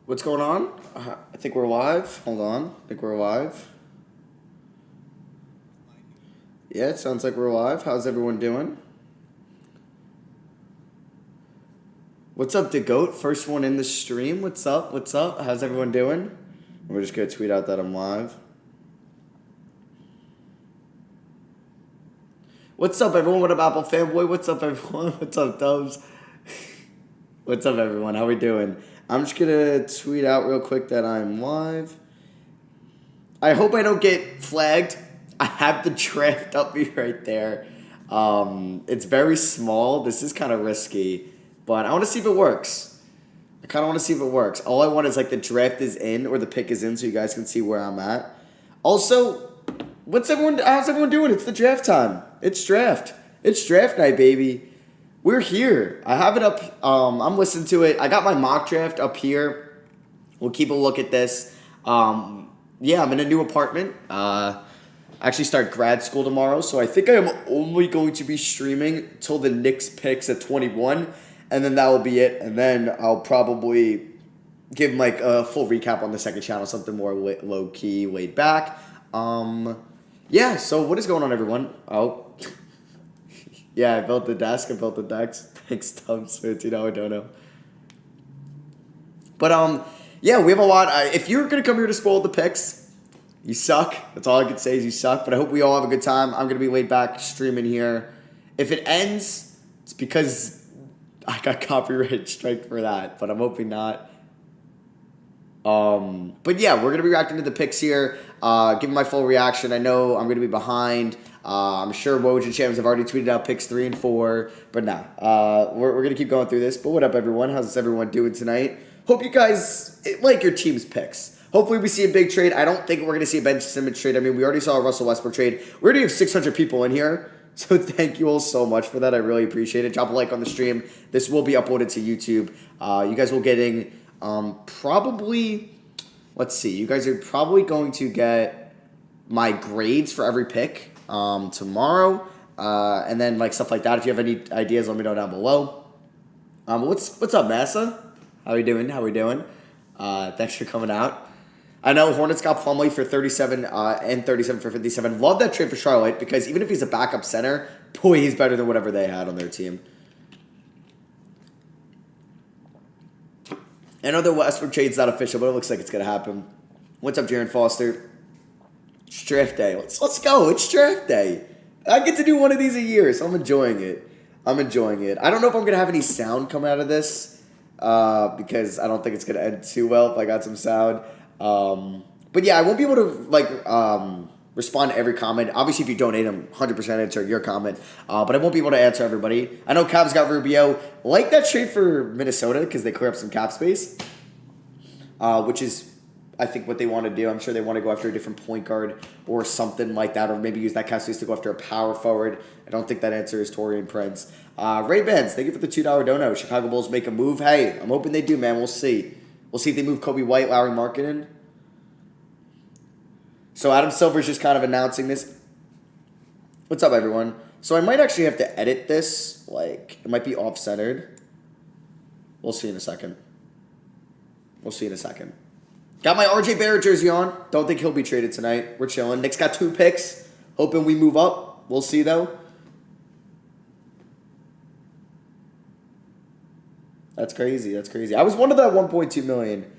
What's going on? I think we're live. Hold on. I think we're live. Yeah, it sounds like we're live. How's everyone doing? What's up, the GOAT? First one in the stream. What's up? What's up? How's everyone doing? We're just going to tweet out that I'm live. What's up, everyone? What up, Apple fanboy? What's up, everyone? What's up, Dubs? What's up, everyone? How we doing? I'm just going to tweet out real quick that I'm live. I hope I don't get flagged. I have the draft up me right there. It's very small. This is kind of risky, but I want to see if it works. I kind of want to see if it works. All I want is like the draft is in or the pick is in so you guys can see where I'm at. Also, how's everyone doing? It's the draft time. It's draft. It's draft night, baby. We're here. I have it up. I'm listening to it. I got my mock draft up here. We'll keep a look at this. Yeah, I'm in a new apartment. I actually start grad school tomorrow, so I think I am only going to be streaming till the Knicks picks at 21, and then that will be it. And then I'll probably give like a full recap on the second channel, something more low key, laid back. Yeah. So what is going on, everyone? Oh. Yeah, I built the desk. I built the decks. Thanks, Tubbs, for $2 dono. But, yeah, we have a lot. If you're going to come here to spoil the picks, you suck. That's all I can say is you suck. But I hope we all have a good time. I'm going to be laid back streaming here. If it ends, it's because I got copyright strike for that. But I'm hoping not. But, yeah, we're going to be reacting to the picks here. Giving my full reaction. I know I'm going to be behind. I'm sure Woj and Shams have already tweeted out picks 3 and 4, but nah, we're going to keep going through this. But what up, everyone? How's everyone doing tonight? Hope you guys like your team's picks. Hopefully we see a big trade. I don't think we're going to see a Ben Simmons trade. I mean, we already saw a Russell Westbrook trade. We already have 600 people in here, so thank you all so much for that. I really appreciate it. Drop a like on the stream. This will be uploaded to YouTube. You guys will getting probably, let's see, you guys are probably going to get my grades for every pick tomorrow, and then like stuff like that. If you have any ideas, let me know down below. What's up, Massa? How we doing? Thanks for coming out. I know Hornets got Plumlee for 37 and 37 for 57. Love that trade for Charlotte because even if he's a backup center, boy, he's better than whatever they had on their team. I know the Westbrook trade's not official, but it looks like it's gonna happen. What's up, Jaron Foster? It's draft day. Let's go. It's draft day. I get to do one of these a year, so I'm enjoying it. I don't know if I'm going to have any sound come out of this because I don't think it's going to end too well if I got some sound. But yeah, I won't be able to respond to every comment. Obviously, if you donate, I'm 100% answer your comment. But I won't be able to answer everybody. I know Cavs got Rubio. Like that trade for Minnesota because they clear up some cap space, which is I think what they want to do. I'm sure they want to go after a different point guard or something like that, or maybe use that cap space to go after a power forward. I don't think that answer is Torian Prince. Ray Benz, thank you for the $2 dono. Chicago Bulls make a move. Hey, I'm hoping they do, man. We'll see. We'll see if they move Kobe White, Larry Markkinen. So Adam Silver's just kind of announcing this. What's up, everyone? So I might actually have to edit this. Like, it might be off-centered. We'll see in a second. Got my RJ Barrett jersey on. Don't think he'll be traded tonight. We're chilling. Knicks got 2 picks. Hoping we move up. We'll see, though. That's crazy. I was one of that 1.2 million.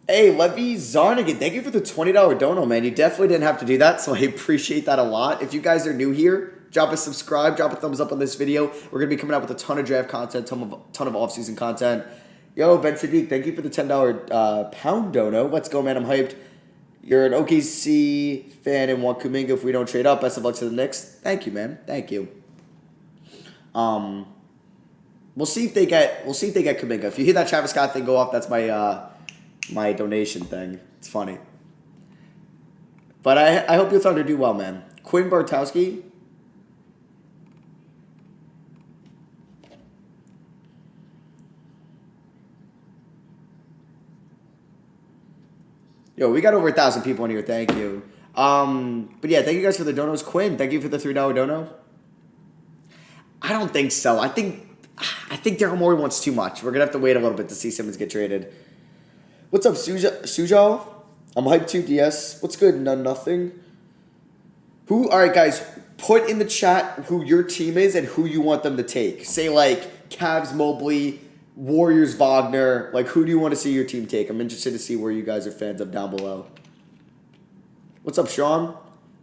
Hey, Levy Zarnigan, thank you for the $20 dono, man. You definitely didn't have to do that, so I appreciate that a lot. If you guys are new here, drop a subscribe, drop a thumbs up on this video. We're going to be coming out with a ton of draft content, ton of off-season content. Yo, Ben Sadiq, thank you for the $10 pound dono. Let's go, man. I'm hyped. You're an OKC fan and want Kuminga if we don't trade up. Best of luck to the Knicks. Thank you, man. Thank you. We'll see if they get Kuminga. If you hear that Travis Scott thing go off, that's my donation thing. It's funny. But I hope your Thunder do well, man. Quinn Bartowski. Yo, we got over 1,000 people in here. Thank you. But yeah, thank you guys for the donos. Quinn, thank you for the $3 dono. I don't think so. I think Daryl Morey wants too much. We're gonna have to wait a little bit to see Simmons get traded. What's up, Sujal? I'm hyped too, DS. What's good? Nothing. Alright, guys, put in the chat who your team is and who you want them to take. Say, like, Cavs, Mobley, Warriors, Wagner. Like, who do you want to see your team take? I'm interested to see where you guys are fans of down below. What's up, Sean?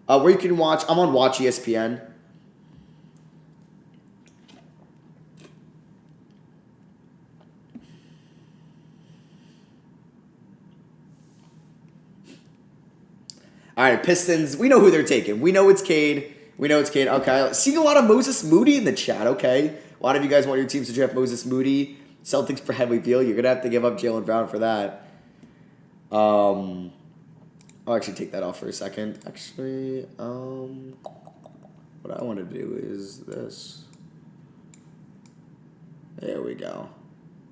Where you can watch, I'm on Watch ESPN. All right, Pistons. We know who they're taking. We know it's Cade. Okay. Seeing a lot of Moses Moody in the chat. Okay. A lot of you guys want your teams to draft Moses Moody. Celtics for Henry Beal. You're going to have to give up Jaylen Brown for that. I'll actually take that off for a second. Actually, what I want to do is this. There we go.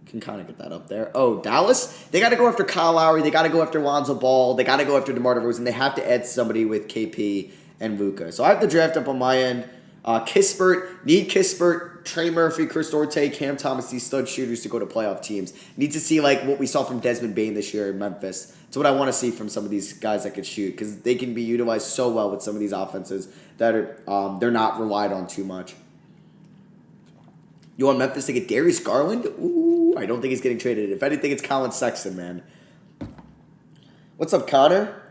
Can kind of get that up there. Oh, Dallas? They got to go after Kyle Lowry. They got to go after Lonzo Ball. They got to go after DeMar DeRozan. They have to add somebody with KP and Luka. So I have the draft up on my end. Kispert, Trey Murphy, Chris Duarte, Cam Thomas, these stud shooters to go to playoff teams. Need to see like what we saw from Desmond Bane this year in Memphis. It's what I want to see from some of these guys that can shoot because they can be utilized so well with some of these offenses that are they're not relied on too much. You want Memphis to get Darius Garland? Ooh, I don't think he's getting traded. If anything, it's Colin Sexton, man. What's up, Connor?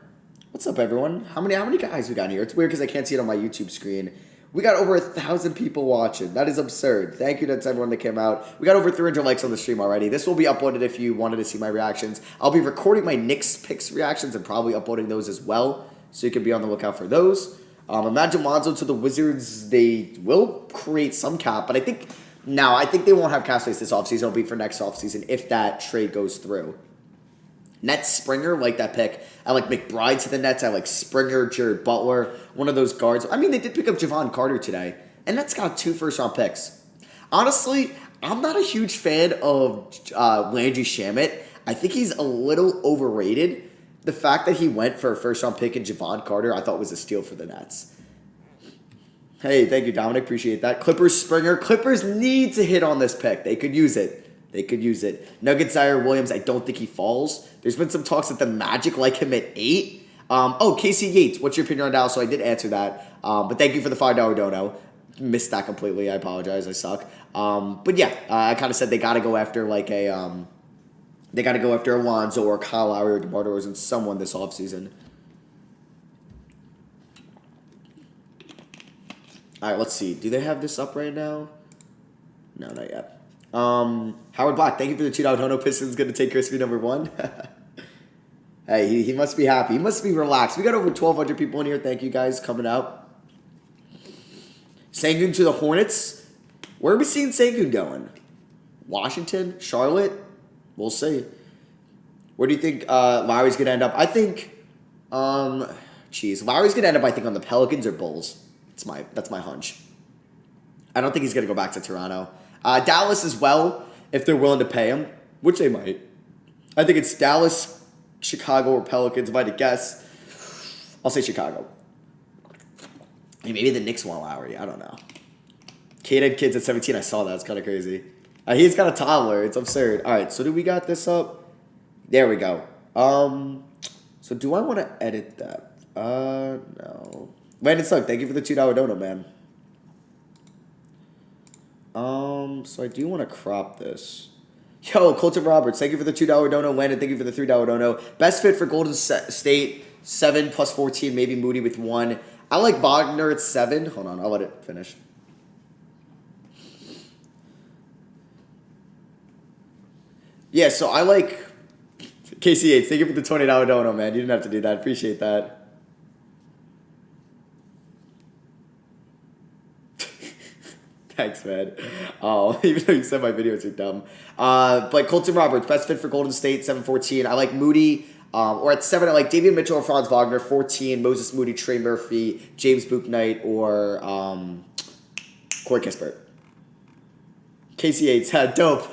What's up, everyone? How many guys we got here? It's weird because I can't see it on my YouTube screen. We got over 1,000 people watching. That is absurd. Thank you to everyone that came out. We got over 300 likes on the stream already. This will be uploaded if you wanted to see my reactions. I'll be recording my Knicks picks reactions and probably uploading those as well, so you can be on the lookout for those. Imagine Lonzo to the Wizards. They will create some cap, but I think they won't have cap space this offseason. It'll be for next offseason if that trade goes through. Nets Springer, like that pick. I like McBride to the Nets. I like Springer, Jared Butler, one of those guards. I mean, they did pick up Javon Carter today, and Nets got 2 first-round picks. Honestly, I'm not a huge fan of Landry Shamet. I think he's a little overrated. The fact that he went for a first-round pick in Javon Carter, I thought was a steal for the Nets. Hey, thank you, Dominic. Appreciate that. Clippers Springer. Clippers need to hit on this pick. They could use it. Nuggets Ziaire Williams, I don't think he falls. There's been some talks that the Magic like him at 8. Casey Yates, what's your opinion on Dallas? So I did answer that. But thank you for the $5 dono. Missed that completely. I apologize. I suck. But yeah, I kind of said they got to go after like a they got to go after Alonzo or Kyle Lowry or DeMar DeRozan, someone this offseason. All right, let's see. Do they have this up right now? No, not yet. Howard Black, thank you for the $2 dono. Pistons going to take Crispy number 1. Hey, he must be happy. He must be relaxed. We got over 1,200 people in here. Thank you guys coming out. Sengun to the Hornets. Where are we seeing Sengun going? Washington? Charlotte? We'll see. Where do you think Lowry's going to end up? I think, Lowry's going to end up, I think, on the Pelicans or Bulls. That's my hunch. I don't think he's going to go back to Toronto. Dallas as well, if they're willing to pay him, which they might. I think it's Dallas, Chicago, or Pelicans. If I had to guess, I'll say Chicago. Maybe the Knicks want Lowry. I don't know. Cade had kids at 17. I saw that. It's kind of crazy. He's got a toddler. It's absurd. All right, so do we got this up? There we go. So do I want to edit that? No. Landon Suggs, thank you for the $2 dono, man. So I do want to crop this. Yo, Colton Roberts, thank you for the $2 dono. Landon, thank you for the $3 dono. Best fit for Golden State, 7 plus 14, maybe Moody with 1. I like Wagner at 7. Hold on, I'll let it finish. Yeah, so I like Casey Yates. Thank you for the $20 dono, man. You didn't have to do that. Appreciate that. Thanks, man. Even though you said my videos are dumb. But Colton Roberts, best fit for Golden State, 7-14. I like Moody. Or at 7, I like Davion Mitchell or Franz Wagner. 14, Moses Moody, Trey Murphy, James Bouknight, or Corey Kispert. Casey Yates, dope.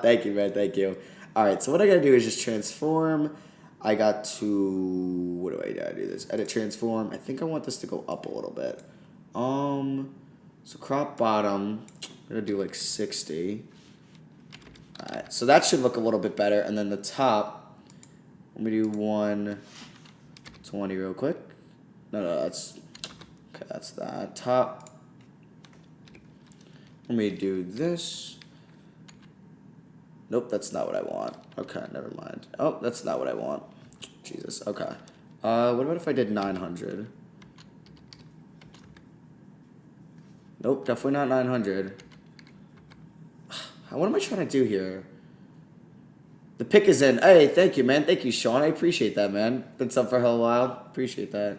Thank you, man. Thank you. All right, so what I got to do is just transform. I got to, what do I do this? Edit transform. I think I want this to go up a little bit. So crop bottom, I'm going to do like 60. All right, so that should look a little bit better. And then the top, Let me do 120 real quick. No, that's... Okay, that's that. Top. Let me do this. Nope, that's not what I want. Okay, never mind. Oh, that's not what I want. Jesus, okay. What about if I did 900? Nope, definitely not 900. What am I trying to do here? The pick is in. Hey, thank you, man. Thank you, Sean. I appreciate that, man. Been sub for a hell of a while. Appreciate that.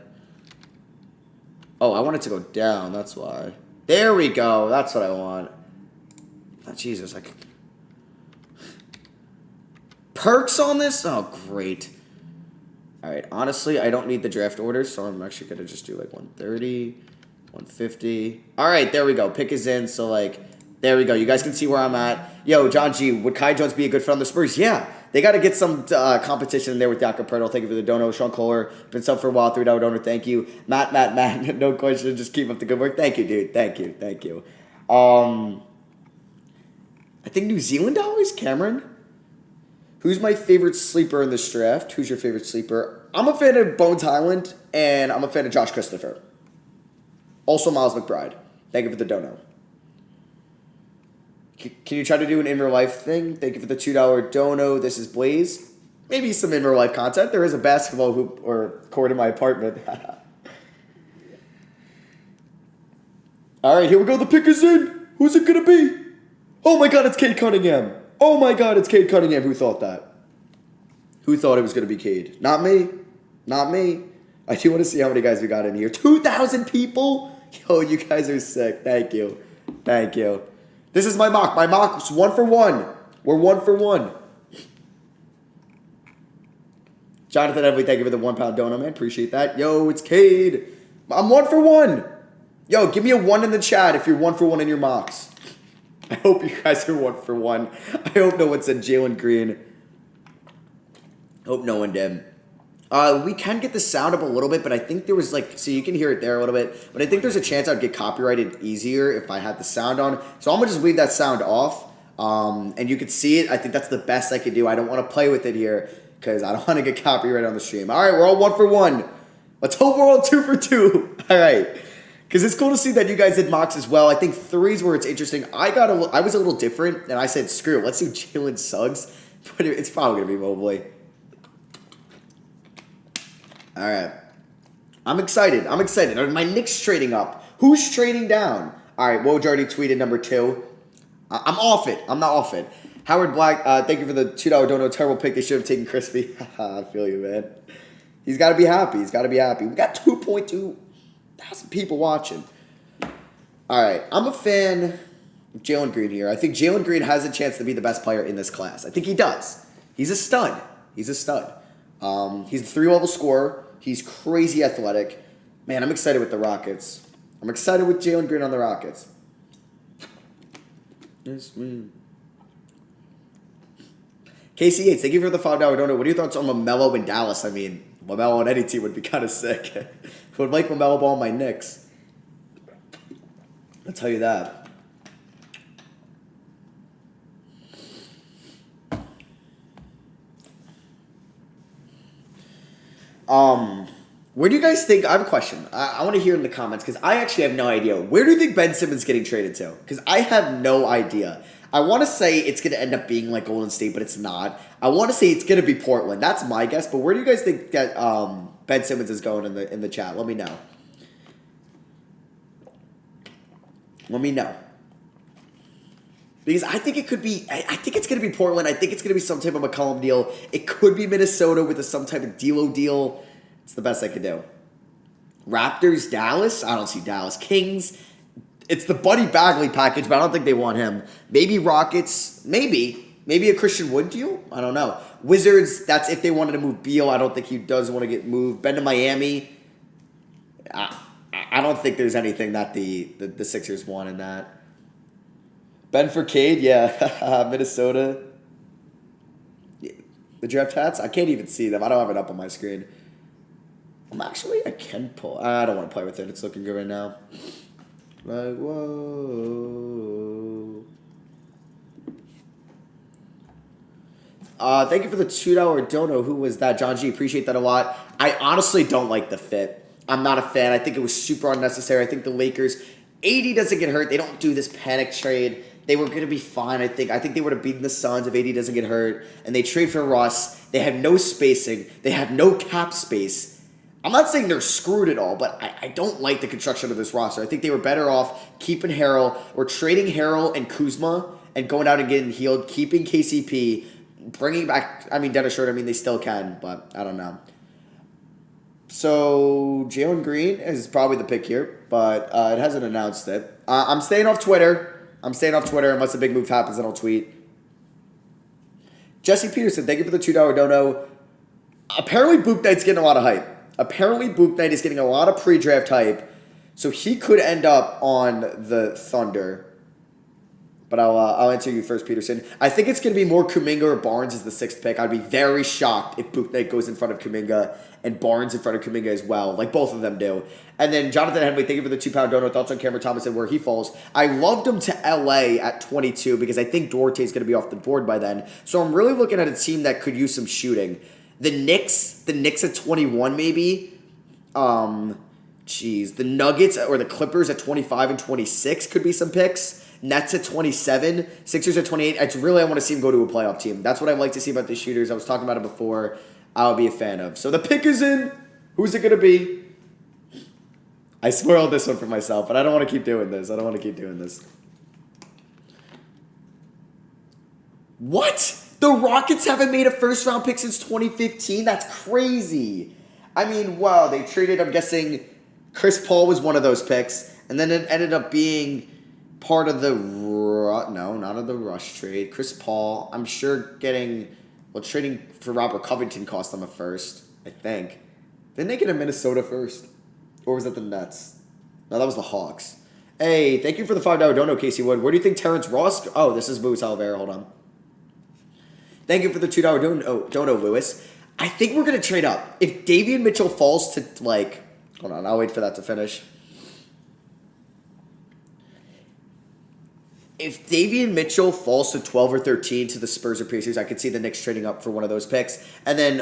Oh, I want it to go down. That's why. There we go. That's what I want. Oh, Jesus. Perks on this? Oh, great. All right. Honestly, I don't need the draft order, so I'm actually going to just do like 130, 150. All right. There we go. Pick is in. So, like, there we go. You guys can see where I'm at. Yo, John G, would Kai Jones be a good fit on the Spurs? Yeah. They got to get some competition in there with Jakob Poeltl. Thank you for the dono. Sean Kohler, been sub for a while. $3 donor. Thank you. Matt. No question. Just keep up the good work. Thank you, dude. Thank you. I think New Zealand always. Cameron. Who's my favorite sleeper in this draft? Who's your favorite sleeper? I'm a fan of Bones Highland, and I'm a fan of Josh Christopher. Also Miles McBride. Thank you for the dono. Can you try to do an in real life thing? Thank you for the $2 dono. This is Blaze. Maybe some in real life content. There is a basketball hoop or court in my apartment. All right, here we go. The pick is in. Who's it going to be? Oh my God, it's Cade Cunningham. Oh my God, it's Cade Cunningham. Who thought that? Who thought it was going to be Cade? Not me. Not me. I do want to see how many guys we got in here. 2,000 people? Yo, you guys are sick. Thank you. This is my mock. My mock's 1 for 1. We're 1 for 1. Jonathan Everly, thank you for the £1 dono, man. Appreciate that. Yo, it's Cade. I'm 1 for 1. Yo, give me a 1 in the chat if you're 1 for 1 in your mocks. I hope you guys are 1 for 1. I hope no one said Jalen Green. Hope no one did. We can get the sound up a little bit, but I think there was so you can hear it there a little bit, but I think there's a chance I'd get copyrighted easier if I had the sound on. So I'm going to just leave that sound off, and you can see it. I think that's the best I could do. I don't want to play with it here because I don't want to get copyrighted on the stream. All right, we're all 1 for 1. Let's hope we're all 2 for 2. All right. Because it's cool to see that you guys did mocks as well. I think 3's where it's interesting. I was a little different, and I said, screw it. Let's do Jalen Suggs. But it's probably going to be Mobley. All right. I'm excited. Are my Knicks trading up? Who's trading down? All right. Woj already tweeted number 2. I'm off it. I'm not off it. Howard Black, thank you for the $2 dono. Terrible pick. They should have taken Crispy. I feel you, man. He's got to be happy. We got 2.2 thousand people watching. All right. I'm a fan of Jalen Green here. I think Jalen Green has a chance to be the best player in this class. I think he does. He's a stud. He's a 3-level scorer. He's crazy athletic. Man, I'm excited with the Rockets. I'm excited with Jalen Green on the Rockets. Yes, man. Casey Yates, thank you for the $5 donor. What are your thoughts on LaMelo in Dallas? I mean, LaMelo on any team would be kind of sick. Would like LaMelo ball on my Knicks. I'll tell you that. Where do you guys think? I have a question. I want to hear in the comments because I actually have no idea. Where do you think Ben Simmons is getting traded to? Because I have no idea. I want to say it's going to end up being like Golden State, but it's not. I want to say it's going to be Portland. That's my guess. But where do you guys think that Ben Simmons is going in the chat? Let me know. Because I think it could be. I think it's going to be Portland. I think it's going to be some type of McCollum deal. It could be Minnesota with some type of D'Lo deal. It's the best I could do. Raptors, Dallas. I don't see Dallas. Kings. It's the Buddy Bagley package, but I don't think they want him. Maybe Rockets. Maybe a Christian Wood deal. I don't know. Wizards. That's if they wanted to move Beal. I don't think he does want to get moved. Ben to Miami. I don't think there's anything that the Sixers want in that. Ben for Cade, yeah. Minnesota. Yeah. The draft hats? I can't even see them. I don't have it up on my screen. I can pull. I don't want to play with it. It's looking good right now. Like, whoa. Thank you for the $2 dono. Who was that? John G. Appreciate that a lot. I honestly don't like the fit. I'm not a fan. I think it was super unnecessary. I think the Lakers, AD doesn't get hurt. They don't do this panic trade. They were going to be fine, I think. I think they would have beaten the Suns if AD doesn't get hurt. And they trade for Russ. They have no spacing. They have no cap space. I'm not saying they're screwed at all, but I don't like the construction of this roster. I think they were better off keeping Harrell or trading Harrell and Kuzma and going out and getting healed, keeping KCP, bringing back, Dennis Schroeder. They still can, but I don't know. So, Jalen Green is probably the pick here, but it hasn't announced it. I'm staying off Twitter. Unless a big move happens, then I'll tweet. Jesse Peterson, thank you for the $2 dono. Apparently, Bouknight's getting a lot of hype. Apparently, Bouknight is getting a lot of pre-draft hype, so he could end up on the Thunder. But I'll answer you first, Peterson. I think it's going to be more Kuminga or Barnes as the 6th pick. I'd be very shocked if Bouknight goes in front of Kuminga and Barnes in front of Kuminga as well, like both of them do. And then Jonathan Henley, thank you for the £2 dono. Thoughts on Cameron Thomas and where he falls. I loved him to LA at 22 because I think Duarte is going to be off the board by then. So I'm really looking at a team that could use some shooting. The Knicks at 21 maybe. The Nuggets or the Clippers at 25 and 26 could be some picks. Nets at 27, Sixers at 28. I want to see him go to a playoff team. That's what I like to see about the shooters. I was talking about it before. I'll be a fan of. So the pick is in. Who's it going to be? I spoiled this one for myself, but I don't want to keep doing this. What? The Rockets haven't made a first-round pick since 2015? That's crazy. Wow. They traded, I'm guessing, Chris Paul was one of those picks, and then it ended up being part of the not of the Rush trade. Chris Paul, I'm sure trading for Robert Covington cost them a first, I think. Didn't they get a Minnesota first? Or was that the Nets? No, that was the Hawks. Hey, thank you for the $5 dono, Casey Wood. Where do you think Terrence Ross... Oh, this is Louis Oliveira. Hold on. Thank you for the $2 dono, Lewis. I think we're going to trade up. If Davion Mitchell falls to, Hold on, I'll wait for that to finish. If Davion Mitchell falls to 12 or 13 to the Spurs or Pacers, I could see the Knicks trading up for one of those picks. And then,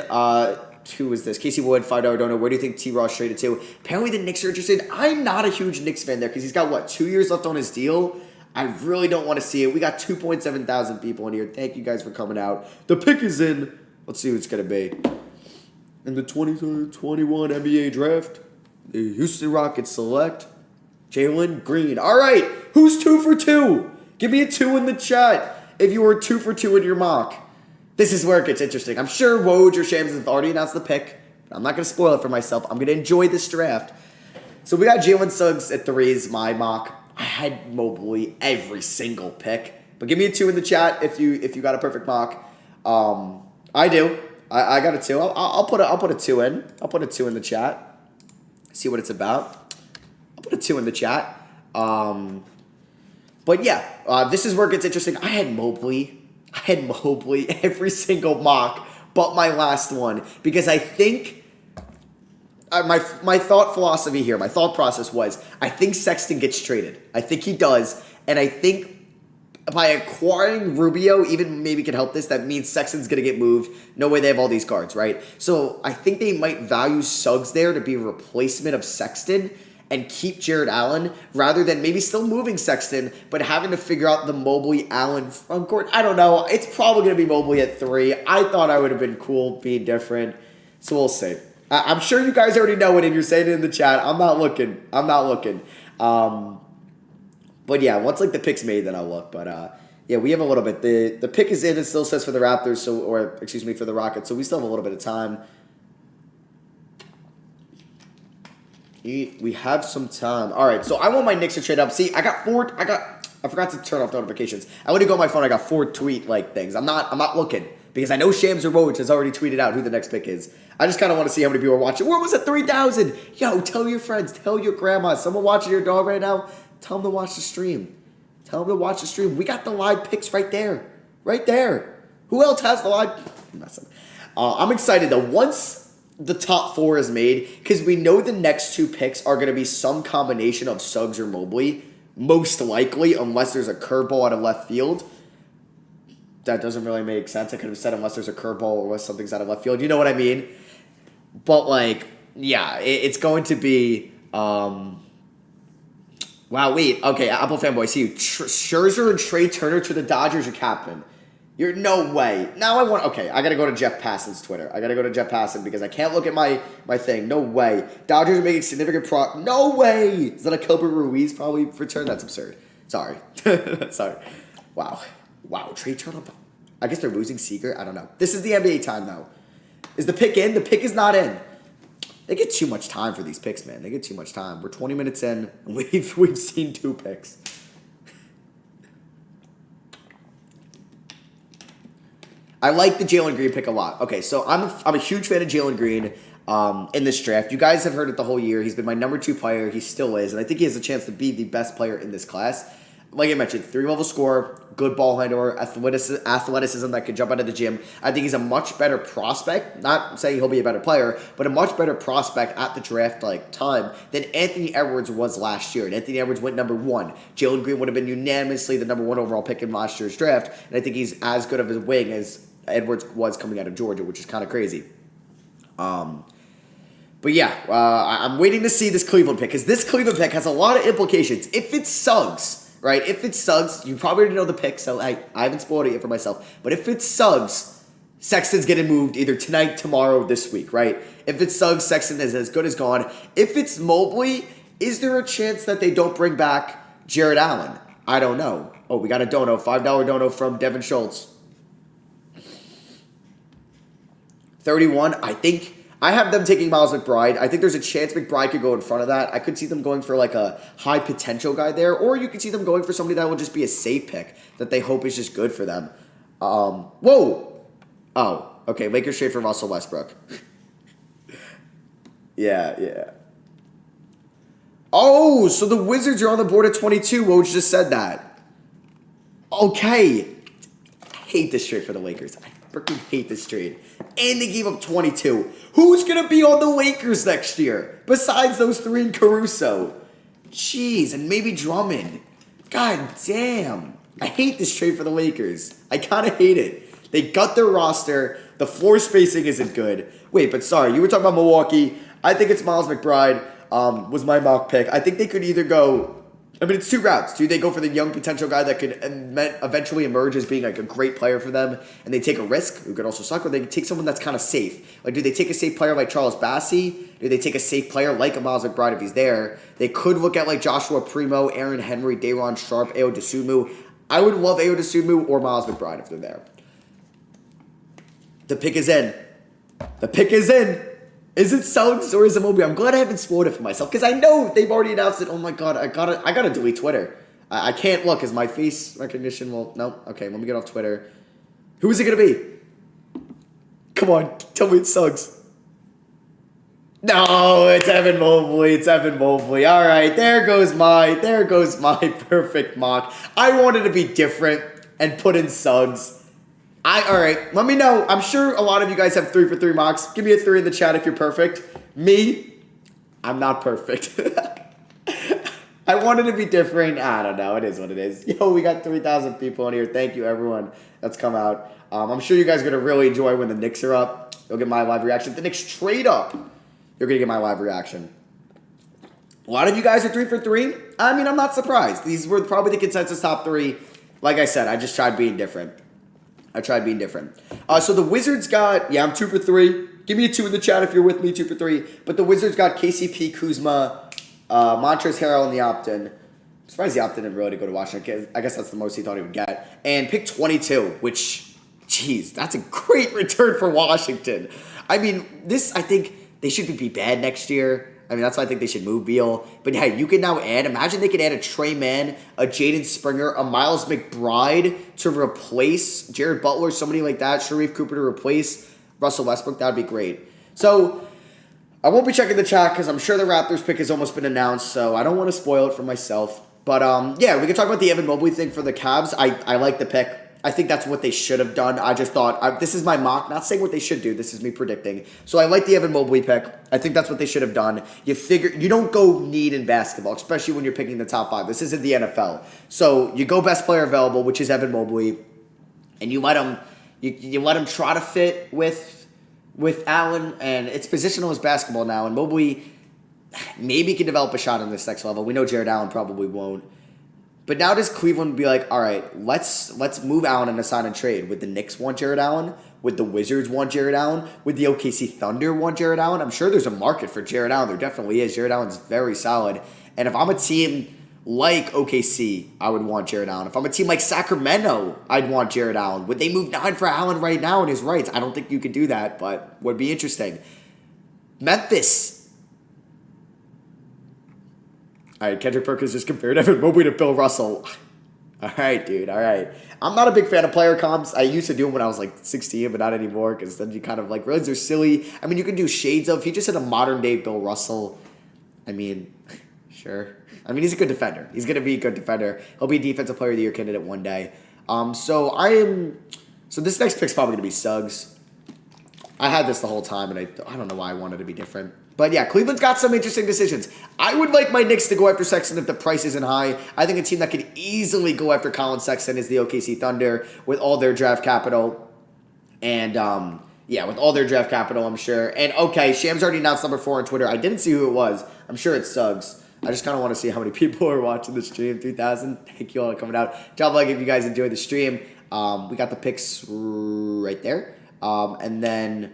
who is this? Casey Wood, $5 dono. Where do you think T-Ross traded to? Apparently the Knicks are interested. I'm not a huge Knicks fan there because he's got, 2 years left on his deal? I really don't want to see it. We got 2.7 thousand people in here. Thank you guys for coming out. The pick is in. Let's see who it's going to be. In the 2021 NBA draft, the Houston Rockets select Jalen Green. All right, who's 2 for 2? Give me a 2 in the chat if you were 2 for 2 in your mock. This is where it gets interesting. I'm sure Woj or Shams have already announced the pick. But I'm not going to spoil it for myself. I'm going to enjoy this draft. So we got Jalen Suggs at 3 is my mock. I had Mobley every single pick. But give me a 2 in the chat if you got a perfect mock. I do. I got a 2. I'll put a 2 in. I'll put a 2 in the chat. See what it's about. I'll put a 2 in the chat. But yeah, this is where it gets interesting. I had Mobley every single mock but my last one because I think my thought philosophy here, my thought process was I think Sexton gets traded. I think he does, and I think by acquiring Rubio even maybe can help this. That means Sexton's going to get moved. No way they have all these guards, right? So I think they might value Suggs there to be a replacement of Sexton and keep Jared Allen rather than maybe still moving Sexton, but having to figure out the Mobley-Allen frontcourt. I don't know. It's probably going to be Mobley at 3. I thought I would have been cool being different, so we'll see. I'm sure you guys already know it, and you're saying it in the chat. I'm not looking. But yeah, once the pick's made, then I'll look. But yeah, we have a little bit. The pick is in. It still says for the Raptors, for the Rockets. So we still have a little bit of time. We have some time. All right, so I want my Knicks to trade up. See, I forgot to turn off notifications. I went to go on my phone. I got 4 tweet things. I'm not looking because I know Shams or Woj has already tweeted out who the next pick is. I just kind of want to see how many people are watching. We're almost at 3,000. Yo, tell your friends, tell your grandma. Someone watching your dog right now, tell them to watch the stream. We got the live picks right there. Who else has the live? I'm excited though. Once the top 4 is made, because we know the next 2 picks are going to be some combination of Suggs or Mobley, most likely, unless there's a curveball out of left field. that doesn't really make sense. I could have said unless there's a curveball or unless something's out of left field. You know what I mean? But, like, yeah, it's going to be... wow, wait. Okay, Apple fanboy, I see you. Scherzer and Trey Turner to the Dodgers are captain. You're no way. Now I want... Okay, I got to go to Jeff Passan's Twitter. I got to go to Jeff Passan because I can't look at my thing. No way. Dodgers are making significant No way. Is that a Gilbert Ruiz probably return? That's absurd. Sorry. Sorry. Wow. Trey Turner. I guess they're losing Seager. I don't know. This is the NBA time, though. Is the pick in? The pick is not in. They get too much time for these picks, man. They get too much time. We're 20 minutes in, and we've seen 2 picks. I like the Jalen Green pick a lot. Okay, so I'm a huge fan of Jalen Green in this draft. You guys have heard it the whole year. He's been my number 2 player. He still is, and I think he has a chance to be the best player in this class. Like I mentioned, 3-level scorer, good ball handler, athleticism that could jump out of the gym. I think he's a much better prospect. Not saying he'll be a better player, but a much better prospect at the draft time than Anthony Edwards was last year. And Anthony Edwards went number 1. Jalen Green would have been unanimously the number 1 overall pick in last year's draft. And I think he's as good of a wing as Edwards was coming out of Georgia, which is kind of crazy. But yeah, I'm waiting to see this Cleveland pick because this Cleveland pick has a lot of implications. If it's Suggs... Right, if it's Suggs, you probably already know the pick, so I haven't spoiled it yet for myself. But if it's Suggs, Sexton's getting moved either tonight, tomorrow, this week, right? If it's Suggs, Sexton is as good as gone. If it's Mobley, is there a chance that they don't bring back Jared Allen? I don't know. Oh, we got a dono, $5 dono from Devin Schultz. 31, I have them taking Miles McBride. I think there's a chance McBride could go in front of that. I could see them going for like a high potential guy there, or you could see them going for somebody that will just be a safe pick that they hope is just good for them. Whoa. Oh, okay. Lakers trade for Russell Westbrook. Yeah. Oh, so the Wizards are on the board at 22. Woj just said that. Okay. I hate this trade for the Lakers. I freaking hate this trade. And they gave up 22. Who's going to be on the Lakers next year? Besides those 3 in Caruso. Jeez, and maybe Drummond. God damn. I hate this trade for the Lakers. I kind of hate it. They gut their roster. The floor spacing isn't good. Wait, but sorry, you were talking about Milwaukee. I think it's Miles McBride was my mock pick. I think they could either go... it's 2 routes. Do they go for the young potential guy that could eventually emerge as being like a great player for them, and they take a risk, who could also suck, or they take someone that's kind of safe? Like, do they take a safe player like Charles Bassey? Do they take a safe player like a Miles McBride if he's there? They could look at like Joshua Primo, Aaron Henry, Day'Ron Sharpe, Ayo Dosunmu. I would love Ayo Dosunmu or Miles McBride if they're there. The pick is in. Is it Suggs or is it Mobley? I'm glad I haven't spoiled it for myself because I know they've already announced it. Oh my god, I gotta delete Twitter. I can't look because my face recognition will... No, okay, let me get off Twitter. Who is it gonna be? Come on, tell me it's Suggs. No, it's Evan Mobley. All right, there goes my perfect mock. I wanted to be different and put in Suggs. All right, let me know. I'm sure a lot of you guys have 3 for 3 mocks. Give me a 3 in the chat if you're perfect. Me, I'm not perfect. I wanted to be different. I don't know. It is what it is. Yo, we got 3,000 people in here. Thank you, everyone that's come out. I'm sure you guys are going to really enjoy when the Knicks are up. You'll get my live reaction. If the Knicks trade up, you're going to get my live reaction. A lot of you guys are 3 for 3. I mean, I'm not surprised. These were probably the consensus top 3. Like I said, I just tried being different. So the Wizards got, I'm 2 for 3. Give me a 2 in the chat if you're with me, 2 for 3. But the Wizards got KCP, Kuzma, Montrezl Harrell, and the opt-in. I'm surprised the opt-in didn't really go to Washington. I guess that's the most he thought he would get. And pick 22, which, geez, that's a great return for Washington. I mean, I think they should be bad next year. I mean, that's why I think they should move Beal. But hey, you can now imagine they could add a Trey Mann, a Jaden Springer, a Miles McBride to replace Jared Butler, somebody like that, Sharif Cooper to replace Russell Westbrook. That would be great. So I won't be checking the chat because I'm sure the Raptors pick has almost been announced, so I don't want to spoil it for myself. But yeah, we can talk about the Evan Mobley thing for the Cavs. I like the pick. I think that's what they should have done. I just thought, this is my mock, not saying what they should do. This is me predicting. So I like the Evan Mobley pick. I think that's what they should have done. You don't go need in basketball, especially when you're picking the top 5. This isn't the NFL. So you go best player available, which is Evan Mobley, and you let him try to fit with Allen, and it's positional as basketball now, and Mobley maybe can develop a shot in this next level. We know Jared Allen probably won't. But now does Cleveland be like, all right, let's move Allen in a sign and trade? Would the Knicks want Jared Allen? Would the Wizards want Jared Allen? Would the OKC Thunder want Jared Allen? I'm sure there's a market for Jared Allen. There definitely is. Jared Allen's very solid. And if I'm a team like OKC, I would want Jared Allen. If I'm a team like Sacramento, I'd want Jared Allen. Would they move 9 for Allen right now in his rights? I don't think you could do that, but would be interesting. Memphis. All right, Kendrick Perkins just compared Evan Mobley to Bill Russell. All right, dude, all right. I'm not a big fan of player comps. I used to do them when I was like 16, but not anymore, because then you kind of like realize they're silly. I mean, you can do shades of. He just had a modern-day Bill Russell. I mean, sure. I mean, he's a good defender. He's going to be a good defender. He'll be a Defensive Player of the Year candidate one day. So this next pick's probably going to be Suggs. I had this the whole time, and I don't know why I wanted to be different. But yeah, Cleveland's got some interesting decisions. I would like my Knicks to go after Sexton if the price isn't high. I think a team that could easily go after Colin Sexton is the OKC Thunder with all their draft capital. And with all their draft capital, I'm sure. And okay, Shams already announced number 4 on Twitter. I didn't see who it was. I'm sure it's Suggs. I just kind of want to see how many people are watching the stream. 2,000. Thank you all for coming out. Drop a like if you guys enjoyed the stream. We got the picks right there. And then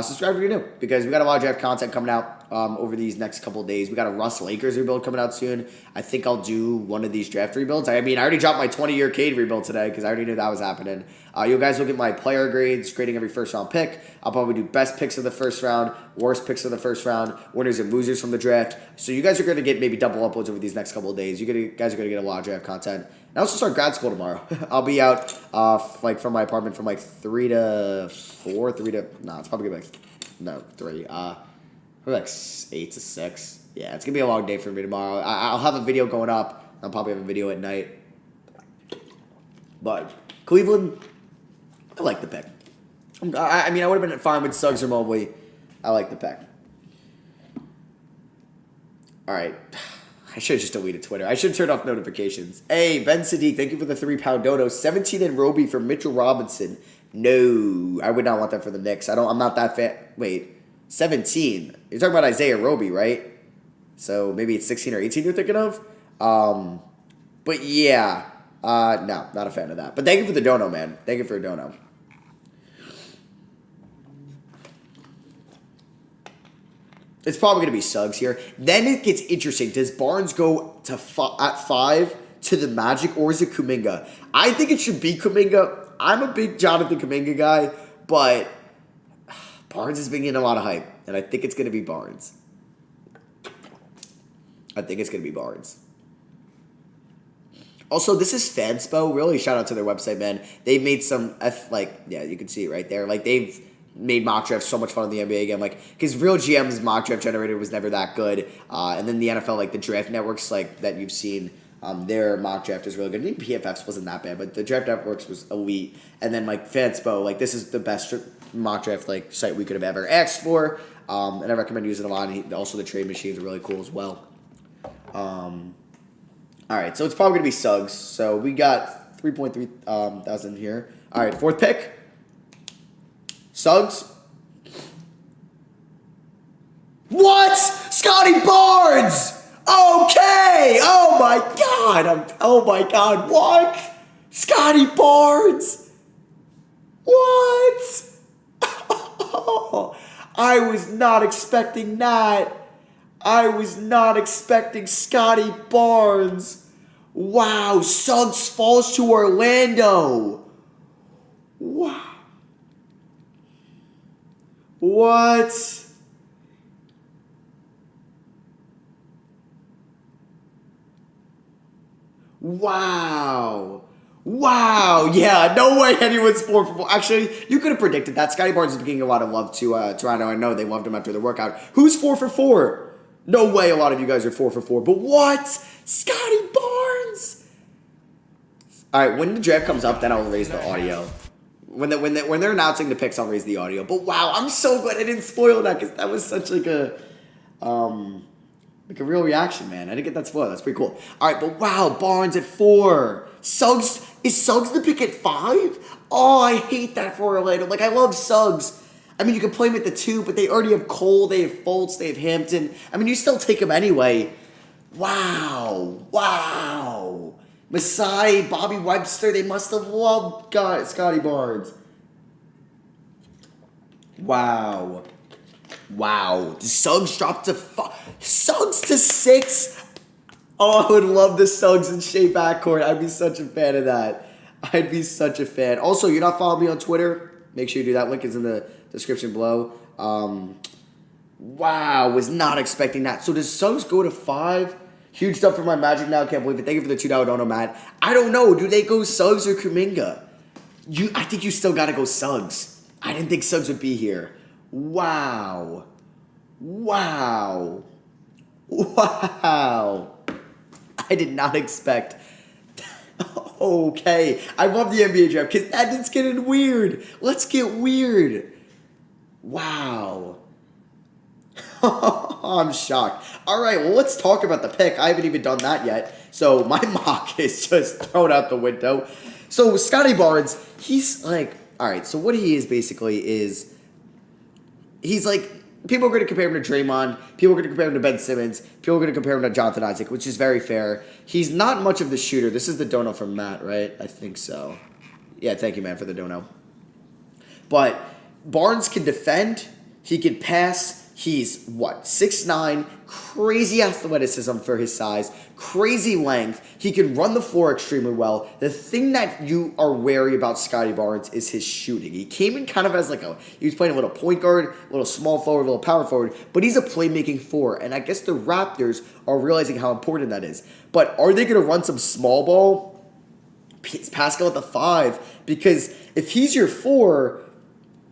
subscribe if you're new, because we got a lot of draft content coming out over these next couple of days. We got a Russ Lakers rebuild coming out soon. I think I'll do one of these draft rebuilds. I mean, I already dropped my 20-year Cade rebuild today because I already knew that was happening. You guys will get my player grades, grading every first-round pick. I'll probably do best picks of the first round, worst picks of the first round, winners and losers from the draft. So you guys are going to get maybe double uploads over these next couple of days. You guys are going to get a lot of draft content. And I also start grad school tomorrow. I'll be out from my apartment from 3 to 4, it's probably going to be 3. Probably 8 to 6. Yeah, it's going to be a long day for me tomorrow. I'll have a video going up. I'll probably have a video at night. But Cleveland, I like the pick. I mean, I would have been fine with Suggs or Mobley. I like the pick. All right. I should have just deleted Twitter. I should turn off notifications. Hey, Ben Sadiq, thank you for the 3-pound dono. 17 and Roby for Mitchell Robinson. No, I would not want that for the Knicks. I'm not that fan. Wait, 17. You're talking about Isaiah Roby, right? So maybe it's 16 or 18 you're thinking of? But yeah. No, not a fan of that. But thank you for the dono, man. Thank you for a dono. It's probably going to be Suggs here. Then it gets interesting. Does Barnes go to at 5 to the Magic, or is it Kuminga? I think it should be Kuminga. I'm a big Jonathan Kuminga guy, but Barnes has been getting a lot of hype, and I think it's going to be Barnes. Also, this is Fanspo. Really, shout out to their website, man. They've made some, you can see it right there. Like, they've made mock drafts so much fun in the NBA again. Like, because Real GM's mock draft generator was never that good. And then the NFL, like, the draft networks, like, that you've seen, their mock draft is really good. I think PFF's wasn't that bad, but the draft networks was elite. And then, like, Fanspo, like, this is the best mock draft, like, site we could have ever asked for. And I recommend using it a lot. And also, the trade machines are really cool as well. All right, so it's probably going to be Suggs. So we got 3.3 thousand here. All right, 4th pick. Suggs. What? Scottie Barnes! Okay! Oh my God! What? Scottie Barnes! What? Oh, I was not expecting that. I was not expecting Scottie Barnes. Wow, Suggs falls to Orlando. Wow. What? Wow. Yeah, no way anyone's 4 for 4. Actually, you could have predicted that. Scottie Barnes is getting a lot of love to Toronto. I know they loved him after the workout. Who's 4 for 4? No way a lot of you guys are 4 for 4. But what? Scottie Barnes. All right, when the draft comes up, then I'll raise the audio. When they're announcing the picks, I'll raise the audio. But wow, I'm so glad I didn't spoil that, because that was such like a real reaction, man. I didn't get that spoiled. That's pretty cool. All right, but wow, Barnes at 4. Suggs Is Suggs the pick at 5? Oh, I hate that for Orlando. Like, I love Suggs. I mean, you can play him at the 2, but they already have Cole, they have Fultz, they have Hampton. I mean, you still take him anyway. Wow. Wow. Masai, Bobby Webster, they must have loved Scottie Barnes. Wow. Wow. Suggs dropped to 5. Suggs to 6. Oh, I would love the Suggs and Shea backcourt. I'd be such a fan of that. I'd be such a fan. Also, you're not following me on Twitter? Make sure you do that. Link is in the description below. Wow, was not expecting that. So does Suggs go to 5? Huge jump for my Magic now. Can't believe it. Thank you for the $2 dono, Matt. I don't know. Do they go Suggs or Kuminga? I think you still got to go Suggs. I didn't think Suggs would be here. Wow. Wow. Wow. I did not expect. Okay. I love the NBA draft because that's getting weird. Let's get weird. Wow. I'm shocked. All right, well, let's talk about the pick. I haven't even done that yet. So my mock is just thrown out the window. So Scottie Barnes, he's like, all right, so what he is basically is, he's like, people are going to compare him to Draymond. People are going to compare him to Ben Simmons. People are going to compare him to Jonathan Isaac, which is very fair. He's not much of the shooter. This is the dono from Matt, right? I think so. Yeah, thank you, man, for the dono. But Barnes can defend. He can pass. He's, 6'9", crazy athleticism for his size, crazy length. He can run the floor extremely well. The thing that you are wary about Scottie Barnes is his shooting. He came in kind of as he was playing a little point guard, a little small forward, a little power forward, but he's a playmaking 4. And I guess the Raptors are realizing how important that is. But are they going to run some small ball? Pascal at the 5. Because if he's your 4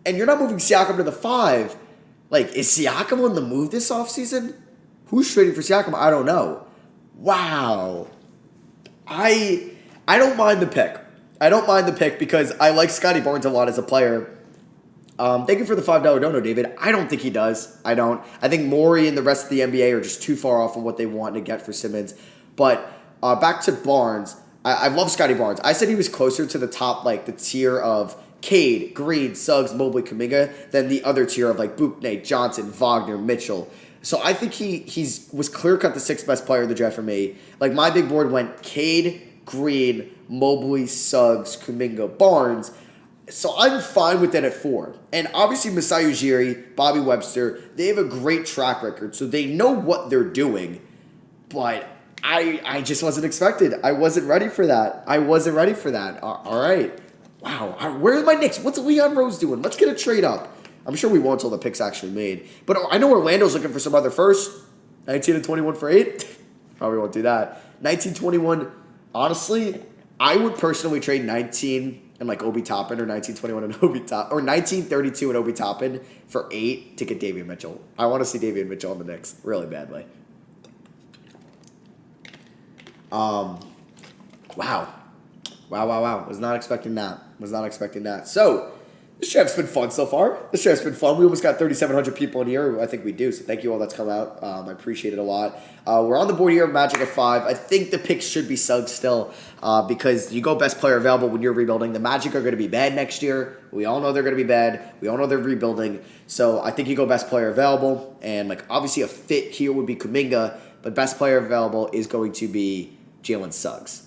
and you're not moving Siakam to the 5, is Siakam on the move this offseason? Who's trading for Siakam? I don't know. Wow. I don't mind the pick. I don't mind the pick because I like Scottie Barnes a lot as a player. Thank you for the $5 dono, David. I don't think he does. I don't. I think Morey and the rest of the NBA are just too far off of what they want to get for Simmons. But back to Barnes. I love Scottie Barnes. I said he was closer to the top, the tier of Cade, Green, Suggs, Mobley, Kuminga than the other tier of Bouknight, Johnson, Wagner, Mitchell. So I think he was clear-cut the 6th best player in the draft for me. My big board went Cade, Green, Mobley, Suggs, Kuminga, Barnes. So I'm fine with that at 4. And obviously Masai Ujiri, Bobby Webster, they have a great track record, so they know what they're doing. But I just wasn't expected. I wasn't ready for that. All right. Wow, where's my Knicks? What's Leon Rose doing? Let's get a trade up. I'm sure we won't until the pick's actually made. But I know Orlando's looking for some other first. 19 and 21 for 8. Probably won't do that. 19-21, honestly, I would personally trade 19 and Obi Toppin or 19-21 and Obi Toppin or 19-32 and Obi Toppin for 8 to get Davion Mitchell. I want to see Davion Mitchell on the Knicks really badly. Wow. Was not expecting that. So, this draft's been fun so far. We almost got 3,700 people in here. I think we do. So, thank you all that's come out. I appreciate it a lot. We're on the board here, Magic at 5. I think the picks should be Suggs still because you go best player available when you're rebuilding. The Magic are going to be bad next year. We all know they're going to be bad. We all know they're rebuilding. So, I think you go best player available. And, obviously a fit here would be Kuminga. But best player available is going to be Jalen Suggs.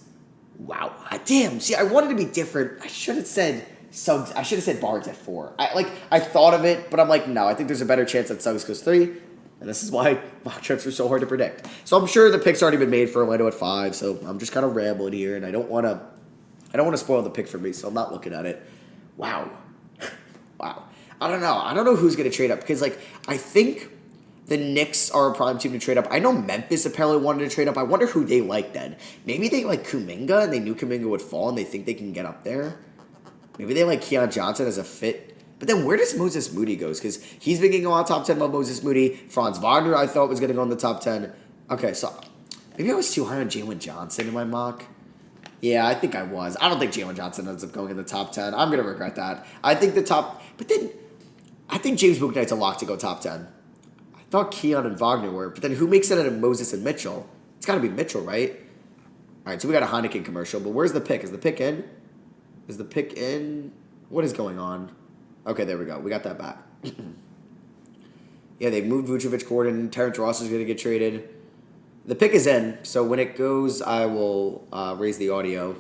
Wow. Damn. See, I wanted to be different. I should have said Suggs. I should have said Barnes at 4. I thought of it, but I'm no. I think there's a better chance that Suggs goes 3. And this is why mock drafts are so hard to predict. So I'm sure the pick's already been made for Orlando at 5. So I'm just kind of rambling here, and I don't want to spoil the pick for me. So I'm not looking at it. Wow. Wow. I don't know. I don't know who's going to trade up because I think the Knicks are a prime team to trade up. I know Memphis apparently wanted to trade up. I wonder who they like then. Maybe they like Kuminga, and they knew Kuminga would fall, and they think they can get up there. Maybe they like Keon Johnson as a fit. But then where does Moses Moody go? Because he's been getting on top 10 about Moses Moody. Franz Wagner, I thought, was going to go in the top 10. Okay, so maybe I was too high on Jalen Johnson in my mock. Yeah, I think I was. I don't think Jalen Johnson ends up going in the top 10. I'm going to regret that. I think but then I think James Bouknight's a lock to go top 10. I thought Keon and Wagner were, but then who makes it out of Moses and Mitchell? It's got to be Mitchell, right? All right, so we got a Heineken commercial, but where's the pick? Is the pick in? Is the pick in? What is going on? Okay, there we go. We got that back. Yeah, they moved Vucevic, Gordon. Terrence Ross is going to get traded. The pick is in, so when it goes, I will raise the audio.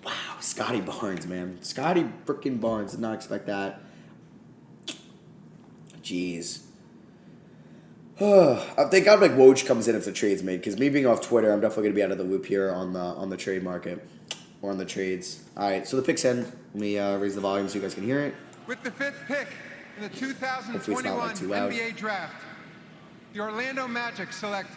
Wow, Scottie Barnes, man. Scottie freaking Barnes. Did not expect that. Jeez. Thank God Woj comes in if the trade's made, because me being off Twitter, I'm definitely going to be out of the loop here on the trade market or on the trades. All right, so the pick's in. Let me raise the volume so you guys can hear it. With the 5th pick in the 2021 NBA Draft, the Orlando Magic select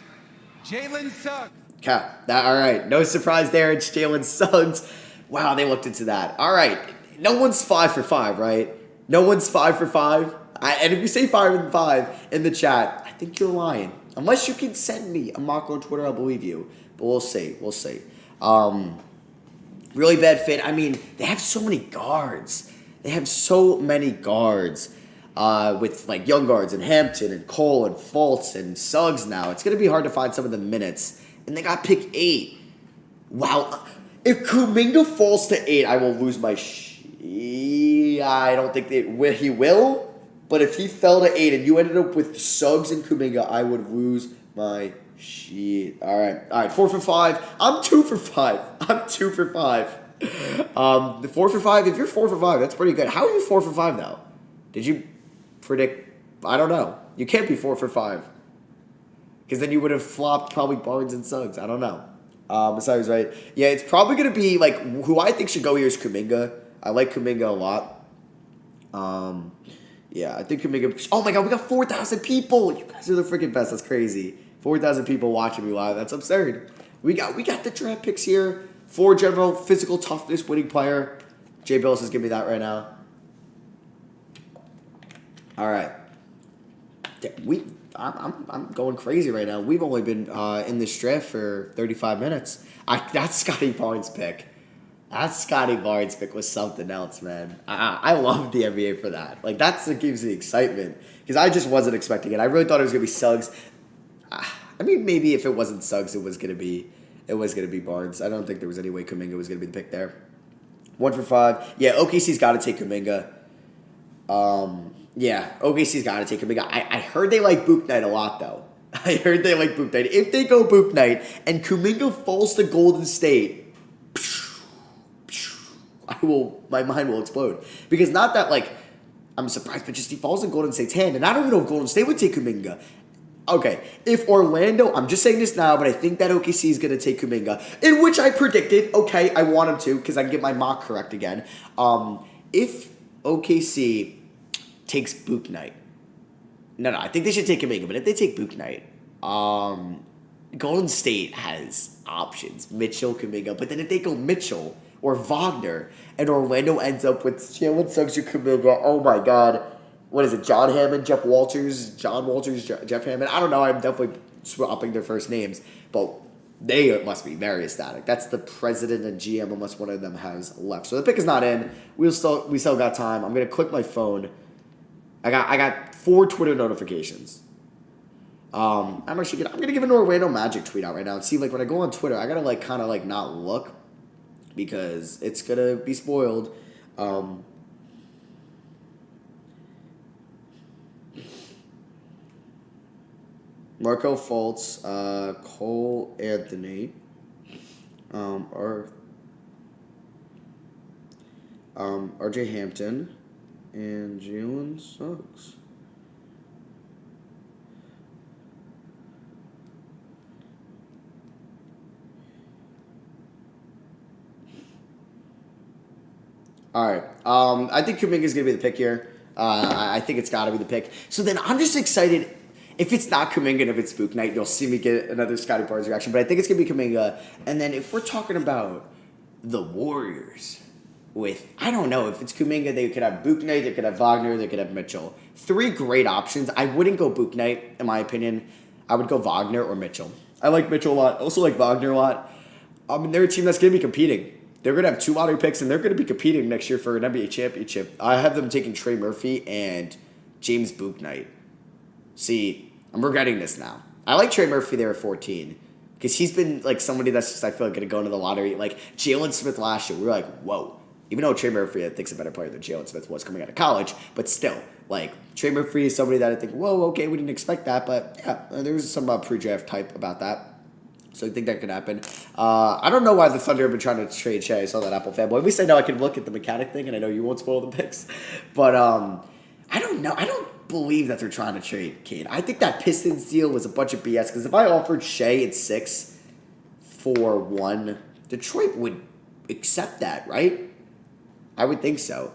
Jalen Suggs. Okay, all right. No surprise there. It's Jalen Suggs. Wow, they looked into that. All right. No one's 5 for 5, right? No one's 5 for 5. And if you say 5 and 5 in the chat, I think you're lying. Unless you can send me a mock on Twitter, I'll believe you. But we'll see. We'll see. Really bad fit. I mean, they have so many guards. They have so many guards. With like young guards and Hampton and Cole and Fultz and Suggs now. It's going to be hard to find some of the minutes. And they got pick 8. Wow. If Kuminga falls to 8, I will lose my I don't think he will. But if he fell to 8 and you ended up with Suggs and Kuminga, I would lose my shit. All right. 4 for 5. I'm 2 for 5. I'm 2 for 5. The 4 for 5. If you're 4 for 5, that's pretty good. How are you 4 for 5 now? Did you predict? I don't know. You can't be 4 for 5. Because then you would have flopped probably Barnes and Suggs. I don't know. Besides, right? Yeah, it's probably going to be like, who I think should go here is Kuminga. I like Kuminga a lot. Yeah, I think Kuminga. Oh my God, we got 4,000 people. You guys are the freaking best. That's crazy. 4,000 people watching me live. That's absurd. We got the draft picks here. 4 general physical toughness winning player. Jay Bills is giving me that right now. All right. I'm going crazy right now. We've only been in this draft for 35 minutes. That's Scottie Barnes' pick. That Scottie Barnes pick was something else, man. I love the NBA for that. Like, that's what gives me excitement. Because I just wasn't expecting it. I really thought it was going to be Suggs. I mean, maybe if it wasn't Suggs, it was going to be Barnes. I don't think there was any way Kuminga was going to be the pick there. 1 for 5. Yeah, OKC's got to take Kuminga. Yeah, OKC's got to take Kuminga. I heard they like Bouknight a lot, though. I heard they like Bouknight. If they go Bouknight and Kuminga falls to Golden State, my mind will explode. Because not that, like, I'm surprised, but just he falls in Golden State's hand. And I don't even know if Golden State would take Kuminga. Okay, if Orlando, I'm just saying this now, but I think that OKC is going to take Kuminga, in which I predicted, okay, I want him to, because I can get my mock correct again. If OKC takes Bouknight, no, I think they should take Kuminga, but if they take Bouknight, Golden State has options, Mitchell, Kuminga, but then if they go Mitchell or Wagner, and Orlando ends up with Jalen Suggs or Kuminga, oh my God. What is it, John Hammond, Jeff Walters, Jeff Hammond? I don't know. I'm definitely swapping their first names. But they must be very ecstatic. That's the president and GM unless one of them has left. So the pick is not in. We still got time. I'm going to click my phone. I got 4 Twitter notifications. I'm going to give an Orlando Magic tweet out right now. And see, like, when I go on Twitter, I got to, like, kind of, like, not look. Because it's going to be spoiled. Marco Fultz, Cole Anthony, RJ Hampton, and Jalen Suggs. All right. I think Kuminga is going to be the pick here. I think it's got to be the pick. So then I'm just excited. If it's not Kuminga and if it's Bouknight, you'll see me get another Scottie Barnes reaction. But I think it's going to be Kuminga. And then if we're talking about the Warriors I don't know, if it's Kuminga, they could have Bouknight, they could have Wagner, they could have Mitchell. 3 great options. I wouldn't go Bouknight, in my opinion. I would go Wagner or Mitchell. I like Mitchell a lot. I also like Wagner a lot. They're a team that's going to be competing. They're going to have 2 lottery picks, and they're going to be competing next year for an NBA championship. I have them taking Trey Murphy and James Bouknight. See, I'm regretting this now. I like Trey Murphy there at 14, Because he's been, like, somebody that's just, I feel like, going to go into the lottery. Like, Jalen Smith last year, we were like, whoa. Even though Trey Murphy, I think, is a better player than Jalen Smith was coming out of college. But still, like, Trey Murphy is somebody that I think, whoa, okay, we didn't expect that. But, yeah, there's some pre-draft type about that. So I think that could happen. I don't know why the Thunder have been trying to trade Shea. I saw that Apple fanboy. At least I know I can look at the mechanic thing, and I know you won't spoil the picks. But I don't know. I don't believe that they're trying to trade Cade. I think that Pistons deal was a bunch of BS. Because if I offered Shea at 6 for 1, Detroit would accept that, right? I would think so.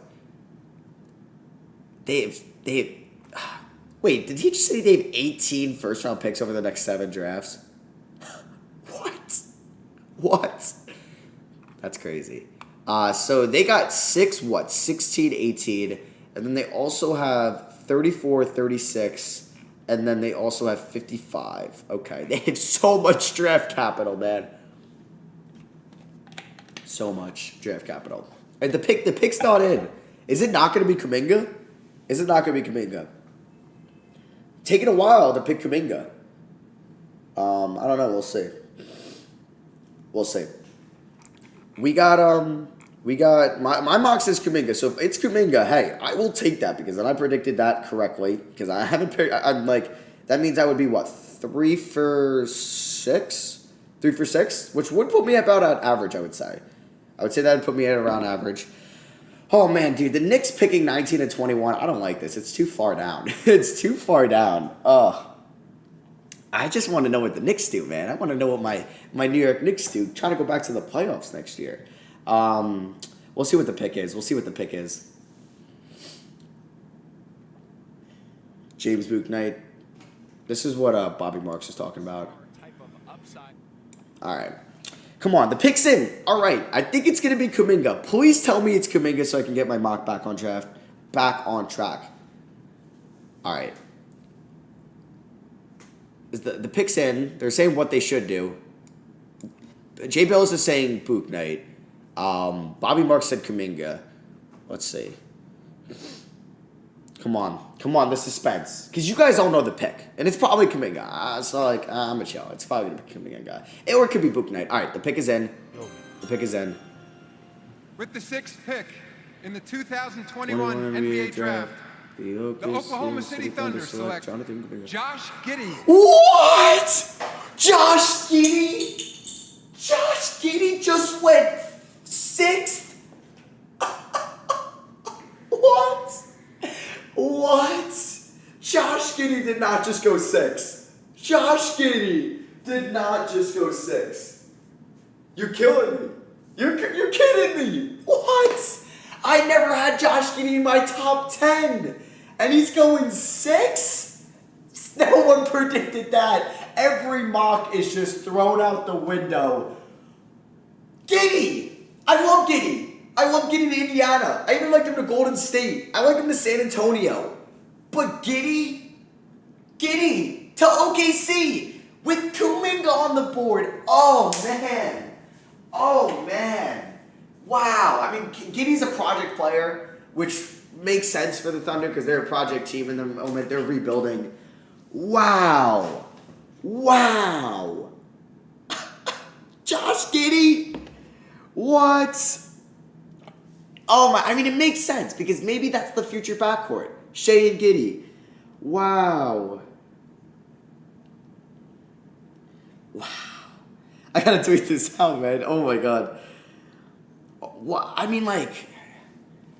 Wait, did he just say they have 18 first-round picks over the next 7 drafts? What? That's crazy. So they got 16, 18, and then they also have 34, 36, and then they also have 55. Okay, they have so much draft capital, man. So much draft capital. And the pick's not in. Is it not going to be Kuminga? Is it not going to be Kuminga? Taking a while to pick Kuminga. I don't know. We'll see. We'll see. We got my mock says Kuminga. So if it's Kuminga, hey, I will take that because then I predicted that correctly. Because I haven't picked. I'm like, that means I would be what, 3 for 6? 3 for 6, which would put me about at average. I would say that would put me at around average. Oh man, dude, the Knicks picking 19 and 21. I don't like this. It's too far down. It's too far down. I just want to know what the Knicks do, man. I want to know what my New York Knicks do. Trying to go back to the playoffs next year. We'll see what the pick is. James Bouknight. This is what Bobby Marks is talking about. All right. Come on, the pick's in. All right, I think it's going to be Kuminga. Please tell me it's Kuminga so I can get my mock back on track. All right. The pick's in. They're saying what they should do. Jay Bills is saying Bouknight. Bobby Marks said Kuminga. Let's see. Come on, the suspense. Because you guys all know the pick. And it's probably Kuminga. So, I'm going to chill. It's probably going to be Kuminga guy. Or it could be Bouknight. All right, the pick is in. With the 6th pick in the 2021 NBA Draft, the Oklahoma City Thunder select Josh Giddey. What? Josh Giddey? Josh Giddey just went 6th? What? Josh Giddey did not just go 6. You're killing me. You're kidding me. What? I never had Josh Giddey in my top 10. And he's going 6? No one predicted that. Every mock is just thrown out the window. Giddey. I love Giddey. I love Giddey to Indiana. I even liked him to Golden State. I like him to San Antonio. But Giddey to OKC with Kuminga on the board. Oh, man. Wow. I mean, Giddey's a project player, which makes sense for the Thunder because they're a project team in the moment. They're rebuilding. Wow. Josh Giddey? What? Oh my, I mean, it makes sense because maybe that's the future backcourt. Shea and Giddey. Wow. I gotta tweet this out, man. Oh my god. What? I mean,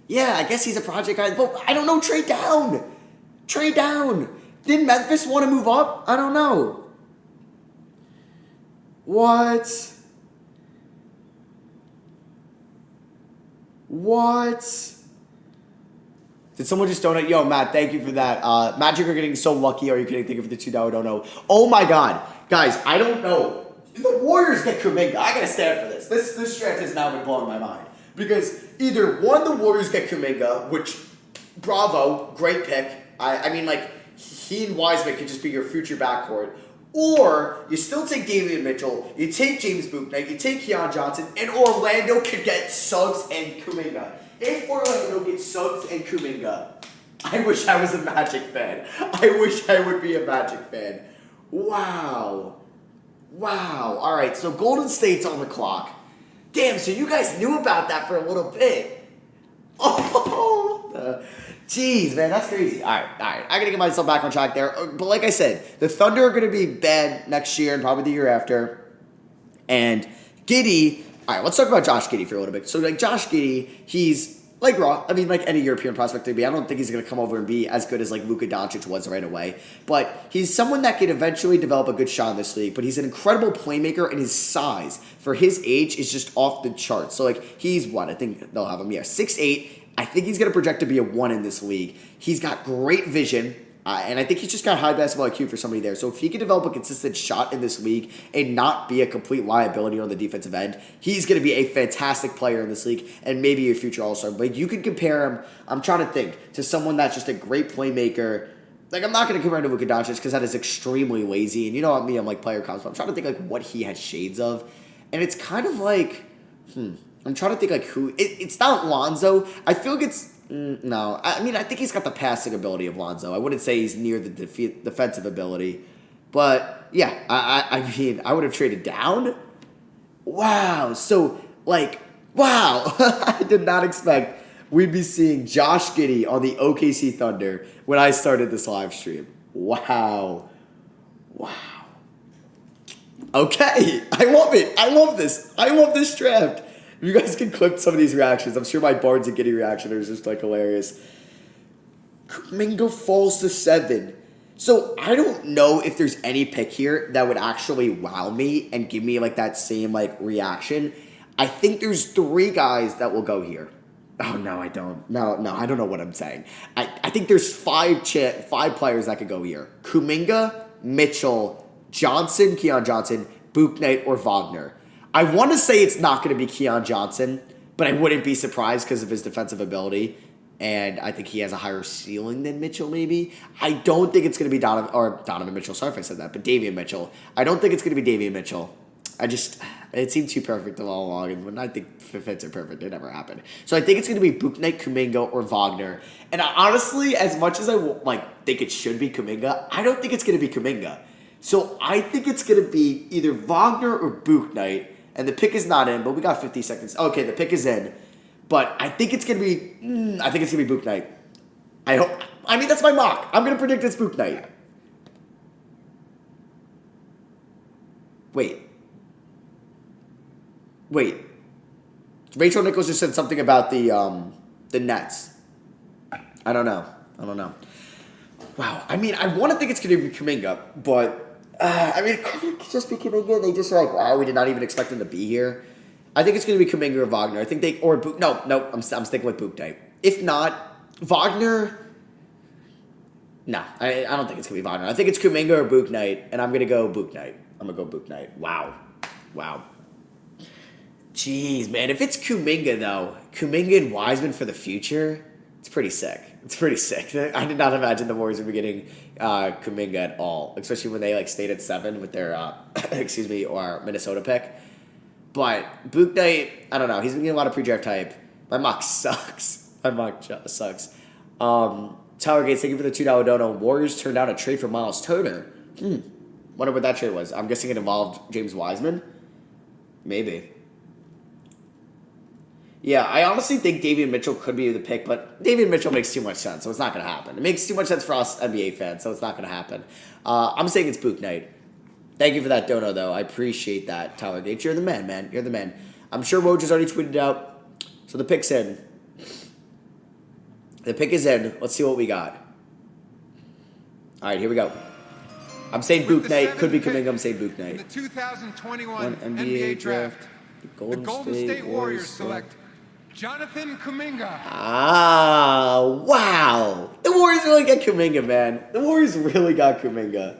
yeah, I guess he's a project guy, but I don't know. Trade down. Did Memphis want to move up? I don't know. What? Did someone just donate? Yo, Matt, thank you for that. Magic are getting so lucky. Are you kidding? Thank you for the $2 dono. Oh my god. Guys, I don't know. The Warriors get Kuminga. I gotta stand for this. This stretch has now been blowing my mind. Because either one, the Warriors get Kuminga, which, bravo, great pick. I mean, he and Wiseman could just be your future backcourt. Or you still take Davion Mitchell, you take James Bouknight, you take Keon Johnson, and Orlando could get Suggs and Kuminga. If Orlando gets Suggs and Kuminga, I wish I was a Magic fan. I wish I would be a Magic fan. Wow. Wow. All right, so Golden State's on the clock. Damn, so you guys knew about that for a little bit. Oh, jeez, man, that's crazy. All right. I got to get myself back on track there. But like I said, the Thunder are going to be bad next year and probably the year after. And Giddey, all right, let's talk about Josh Giddey for a little bit. So, like, Josh Giddey, he's like raw. I mean, like any European prospect to be. I don't think he's going to come over and be as good as like Luka Doncic was right away. But he's someone that could eventually develop a good shot in this league. But he's an incredible playmaker, and his size for his age is just off the charts. So like he's what? I think they'll have him, 6'8". I think he's going to project to be a 1 in this league. He's got great vision. And I think he's just got high basketball IQ for somebody there. So if he can develop a consistent shot in this league and not be a complete liability on the defensive end, he's going to be a fantastic player in this league and maybe a future All-Star. But you can compare him, I'm trying to think, to someone that's just a great playmaker. Like, I'm not going to compare him to Luka Doncic because that is extremely lazy. And you know what me, I'm like player comps, but I'm trying to think like what he has shades of. And it's kind of like, I'm trying to think like who, it's not Lonzo. I feel like it's, no, I mean, I think he's got the passing ability of Lonzo. I wouldn't say he's near the defensive ability. But, yeah, I mean, I would have traded down. Wow. So, like, wow. I did not expect we'd be seeing Josh Giddey on the OKC Thunder when I started this live stream. Wow. Okay. I love it. I love this. I love this draft. You guys can clip some of these reactions. I'm sure my Barnes and Giddey reaction is just like hilarious. Kuminga falls to 7. So I don't know if there's any pick here that would actually wow me and give me like that same like reaction. I think there's 3 guys that will go here. Oh no, I don't. No, I don't know what I'm saying. I think there's 5 players that could go here. Kuminga, Mitchell, Johnson, Keon Johnson, Bouknight, or Wagner. I want to say it's not going to be Keon Johnson, but I wouldn't be surprised because of his defensive ability, and I think he has a higher ceiling than Mitchell maybe. I don't think it's going to be Donovan Mitchell. Sorry if I said that, but Davion Mitchell. I don't think it's going to be Davion Mitchell. It seemed too perfect all along, and when I think fits are perfect, it never happened. So I think it's going to be Bouknight, Kuminga, or Wagner. And honestly, as much as I think it should be Kuminga, I don't think it's going to be Kuminga. So I think it's going to be either Wagner or Bouknight. And the pick is not in, but we got 50 seconds. Okay, the pick is in. But I think it's going to be, Bouknight. I mean, that's my mock. I'm going to predict it's Bouknight. Wait. Rachel Nichols just said something about the Nets. I don't know. Wow. I mean, I want to think it's going to be Kuminga, but... I mean, it could just be Kuminga. They just are like, wow, we did not even expect him to be here. I think it's going to be Kuminga or Wagner. I think no, I'm sticking with Bouknight. If not, Wagner, no, I don't think it's going to be Wagner. I think it's Kuminga or Bouknight, and I'm going to go Bouknight. Wow. Jeez, man, if it's Kuminga, though, Kuminga and Wiseman for the future, it's pretty sick. I did not imagine the Warriors would be getting Kuminga at all, especially when they stayed at 7 with their or Minnesota pick. But Bouknight, I don't know. He's been getting a lot of pre-draft hype. My mock sucks. Tyler Gates, thank you for the $2 dono. Warriors turned down a trade for Miles Turner. Wonder what that trade was. I'm guessing it involved James Wiseman. Maybe. Yeah, I honestly think Davion Mitchell could be the pick, but Davion Mitchell makes too much sense, so it's not going to happen. It makes too much sense for us NBA fans, so it's not going to happen. I'm saying it's Bouknight. Thank you for that dono, though. I appreciate that, Tyler Gates. You're the man, man. You're the man. I'm sure Woj has already tweeted out, so the pick's in. The pick is in. Let's see what we got. All right, here we go. I'm saying Bouknight. Could be Kuminga. I'm saying Bouknight. In the 2021 NBA draft, the Golden State Warriors select Jonathan Kuminga. Wow. The Warriors really got Kuminga, man. The Warriors really got Kuminga.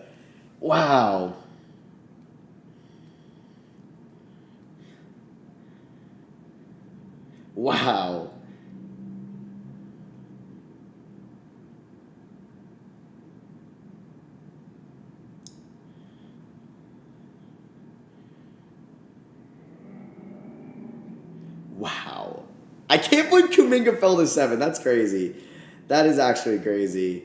Wow. Wow. I can't believe Kuminga fell to 7. That's crazy. That is actually crazy.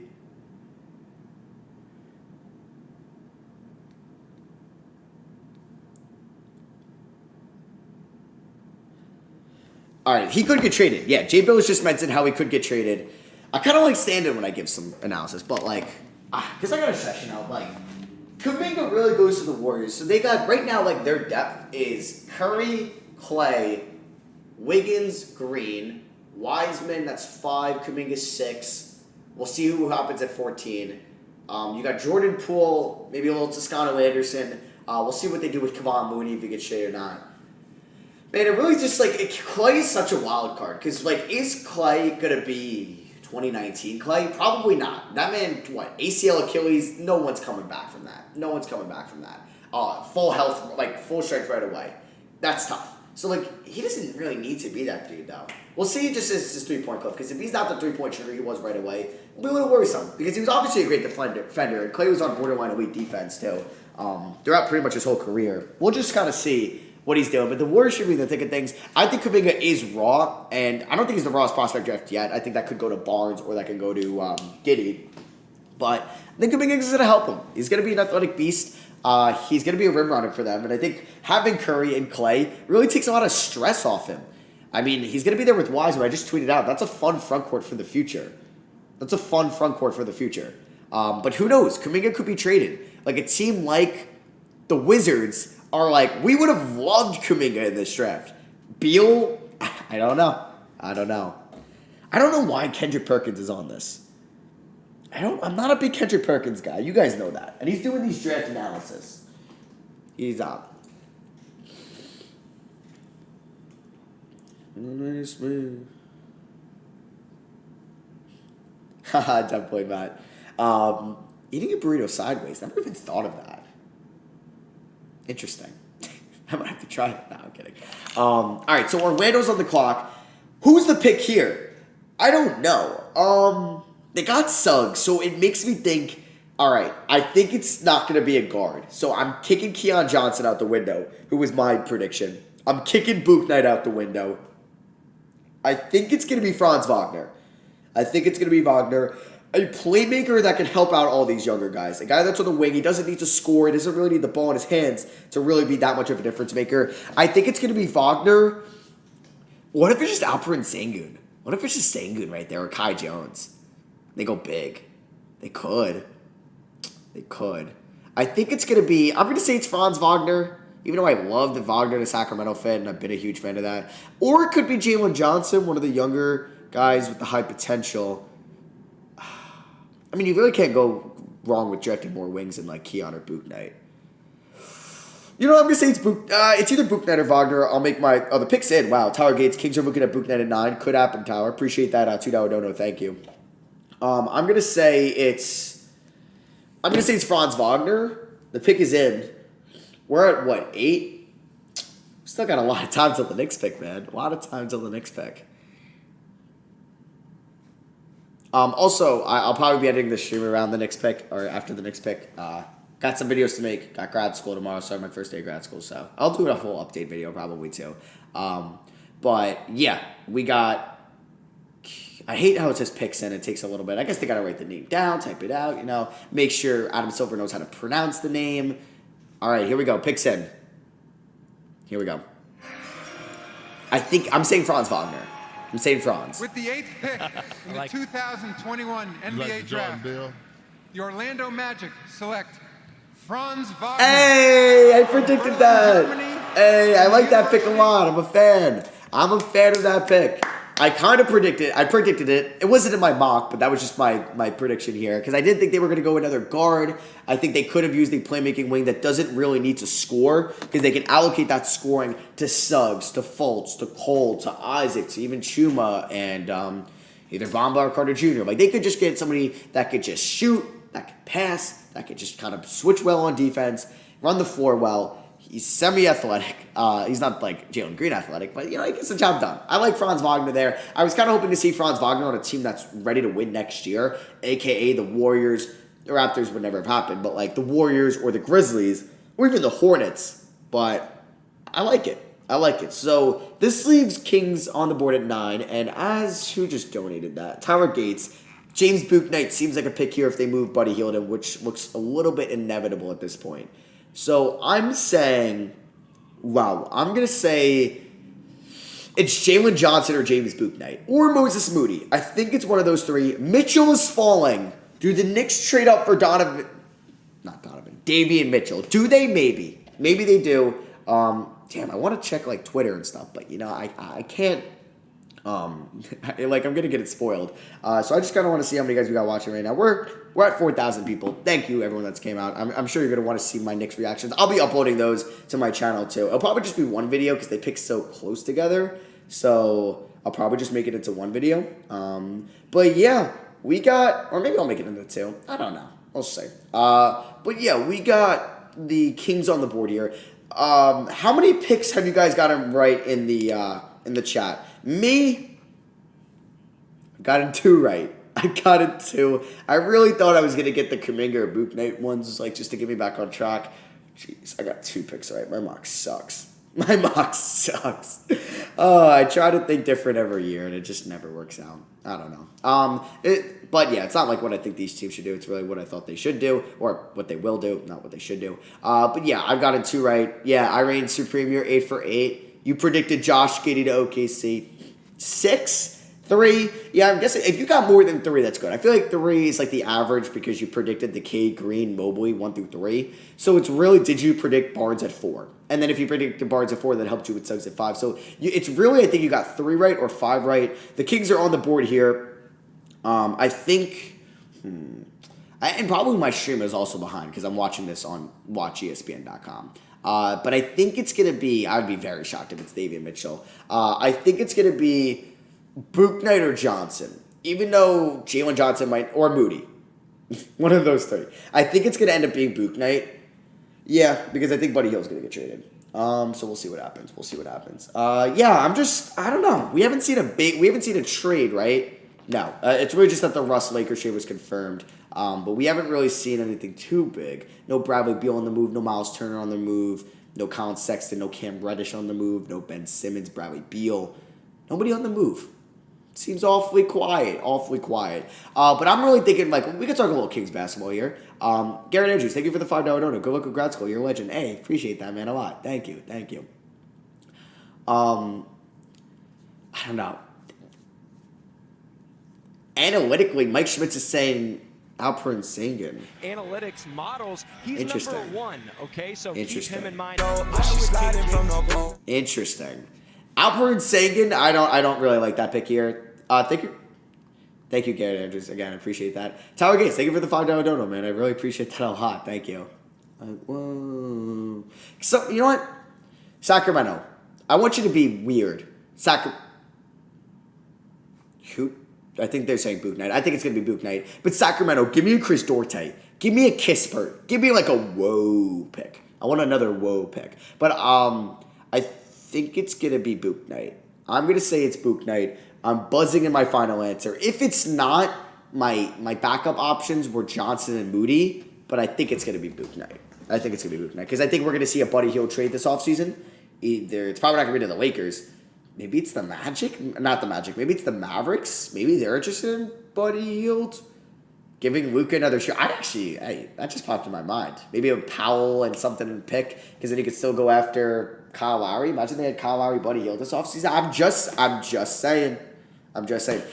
All right, he could get traded. Yeah, Jay Billis just mentioned how he could get traded. I kind of like standing when I give some analysis, but like, because I got a session out, like, Kuminga really goes to the Warriors. So they got, right now, like, their depth is Curry, Clay, Wiggins, Green, Wiseman, that's 5, Kuminga 6. We'll see who happens at 14. You got Jordan Poole, maybe a little Toscano Anderson. We'll see what they do with Kevon Moody, if he gets traded or not. Man, it really just, like, Clay is such a wild card. Because, like, is Clay going to be 2019 Clay? Probably not. That man, what, ACL, Achilles, no one's coming back from that. No one's coming back from that. Full health, like, full strength right away. That's tough. So, like, he doesn't really need to be that dude, though. We'll see just his three-point clip. Because if he's not the three-point shooter he was right away, it'll be a little worrisome. Because he was obviously a great defender. And Clay was on borderline elite defense, too. Throughout pretty much his whole career. We'll just kind of see what he's doing. But the Warriors should be the thick of things. I think Kuminga is raw. And I don't think he's the rawest prospect draft yet. I think that could go to Barnes or that can go to Giddey. But I think Kuminga is going to help him. He's going to be an athletic beast. He's going to be a rim runner for them. And I think having Curry and Clay really takes a lot of stress off him. I mean, he's going to be there with Wiseman. I just tweeted out. That's a fun front court for the future. But who knows? Kuminga could be traded. Like, a team like the Wizards are like, we would have loved Kuminga in this draft. Beal? I don't know. I don't know why Kendrick Perkins is on this. I'm not a big Kendrick Perkins guy. You guys know that. And he's doing these draft analysis. He's out. Haha, definitely, Matt. Eating a burrito sideways. Never even thought of that. Interesting. I might have to try it. No, I'm kidding. All right, so Orlando's on the clock. Who's the pick here? I don't know. They got Suggs, so it makes me think, all right, I think it's not going to be a guard. So I'm kicking Keon Johnson out the window, who was my prediction. I'm kicking Bouknight out the window. I think it's going to be Franz Wagner. A playmaker that can help out all these younger guys. A guy that's on the wing. He doesn't need to score. He doesn't really need the ball in his hands to really be that much of a difference maker. I think it's going to be Wagner. What if it's just Alperen Sengun? What if it's just Sengun right there or Kai Jones? They go big. They could. I think it's going to be, I'm going to say it's Franz Wagner, even though I love the Wagner to Sacramento fit, and I've been a huge fan of that. Or it could be Jalen Johnson, one of the younger guys with the high potential. I mean, you really can't go wrong with drafting more wings than like Keon or Bouknight. You know what, I'm going to say it's either Bouknight or Wagner. I'll make my, the pick's in. Wow, Tyler Gates, Kings are looking at Bouknight at 9. Could happen, Tyler. Appreciate that. $2 dono, thank you. I'm going to say it's Franz Wagner. The pick is in. We're at, what, 8? Still got a lot of time till the Knicks pick, man. Also, I'll probably be editing the stream around the Knicks pick, or after the Knicks pick. Got some videos to make. Got grad school tomorrow, starting my first day of grad school, so I'll do a whole update video probably too. But, yeah, we got... I hate how it says picks in. It takes a little bit. I guess they got to write the name down, type it out, make sure Adam Silver knows how to pronounce the name. All right, here we go. Picks in. Here we go. I'm saying Franz Wagner. I'm saying Franz. With the 8th pick in the 2021 NBA Draft, the Orlando Magic select Franz Wagner. Hey, I predicted that. Hey, I like that pick a lot. I'm a fan of that pick. I predicted it. It wasn't in my mock, but that was just my prediction here. Because I didn't think they were going to go another guard. I think they could have used a playmaking wing that doesn't really need to score. Because they can allocate that scoring to Suggs, to Fultz, to Cole, to Isaac, to even Chuma, and either Bamba or Carter Jr. Like, they could just get somebody that could just shoot, that could pass, that could just kind of switch well on defense, run the floor well. He's semi-athletic. He's not like Jalen Green athletic, but, he gets the job done. I like Franz Wagner there. I was kind of hoping to see Franz Wagner on a team that's ready to win next year, a.k.a. the Warriors. The Raptors would never have happened, but like the Warriors or the Grizzlies or even the Hornets. But I like it. So this leaves Kings on the board at 9, and who just donated that? Tyler Gates. James Bouknight seems like a pick here if they move Buddy Hield in, which looks a little bit inevitable at this point. So I'm going to say It's Jalen Johnson or James Bouknight. Or Moses Moody. I think it's one of those three. Mitchell is falling. Do the Knicks trade up for Davion Mitchell? Do they? Maybe. Maybe they do. Damn, I want to check like Twitter and stuff, but you know, I can't. Like I'm gonna get it spoiled. So I just kind of want to see how many guys we got watching right now. We're at 4,000 people. Thank you everyone that's came out. I'm sure you're gonna want to see my Knicks reactions. I'll be uploading those to my channel too. It'll probably just be one video because they pick so close together. So I'll probably just make it into one video. But yeah, we got, or maybe I'll make it into two. I don't know. We'll see. But yeah, we got the Kings on the board here. How many picks have you guys gotten right in the chat? Me, I got in 2 right. I got in 2. I really thought I was gonna get the Kuminga or Bouknight ones, like just to get me back on track. Jeez, I got 2 picks right. My mock sucks. My mock sucks. I try to think different every year, and it just never works out. I don't know. But yeah, it's not like what I think these teams should do. It's really what I thought they should do, or what they will do, not what they should do. But yeah, I've gotten 2 right. Yeah, I reigned supreme. You're 8 for 8. You predicted Josh Giddey to OKC. 6. 3, yeah, I'm guessing if you got more than 3, that's good. I feel like 3 is like the average because you predicted the Cade, Green, Mobley 1 through 3. So it's really, did you predict Barnes at 4? And then if you predicted Barnes at 4, that helped you with Suggs at 5. So it's really, I think you got 3 right or 5 right. The Kings are on the board here. I think, and probably my stream is also behind because I'm watching this on watchespn.com. But I think it's going to be, I would be very shocked if it's Davion Mitchell. I think it's going to be Bouknight or Johnson, even though Jalen Johnson might, or Moody. One of those 3. I think it's going to end up being Bouknight. Yeah, because I think Buddy Hield's going to get traded. So we'll see what happens. Yeah, I don't know. We haven't seen a trade, right? No, it's really just that the Russ Lakers trade was confirmed. But we haven't really seen anything too big. No Bradley Beal on the move, no Miles Turner on the move, no Colin Sexton, no Cam Reddish on the move, no Ben Simmons, Bradley Beal. Nobody on the move. Seems awfully quiet. But I'm really thinking, like, we could talk a little Kings basketball here. Garrett Andrews, thank you for the $5 donut. Good luck with grad school. You're a legend. Hey, appreciate that, man, a lot. Thank you. I don't know. Analytically, Mike Schmitz is saying Alperen Sengun. Analytics models, he's number 1, okay? So keep him in mind. Interesting. Alperen Sengun, I don't really like that pick here. Thank you, Garrett Andrews. Again, I appreciate that. Tyler Gates, thank you for the $5 dono, man. I really appreciate that a lot. Thank you. Whoa. So, you know what? Sacramento, I want you to be weird. Who? I think they're saying Bouknight. I think it's going to be Bouknight. But Sacramento, give me a Chris Duarte. Give me a Kispert. Give me like a whoa pick. I want another whoa pick. But I think it's going to be Bouknight. I'm going to say it's Bouknight. I'm buzzing in my final answer. If it's not, my backup options were Johnson and Moody, but I think it's going to be Bouknight. Because I think we're going to see a Buddy Hield trade this offseason. It's probably not going to be to the Lakers. Maybe it's the Magic. Not the Magic. Maybe it's the Mavericks. Maybe they're interested in Buddy Hield. Giving Luka another shot. That just popped in my mind. Maybe a Powell and something to pick, because then you could still go after Kyle Lowry. Imagine they had Kyle Lowry, Buddy Hield this offseason. I'm just saying.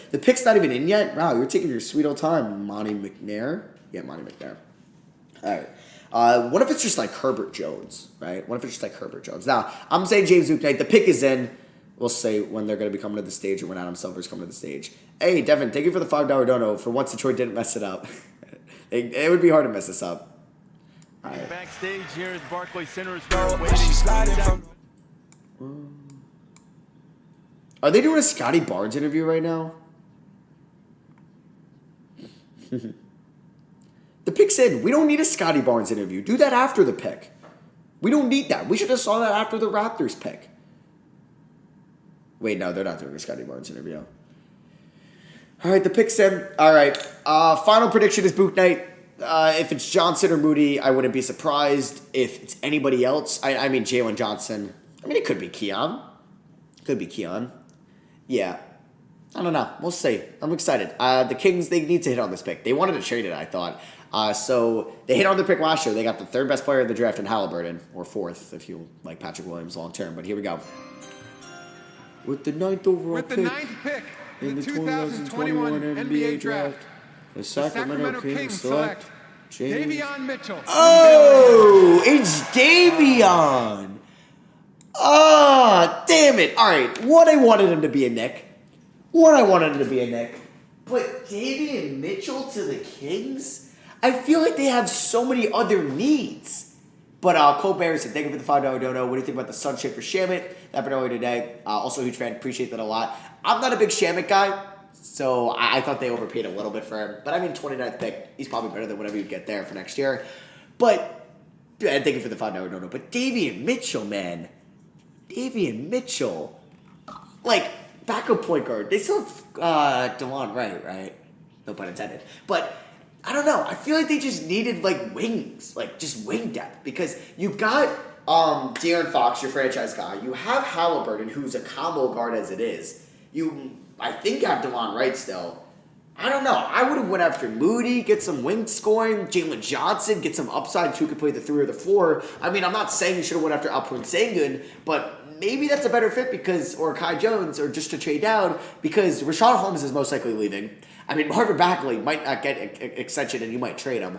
The pick's not even in yet. Wow, you're taking your sweet old time, Monty McNair. Yeah, Monty McNair. All right. What if it's just like Herbert Jones, right? Now, I'm saying James Bouknight. The pick is in. We'll say when they're going to be coming to the stage or when Adam Silver's coming to the stage. Hey, Devin, thank you for the $5 dono. For once, Detroit didn't mess it up. It would be hard to mess this up. All right. Backstage here at the Barclays Center is Are they doing a Scottie Barnes interview right now? The pick's in. We don't need a Scottie Barnes interview. Do that after the pick. We don't need that. We should have saw that after the Raptors pick. Wait, no, they're not doing a Scottie Barnes interview. All right, the pick's in. All right. Final prediction is Bouknight. If it's Johnson or Moody, I wouldn't be surprised. If it's anybody else, I mean Jalen Johnson. I mean, it could be Keon. Yeah. I don't know. We'll see. I'm excited. The Kings, they need to hit on this pick. They wanted to trade it, I thought. So they hit on the pick last year. They got the 3rd best player in the draft in Halliburton, or 4th if you like Patrick Williams long term. But here we go. With the 9th overall With the pick 9th pick in the 2021 NBA Draft, the Sacramento Kings select Davion Mitchell. Oh, it's Davion. Ah, damn it. All right, I wanted him to be a Knick. But Davion Mitchell to the Kings? I feel like they have so many other needs. But Cole Barry said, thank you for the $5 dono. What do you think about the Sunshine for Shamit? That happened earlier today. Also a huge fan. Appreciate that a lot. I'm not a big Shamit guy, so I thought they overpaid a little bit for him. But I mean, 29th pick, he's probably better than whatever you'd get there for next year. But, and thank you for the $5 dono. But Davion Mitchell, man. Davion Mitchell. Like, backup point guard. They still have DeLon Wright, right? No pun intended. But I don't know. I feel like they just needed, like, wings. Like, just wing depth. Because you got De'Aaron Fox, your franchise guy. You have Halliburton, who's a combo guard as it is. I think, have DeLon Wright still. I don't know. I would have went after Moody, get some wing scoring. Jalen Johnson, get some upside who could play the 3 or the 4. I mean, I'm not saying you should have went after Alperen Sengun, but maybe that's a better fit or Kai Jones, or just to trade down, because Rashawn Holmes is most likely leaving. I mean, Marvin Bagley might not get extension, and you might trade him.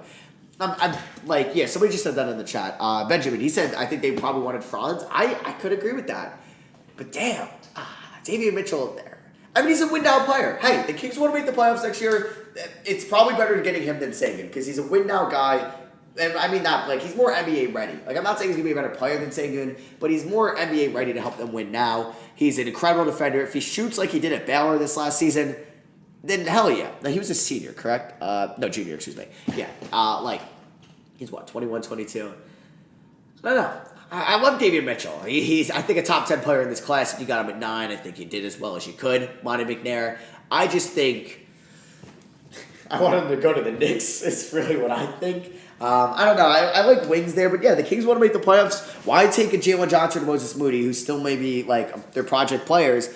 I'm like, yeah, somebody just said that in the chat. Benjamin, he said, I think they probably wanted Franz. I could agree with that. But damn, Davion Mitchell there. I mean, he's a win-now player. Hey, the Kings want to make the playoffs next year. It's probably better getting him than Sengun, because he's a win-now guy. And I mean, not like he's more NBA ready. Like, I'm not saying he's gonna be a better player than Sengun, but he's more NBA ready to help them win now. He's an incredible defender. If he shoots like he did at Baylor this last season, then hell yeah. Now, he was a senior, correct? No, junior, excuse me. Yeah. Like, he's what, 21, 22? I don't know. I love Davion Mitchell. He's, I think, a top 10 player in this class. If you got him at 9, I think you did as well as you could. Monty McNair. I just think I want him to go to the Knicks. It's really what I think. I don't know. I like wings there, but yeah, the Kings want to make the playoffs. Why take a Jalen Johnson or Moses Moody, who still may be like their project players,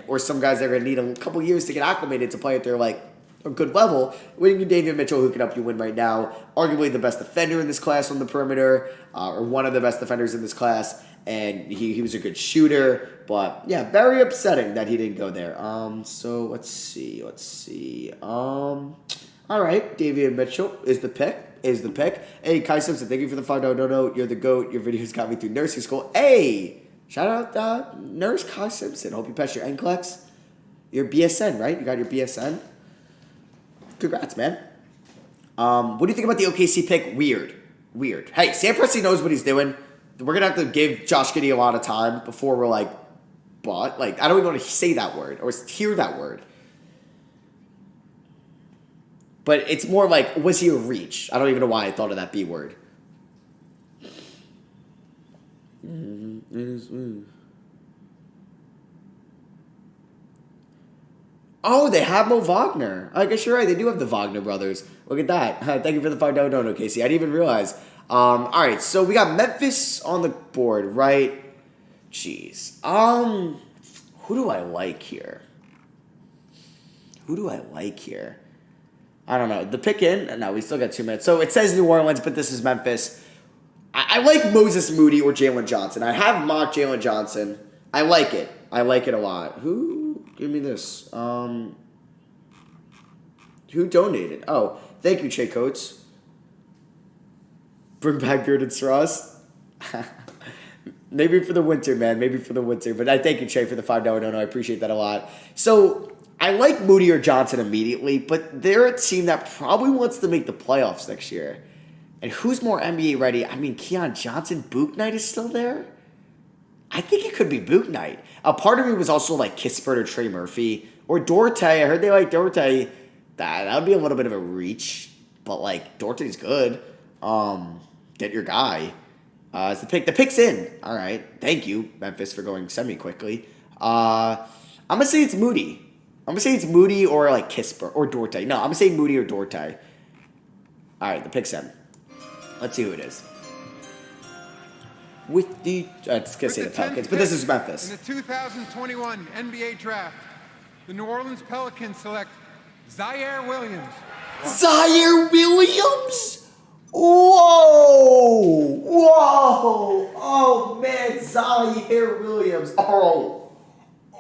or some guys that are going to need a couple years to get acclimated to play at their like a good level? Winning Davion Mitchell, who can help you win right now, arguably the best defender in this class on the perimeter, or one of the best defenders in this class, and he was a good shooter. But yeah, very upsetting that he didn't go there. So let's see. All right, Davion Mitchell is the pick. Hey, Kai Simpson, thank you for the $5 dono. You're the GOAT. Your videos got me through nursing school. Hey, shout out Nurse Kai Simpson. Hope you passed your NCLEX. Your BSN, right? You got your BSN? Congrats, man. What do you think about the OKC pick? Weird. Hey, Sam Presti knows what he's doing. We're going to have to give Josh Giddey a lot of time before we're like, but, like, I don't even want to say that word or hear that word. But it's more like, was he a reach? I don't even know why I thought of that B word. Oh, they have Mo Wagner. I guess you're right. They do have the Wagner brothers. Look at that. Thank you for the $5 dono, Casey. I didn't even realize. All right, so we got Memphis on the board, right? Jeez. Who do I like here? I don't know. The pick in? No, we still got 2 minutes. So it says New Orleans, but this is Memphis. I like Moses Moody or Jalen Johnson. I have mock Jalen Johnson. I like it a lot. Who? Give me this. Who donated? Oh, thank you, Che Coates. Bring back bearded straws. Maybe for the winter, man. But I thank you, Che, for the $5 dono. I appreciate that a lot. So I like Moody or Johnson immediately, but they're a team that probably wants to make the playoffs next year. And who's more NBA ready? I mean, Keon Johnson, Bouknight is still there? I think it could be Bouknight. A part of me was also like Kispert or Trey Murphy or Duarte. I heard they like Duarte. That would be a little bit of a reach, but like Duarte's good. Get your guy. It's the pick. The pick's in. All right. Thank you, Memphis, for going semi-quickly. I'm going to say it's Moody. Or like Kispert or Duarte. No, I'm going to say Moody or Duarte. All right, the pick's in. Let's see who it is. With the, I was going to say the Pelicans, but this is Memphis. In the 2021 NBA Draft, the New Orleans Pelicans select Ziaire Williams. Ziaire Williams? Whoa! Oh, man, Ziaire Williams.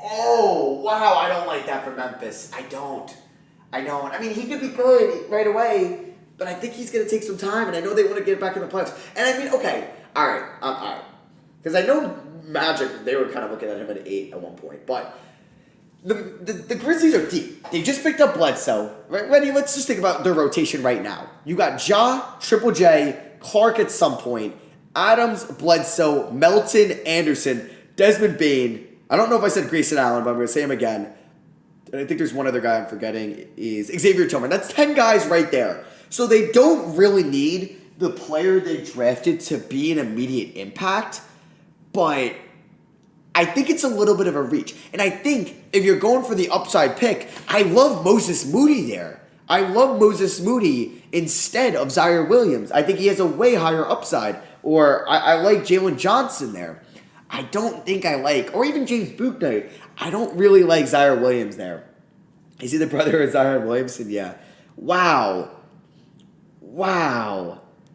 Oh, wow, I don't like that for Memphis. I don't. I mean, he could be good right away, but I think he's going to take some time, and I know they want to get back in the playoffs. And I mean, okay, all right. Because I know Magic, they were kind of looking at him at 8 at one point, but the Grizzlies are deep. They just picked up Bledsoe. Right, Ready? Let's just think about their rotation right now. You got Ja, Triple J, Clark at some point, Adams, Bledsoe, Melton, Anderson, Desmond Bane. I don't know if I said Grayson Allen, but I'm going to say him again. And I think there's one other guy I'm forgetting, is Xavier Tillman. That's 10 guys right there. So they don't really need the player they drafted to be an immediate impact, but I think it's a little bit of a reach. And I think if you're going for the upside pick, I love Moses Moody there. I love Moses Moody instead of Ziaire Williams. I think he has a way higher upside. Or I like Jalen Johnson there. I don't think I like, or even James Bouknight. I don't really like Ziaire Williams there. Is he the brother of Ziaire Williamson? Yeah. Wow.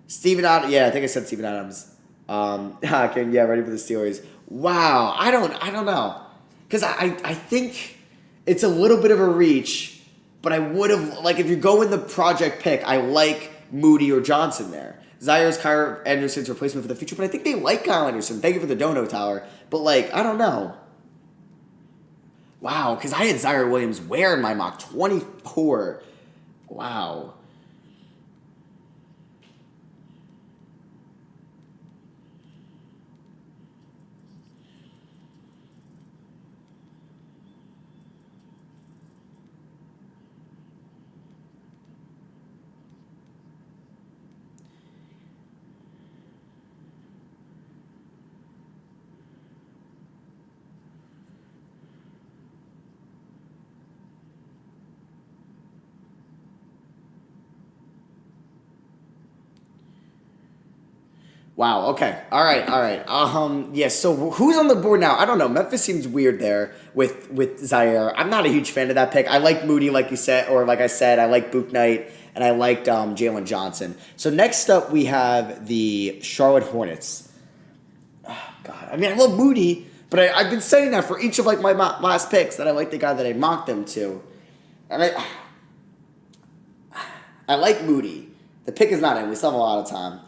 Steven Adams. Yeah, I think I said Steven Adams. Ready for the Steelers. Wow. I don't know. Because I think it's a little bit of a reach, but I would have, like, if you go in the project pick, I like Moody or Johnson there. Zaire's Kyle Anderson's replacement for the future, but I think they like Kyle Anderson. Thank you for the dono tower. But, like, I don't know. Wow, because I had Ziaire Williams where in my mock? 24. Wow. Wow, okay. All right. So who's on the board now? I don't know. Memphis seems weird there with Ziaire. I'm not a huge fan of that pick. I like Moody, like you said, or like I said, I like Bouknight, and I liked Jalen Johnson. So next up, we have the Charlotte Hornets. Oh, God. I mean, I love Moody, but I've been saying that for each of like my last picks, that I like the guy that I mocked them to. And I like Moody. The pick is not in. We still have a lot of time.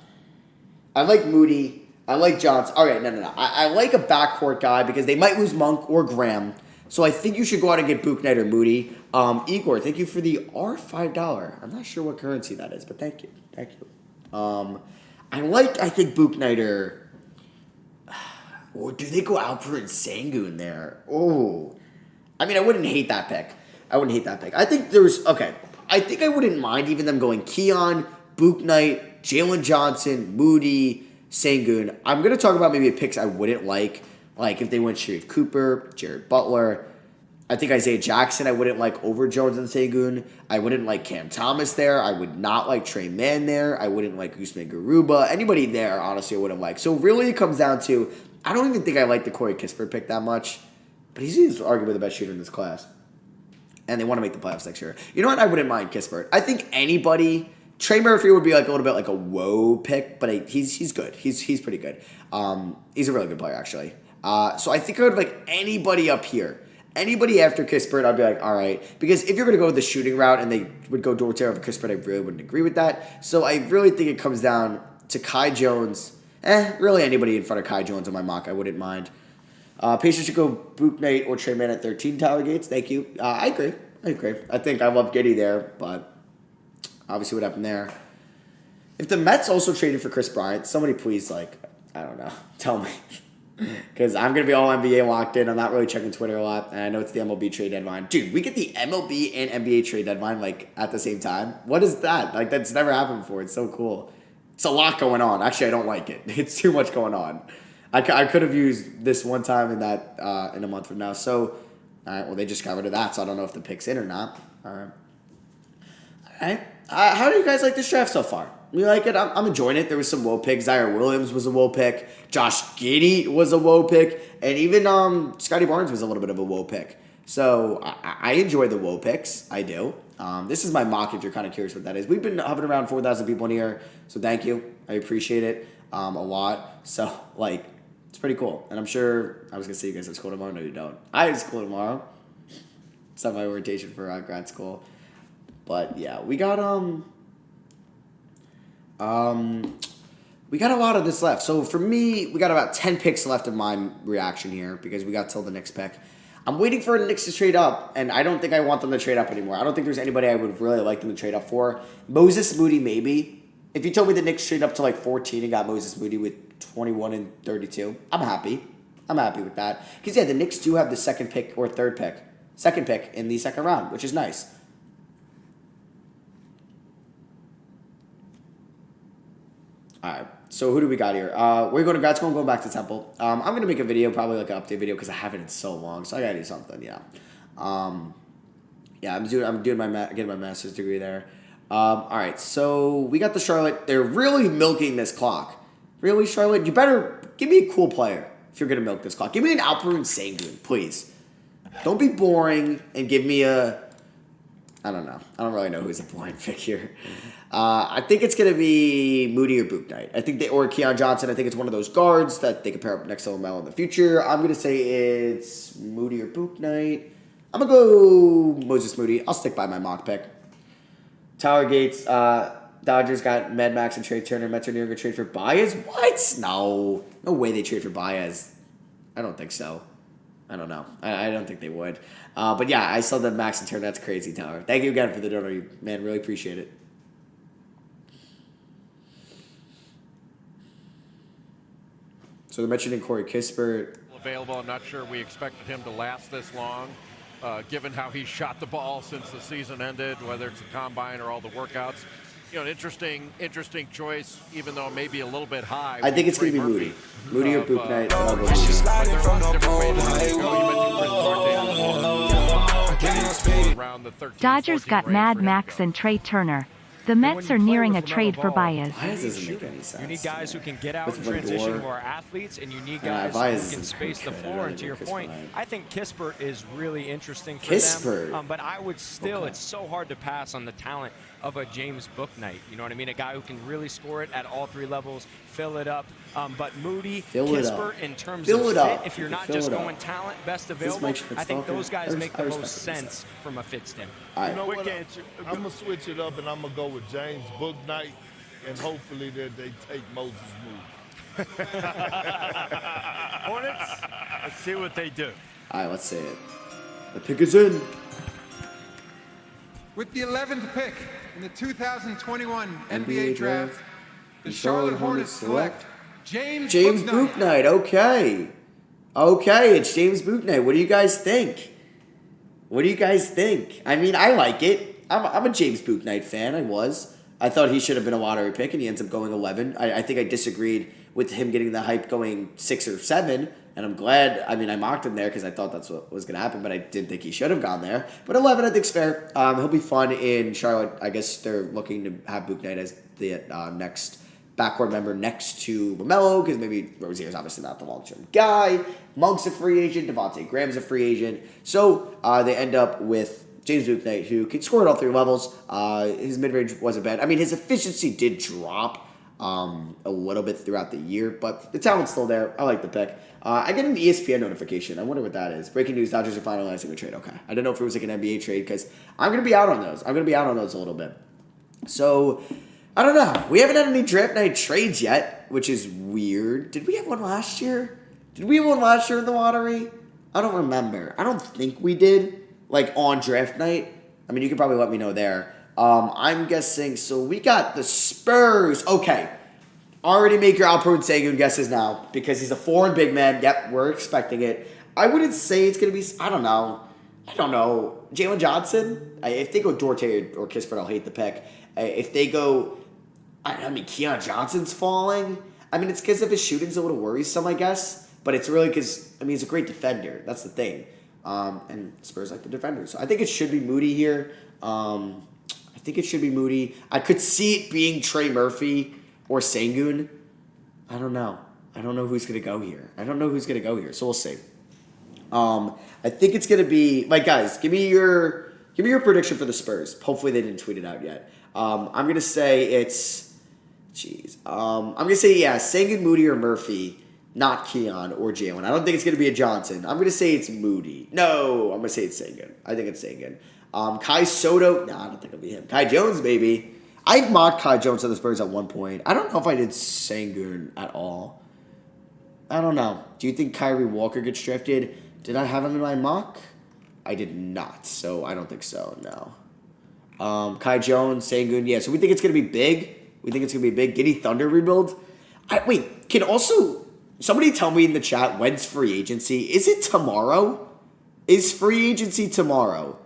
I like Moody. I like Johnson. All right, no. I like a backcourt guy because they might lose Monk or Graham. So I think you should go out and get Bouknight or Moody. Igor, thank you for the $5. I'm not sure what currency that is, but thank you. I think Bouknight or do they go Alperen Sengun there? Oh. I mean, I wouldn't hate that pick. I think I think I wouldn't mind even them going Keon, Bouknight, Jalen Johnson, Moody, Sengun. I'm going to talk about maybe picks I wouldn't like if they went Sharif Cooper, Jared Butler. I think Isaiah Jackson I wouldn't like over Jones and Sengun. I wouldn't like Cam Thomas there. I would not like Trey Mann there. I wouldn't like Usman Garuba. Anybody there, honestly, I wouldn't like. So really it comes down to, I don't even think I like the Corey Kispert pick that much, but he's arguably the best shooter in this class. And they want to make the playoffs next year. You know what? I wouldn't mind Kispert. I think anybody... Trey Murphy would be like a little bit like a whoa pick, but he's good. He's pretty good. He's a really good player, actually. So I think I would like anybody up here. Anybody after Kispert, I'd be like, all right. Because if you're going to go the shooting route and they would go Duarte over Kispert, I really wouldn't agree with that. So I really think it comes down to Kai Jones. Really anybody in front of Kai Jones on my mock, I wouldn't mind. Pacers should go Bouknight or Trey Mann at 13, Tyler Gates. Thank you. I agree. I think I love Giddey there, but... Obviously, what happened there. If the Mets also traded for Chris Bryant, somebody please, I don't know, tell me. Because I'm going to be all NBA locked in. I'm not really checking Twitter a lot. And I know it's the MLB trade deadline. Dude, we get the MLB and NBA trade deadline, at the same time. What is that? That's never happened before. It's so cool. It's a lot going on. Actually, I don't like it. It's too much going on. I could have used this one time in a month from now. So, all right, well, they just got rid of that. So I don't know if the pick's in or not. All right. How do you guys like this draft so far? You like it? I'm enjoying it. There was some whoa picks. Ziaire Williams was a whoa pick. Josh Giddey was a whoa pick. And even Scottie Barnes was a little bit of a whoa pick. So I enjoy the whoa picks. I do. This is my mock if you're kind of curious what that is. We've been hovering around 4,000 people in here. So thank you. I appreciate it a lot. So, It's pretty cool. And I'm sure, I was going to say you guys have school tomorrow. No, you don't. I have school tomorrow. It's not my orientation for grad school. But yeah, we got we got a lot of this left. So for me, we got about 10 picks left of my reaction here because we got till the Knicks pick. I'm waiting for the Knicks to trade up, and I don't think I want them to trade up anymore. I don't think there's anybody I would really like them to trade up for. Moses Moody, maybe. If you told me the Knicks traded up to like 14 and got Moses Moody with 21 and 32, I'm happy. I'm happy with that. Because, yeah, the Knicks do have the second pick or third pick. Second pick in the second round, which is nice. All right, so who do we got here? We're going to grad school and going back to Temple. I'm going to make a video, probably like an update video, because I haven't in so long, so I got to do something, yeah. Yeah, I'm getting my master's degree there. All right, so we got the Charlotte. They're really milking this clock. Really, Charlotte? You better give me a cool player if you're going to milk this clock. Give me an Alperen Sengun, please. Don't be boring and give me a... I don't know. I don't really know who's a blind pick here. I think it's going to be Moody or Bouknight. Or Keon Johnson. I think it's one of those guards that they can pair up next to Lamelo in the future. I'm going to say it's Moody or Bouknight. I'm going to go Moses Moody. I'll stick by my mock pick. Tower Gates. Dodgers got Mad Max and Trey Turner. Mets are near going to trade for Baez. What? No. No way they trade for Baez. I don't think so. I don't know. I don't think they would. But yeah, I saw the Max and Turner. That's crazy, Tower. Thank you again for the donor, man. Really appreciate it. So they're mentioning Corey Kispert. Available. I'm not sure we expected him to last this long, given how he shot the ball since the season ended, whether it's the combine or all the workouts. You know, an interesting choice, even though it may be a little bit high. I think it's going to be Moody. Moody or Bouknight. Dodgers got Mad Max and Trey Turner. The Mets are nearing a trade for Baez. Baez doesn't make any sense. You need guys who can get out and transition, who are athletes, and you need guys who can space the floor. And to your point, I think Kispert is really interesting for them. But I would still, it's so hard to pass on the talent of a James Bouknight. You know what I mean? A guy who can really score it at all three levels, fill it up. But Moody, Kispert, in terms of fit, if you're not just going talent, best available, I think those guys make the most sense from a fit standpoint. You know what? I'm going to switch it up, and I'm going to go with James Bouknight, and hopefully that they take Moses Moody. Hornets, let's see what they do. All right, let's say it. The pick is in. With the 11th pick in the 2021 NBA Draft, the Charlotte Hornets select James Bouknight. Okay, it's James Bouknight. What do you guys think? I mean, I like it. I'm a James Bouknight fan. I thought he should have been a lottery pick, and he ends up going 11. I think I disagreed with him getting the hype going 6 or 7, and I'm glad. I mean, I mocked him there because I thought that's what was going to happen, but I didn't think he should have gone there. But 11, I think's fair. He'll be fun in Charlotte. I guess they're looking to have Bouknight as the next backcourt member next to LaMelo, because maybe Rozier's obviously not the long-term guy. Monk's a free agent. Devontae Graham's a free agent. So they end up with James Bouknight, who can score at all three levels. His mid-range wasn't bad. I mean, his efficiency did drop a little bit throughout the year, but the talent's still there. I like the pick. I get an ESPN notification. I wonder what that is. Breaking news, Dodgers are finalizing a trade. Okay. I don't know if it was like an NBA trade, because I'm going to be out on those. A little bit. So, I don't know. We haven't had any draft night trades yet, which is weird. Did we have one last year? In the lottery? I don't remember. I don't think we did. Like, on draft night. I mean, you could probably let me know there. I'm guessing, so we got the Spurs. Okay. Already make your Alperen Sengun guesses now, because he's a foreign big man. Yep, we're expecting it. I wouldn't say it's going to be, I don't know. Jalen Johnson? If they go Duarte or Kispert, I'll hate the pick. If they go, I mean, Keon Johnson's falling. I mean, it's because of his shooting's a little worrisome, I guess. But it's really because, I mean, he's a great defender. That's the thing. And Spurs like the defenders. So I think it should be Moody here. I could see it being Trey Murphy or Sengun. I don't know who's going to go here. So we'll see. I think it's going to be, like, guys, give me your prediction for the Spurs. Hopefully they didn't tweet it out yet. I'm going to say it's, I'm going to say, yeah, Sengun, Moody, or Murphy. not Keon or Jalen. I don't think it's going to be a Johnson. I'm going to say it's Moody. No, I'm going to say it's Sengun. I think it's Sengun. Kai Soto. No, I don't think it'll be him. Kai Jones, baby. I mocked Kai Jones on the Spurs at one point. I don't know if I did Sengun at all. I don't know. Do you think Kyrie Walker gets drafted? Did I have him in my mock? I did not, so I don't think so, no. Kai Jones, Sengun, yeah. So we think it's going to be big. We think it's going to be big. Giddey Thunder rebuild. Wait, can also somebody tell me in the chat when's free agency? Is it tomorrow? Is free agency tomorrow?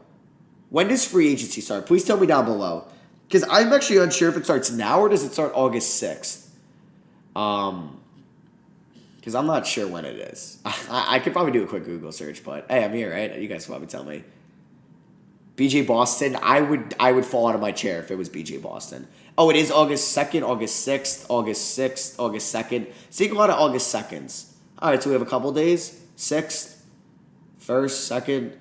When does free agency start? Please tell me down below. Because I'm actually unsure if it starts now or does it start August 6th. Because I'm not sure when it is. I could probably do a quick Google search, but hey, I'm here, right? You guys can probably tell me. BJ Boston, I would fall out of my chair if it was BJ Boston. Oh, it is August 2nd, August 6th, August 6th, August 2nd. Seeing a lot of August 2nds. All right, so we have a couple days. 6th, 1st, 2nd.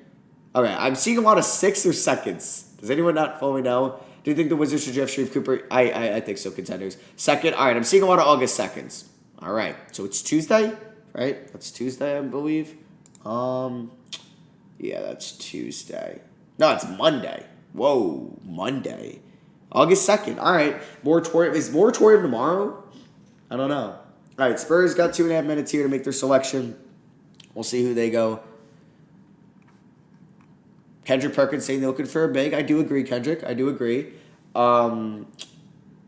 Okay, I'm seeing a lot of 6th or 2nds. Does anyone not fully know? Do you think the Wizards should draft Sharif Cooper? I think so, contenders. 2nd, all right, I'm seeing a lot of August 2nds. All right, so it's Tuesday, right? That's Tuesday, I believe. Yeah, that's Tuesday. No, it's Monday. Whoa, Monday. August 2nd. All right. Moratorium. Is moratorium tomorrow? I don't know. All right, Spurs got 2.5 minutes here to make their selection. We'll see who they go. Kendrick Perkins saying they're looking for a big. I do agree, Kendrick. I do agree.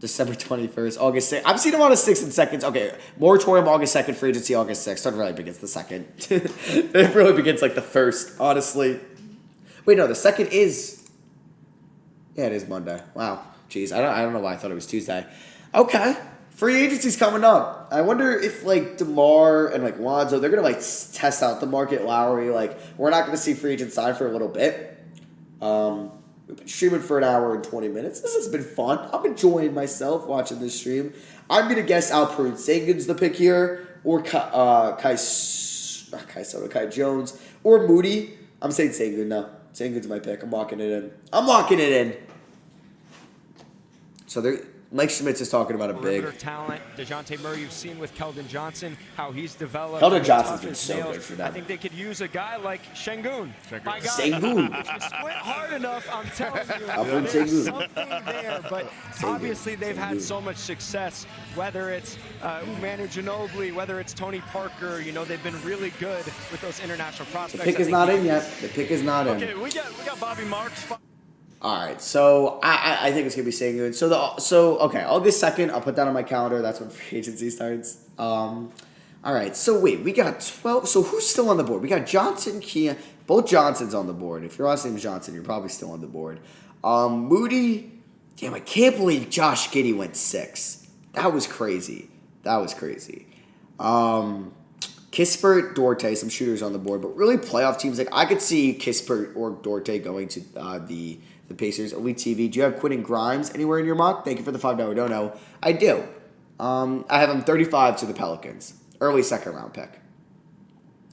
December 21st, August 6th. I'm seeing a lot of 6th and 2nds. Okay, moratorium August 2nd, free agency August 6th. It really begins the 2nd. It really begins like the 1st, honestly. Wait, no, the 2nd is... Yeah, it is Monday. Wow. Jeez, I don't know why I thought it was Tuesday. Okay. Free agency's coming up. I wonder if, like, DeMar and, like, Lonzo, they're going to, like, test out the market. Lowry, like, we're not going to see free agent sign for a little bit. We've been streaming for an hour and 20 minutes. This has been fun. I'm enjoying myself watching this stream. I'm going to guess Alperen Sengun's the pick here, or Kai Jones, or Moody. I'm saying Sengun, no. Sengun's my pick. I'm locking it in. So Mike Schmitz is talking about a big talent. DeJounte Murray, you've seen with Keldon Johnson how he's developed. Keldon Johnson's been so good for them. I think they could use a guy like Sengun. My God, Sengun. If you squint hard enough, I'm telling you, there's something there. But obviously, they've had so much success. Whether it's Manu Ginobili, whether it's Tony Parker, you know they've been really good with those international prospects. The pick is not in yet. The pick is not in. Okay, we got Bobby Marks. All right, so I think it's gonna be Sengun. Okay, August 2nd. I'll put that on my calendar. That's when free agency starts. All right, so wait, we got 12. So who's still on the board? We got Johnson, Keon. Both Johnsons on the board. If your last name is Johnson, you're probably still on the board. Moody. Damn, I can't believe Josh Giddey went 6. That was crazy. Kispert, Duarte, some shooters on the board, but really playoff teams. Like I could see Kispert or Duarte going to the Pacers. Elite TV. Do you have Quentin Grimes anywhere in your mock? Thank you for the $5 dono. I do. I have him 35 to the Pelicans. Early 2nd round pick.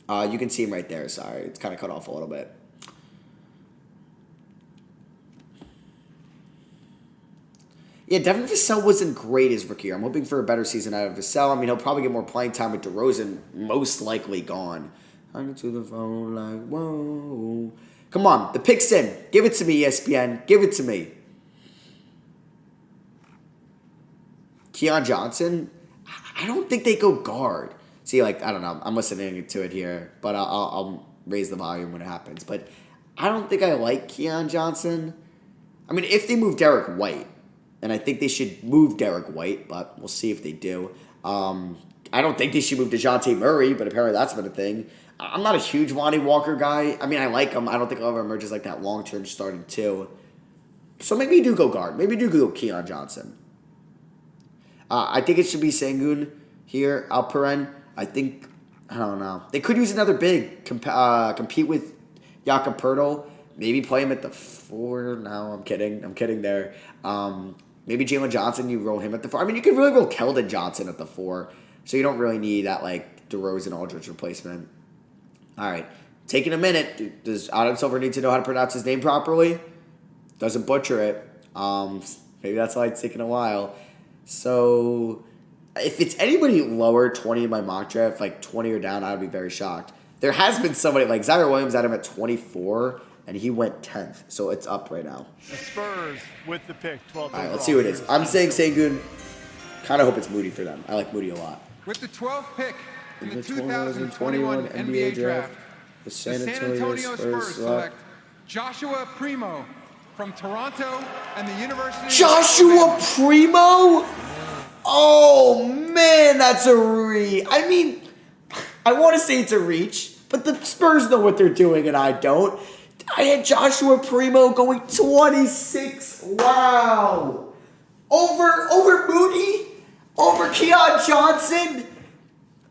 You can see him right there. Sorry, it's kind of cut off a little bit. Yeah, Devin Vassell wasn't great his rookie year. I'm hoping for a better season out of Vassell. I mean, he'll probably get more playing time with DeRozan, most likely gone. I get to the phone like, whoa. Come on, the pick's in. Give it to me, ESPN. Give it to me. Keon Johnson? I don't think they go guard. See, like, I don't know. I'm listening to it here, but I'll raise the volume when it happens. But I don't think I like Keon Johnson. I mean, if they move Derek White, and I think they should move Derek White, but we'll see if they do. I don't think they should move DeJounte Murray, but apparently that's been a thing. I'm not a huge Lonnie Walker guy. I mean, I like him. I don't think he'll ever emerge as like that long-term starting 2. So maybe you do go guard. Maybe you do go Keon Johnson. I think it should be Sengun here, Alperen. I don't know. They could use another big, compete with Jakob Poeltl. Maybe play him at the 4. No, I'm kidding. I'm kidding there. Maybe Jalen Johnson, you roll him at the 4. I mean, you could really roll Keldon Johnson at the 4. So you don't really need that, like, DeRozan Aldridge replacement. All right. Taking a minute. Does Adam Silver need to know how to pronounce his name properly? Doesn't butcher it. Maybe that's why it's taking a while. So, if it's anybody lower 20 in my mock draft, like 20 or down, I would be very shocked. There has been somebody like Ziaire Williams had him at 24, and he went 10th, so it's up right now. The Spurs with the pick, 12th. All right, let's see who it is. I'm saying Sengun. Kind of hope it's Moody for them. I like Moody a lot. With the 12th pick in the 2021 NBA Draft, the San Antonio Spurs select Joshua Primo from Toronto and the University Joshua Primo? Oh, man, that's a reach. I mean, I want to say it's a reach, but the Spurs know what they're doing, and I don't. I had Joshua Primo going 26. Wow. Over Moody? Over Keon Johnson?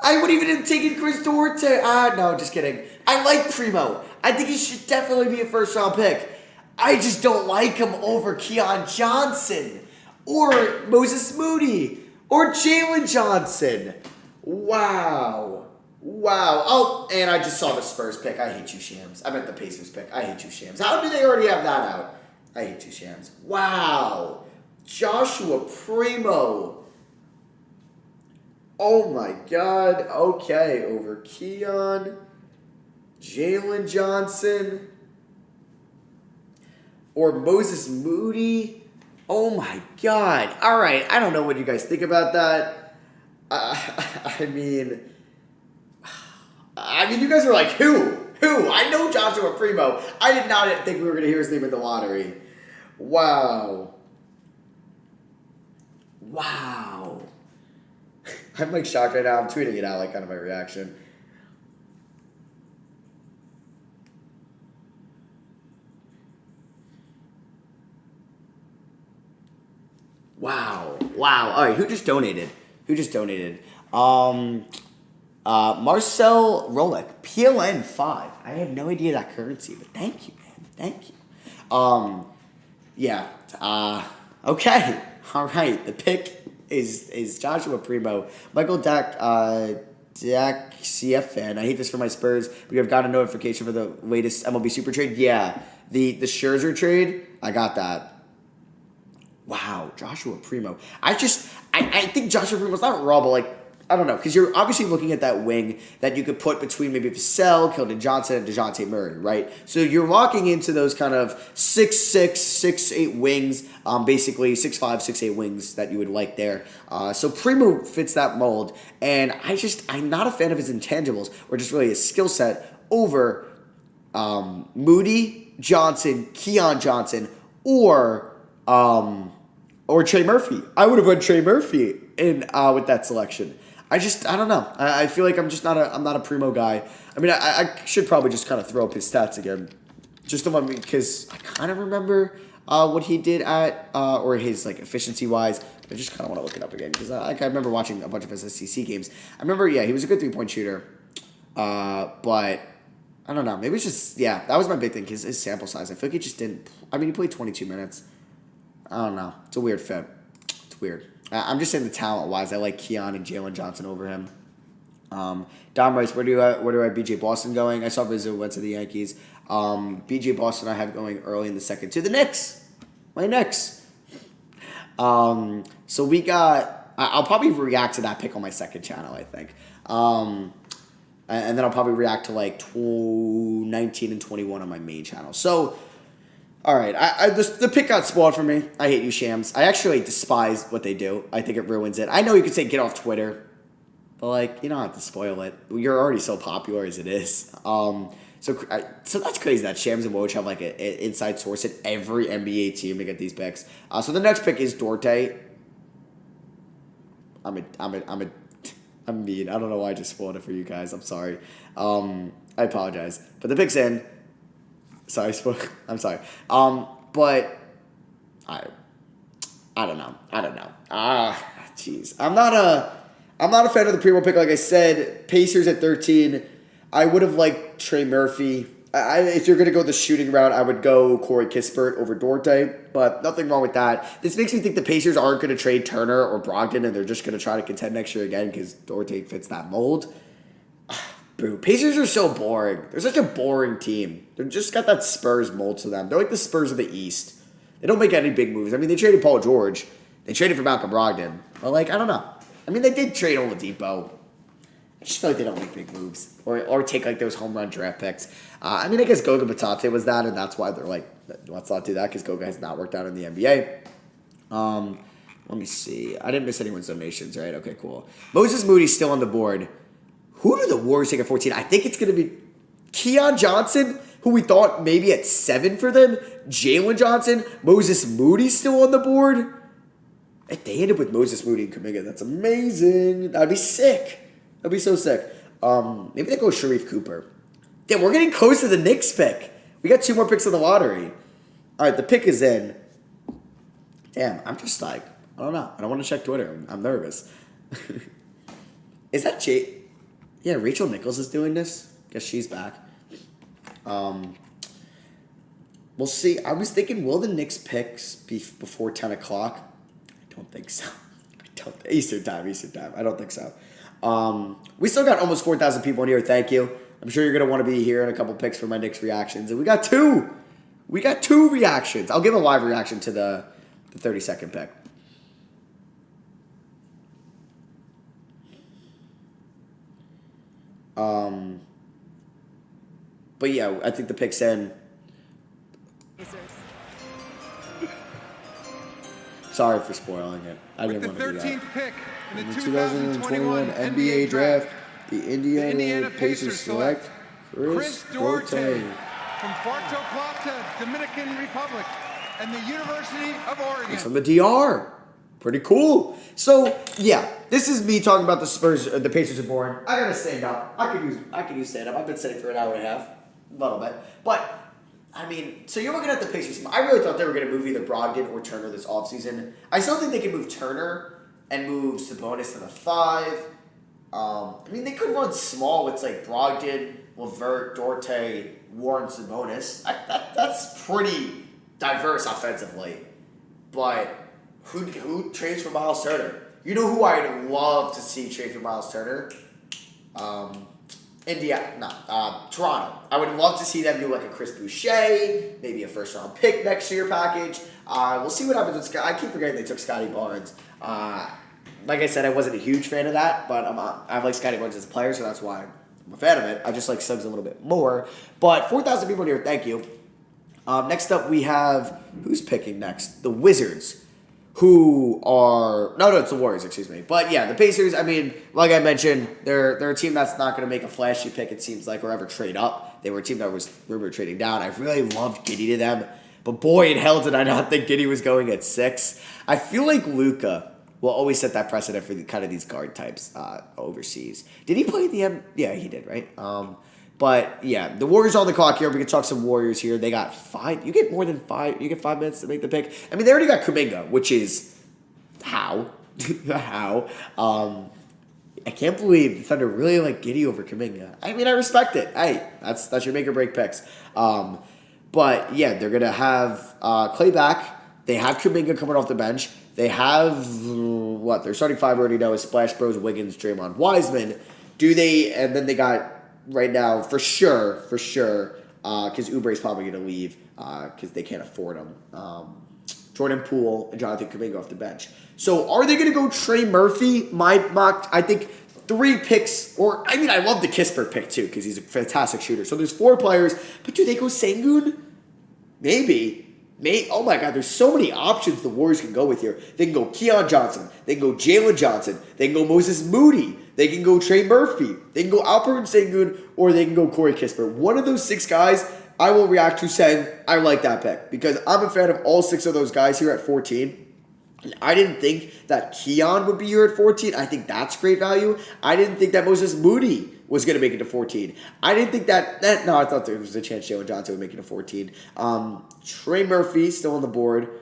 I would even have taken Chris Duarte. No, just kidding. I like Primo. I think he should definitely be a first-round pick. I just don't like him over Keon Johnson or Moses Moody or Jalen Johnson. Wow. Oh, and I just saw the Spurs pick. I hate you, Shams. I meant the Pacers pick. I hate you, Shams. How did they already have that out? I hate you, Shams. Wow. Joshua Primo. Oh, my God. Okay, over Keon, Jalen Johnson, or Moses Moody. Oh, my God. All right, I don't know what you guys think about that. I mean, you guys were like, who? I know Joshua Primo. I did not think we were going to hear his name in the lottery. Wow. I'm like shocked right now. I'm tweeting it out, like kind of my reaction. Wow. All right, who just donated? Marcel Rolick, PLN 5. I have no idea that currency, but thank you, man. Thank you. Yeah. Okay. All right. The pick is Joshua Primo. Michael CFN. I hate this for my Spurs. We have got a notification for the latest MLB Super Trade. Yeah. The Scherzer trade. I got that. Wow, Joshua Primo. I think Joshua Primo's not raw, but like, I don't know, because you're obviously looking at that wing that you could put between maybe Vassell, Keldon Johnson, and DeJounte Murray, right? So you're walking into those kind of 6'6", 6'8" wings, basically 6'5", 6'8" wings that you would like there. So Primo fits that mold, and I'm not a fan of his intangibles, or just really his skill set over Moody, Johnson, Keon Johnson, or Trey Murphy. I would have went Trey Murphy in with that selection. I don't know. I feel like I'm not a Primo guy. I mean, I should probably just kind of throw up his stats again, just because I kind of remember what he did at or his like efficiency wise. I just kind of want to look it up again because I remember watching a bunch of his SEC games. I remember, he was a good 3-point shooter, but I don't know. Maybe it's just that was my big thing. His sample size. I feel like he just didn't. I mean, he played 22 minutes. I don't know. It's a weird fit. It's weird. I'm just saying the talent-wise, I like Keon and Jalen Johnson over him. Dom Rice, where do I have BJ Boston going? I saw Rizzo went to the Yankees. BJ Boston I have going early in the second to the Knicks. My Knicks. So we got... I'll probably react to that pick on my second channel, I think. And then I'll probably react to like 19 and 21 on my main channel. So... All right, the pick got spoiled for me. I hate you, Shams. I actually despise what they do. I think it ruins it. I know you could say get off Twitter, but like you don't have to spoil it. You're already so popular as it is. So that's crazy that Shams and Woj have like an inside source at every NBA team to get these picks. So the next pick is Duarte. I'm mean. I don't know why I just spoiled it for you guys. I'm sorry. I apologize. But the pick's in. Sorry, I'm sorry. But I don't know. Jeez. I'm not a fan of the Primo pick. Like I said, Pacers at 13. I would have liked Trey Murphy. If you're gonna go the shooting route, I would go Corey Kispert over Duarte. But nothing wrong with that. This makes me think the Pacers aren't gonna trade Turner or Brogdon, and they're just gonna try to contend next year again because Duarte fits that mold. Boo. Pacers are so boring. They're such a boring team. They've just got that Spurs mold to them. They're like the Spurs of the East. They don't make any big moves. I mean, they traded Paul George. They traded for Malcolm Brogdon. But, like, I don't know. I mean, they did trade Oladipo. I just feel like they don't make big moves or take like those home run draft picks. I mean, I guess Goga Batata was that, and that's why they're like, let's not do that because Goga has not worked out in the NBA. Let me see. I didn't miss anyone's donations, right? Okay, cool. Moses Moody's still on the board. Who do the Warriors take at 14? I think it's going to be Keon Johnson, who we thought maybe at 7 for them. Jalen Johnson. Moses Moody still on the board. If they ended with Moses Moody and Kuminga, that's amazing. That'd be sick. That'd be so sick. Maybe they go Sharif Cooper. Damn, we're getting close to the Knicks pick. We got 2 more picks in the lottery. All right, the pick is in. Damn, I'm just like, I don't know. I don't want to check Twitter. I'm nervous. Is that Jay? Yeah, Rachel Nichols is doing this. Guess she's back. We'll see. I was thinking, will the Knicks picks be before 10 o'clock? I don't think so. Eastern time. I don't think so. We still got almost 4,000 people in here. Thank you. I'm sure you're going to want to be here in a couple picks for my Knicks reactions. And we got 2. We got 2 reactions. I'll give a live reaction to the 30-second pick. But yeah, I think the pick's in. Sorry for spoiling it. I didn't want to do that. With the 13th pick in the 2021 NBA Draft, the Indiana Pacers select Chris Duarte from Puerto Plata, Dominican Republic, and the University of Oregon. He's from the DR. Pretty cool. So yeah, this is me talking about the Spurs. The Pacers are boring. I gotta stand up. I could use stand up. I've been sitting for an hour and a half, a little bit. But I mean, so you're looking at the Pacers team. I really thought they were gonna move either Brogdon or Turner this offseason. I still think they can move Turner and move Sabonis to the 5. I mean, they could run small with like Brogdon, LeVert, Duarte, Warren, Sabonis. That's pretty diverse offensively. But who trades for Miles Turner? You know who I'd love to see trade for Miles Turner? Toronto. I would love to see them do like a Chris Boucher, maybe a first-round pick next year package. We'll see what happens with Scott. I keep forgetting they took Scottie Barnes. Like I said, I wasn't a huge fan of that, but I like Scottie Barnes as a player, so that's why I'm a fan of it. I just like Suggs a little bit more. But 4,000 people here, thank you. Next up, we have, who's picking next? The Wizards. Who are it's the Warriors, excuse me. But yeah, the Pacers, I mean, like I mentioned, they're a team that's not going to make a flashy pick, it seems like, or ever trade up. They were a team that was rumored trading down. I really loved Giddey to them. But boy, in hell did I not think Giddey was going at 6. I feel like Luka will always set that precedent for kind of these guard types overseas. Did he play the Yeah, he did, right? But yeah, the Warriors are on the clock here. We can talk some Warriors here. They got 5. You get more than 5. You get 5 minutes to make the pick. I mean, they already got Kuminga, which is how? How? I can't believe the Thunder really like Giddey over Kuminga. I mean, I respect it. Hey, that's your make or break picks. But yeah, they're gonna have Clay back. They have Kuminga coming off the bench. They have their starting 5 already know is Splash Bros, Wiggins, Draymond, Wiseman. And then they got. Right now, for sure, because Oubre's probably going to leave because they can't afford him. Jordan Poole and Jonathan Kuminga off the bench. So are they going to go Trey Murphy? My mock, I think 3 picks, I love the Kispert pick too because he's a fantastic shooter. So there's 4 players, but do they go Sengun? Maybe. Oh my God, there's so many options the Warriors can go with here. They can go Keon Johnson. They can go Jalen Johnson. They can go Moses Moody. They can go Trey Murphy. They can go Alperen Sengun, or they can go Corey Kispert. One of those 6 guys, I will react to saying, I like that pick. Because I'm a fan of all 6 of those guys here at 14. And I didn't think that Keon would be here at 14. I think that's great value. I didn't think that Moses Moody was going to make it to 14. I didn't think that I thought there was a chance Jalen Johnson would make it to 14. Trey Murphy still on the board.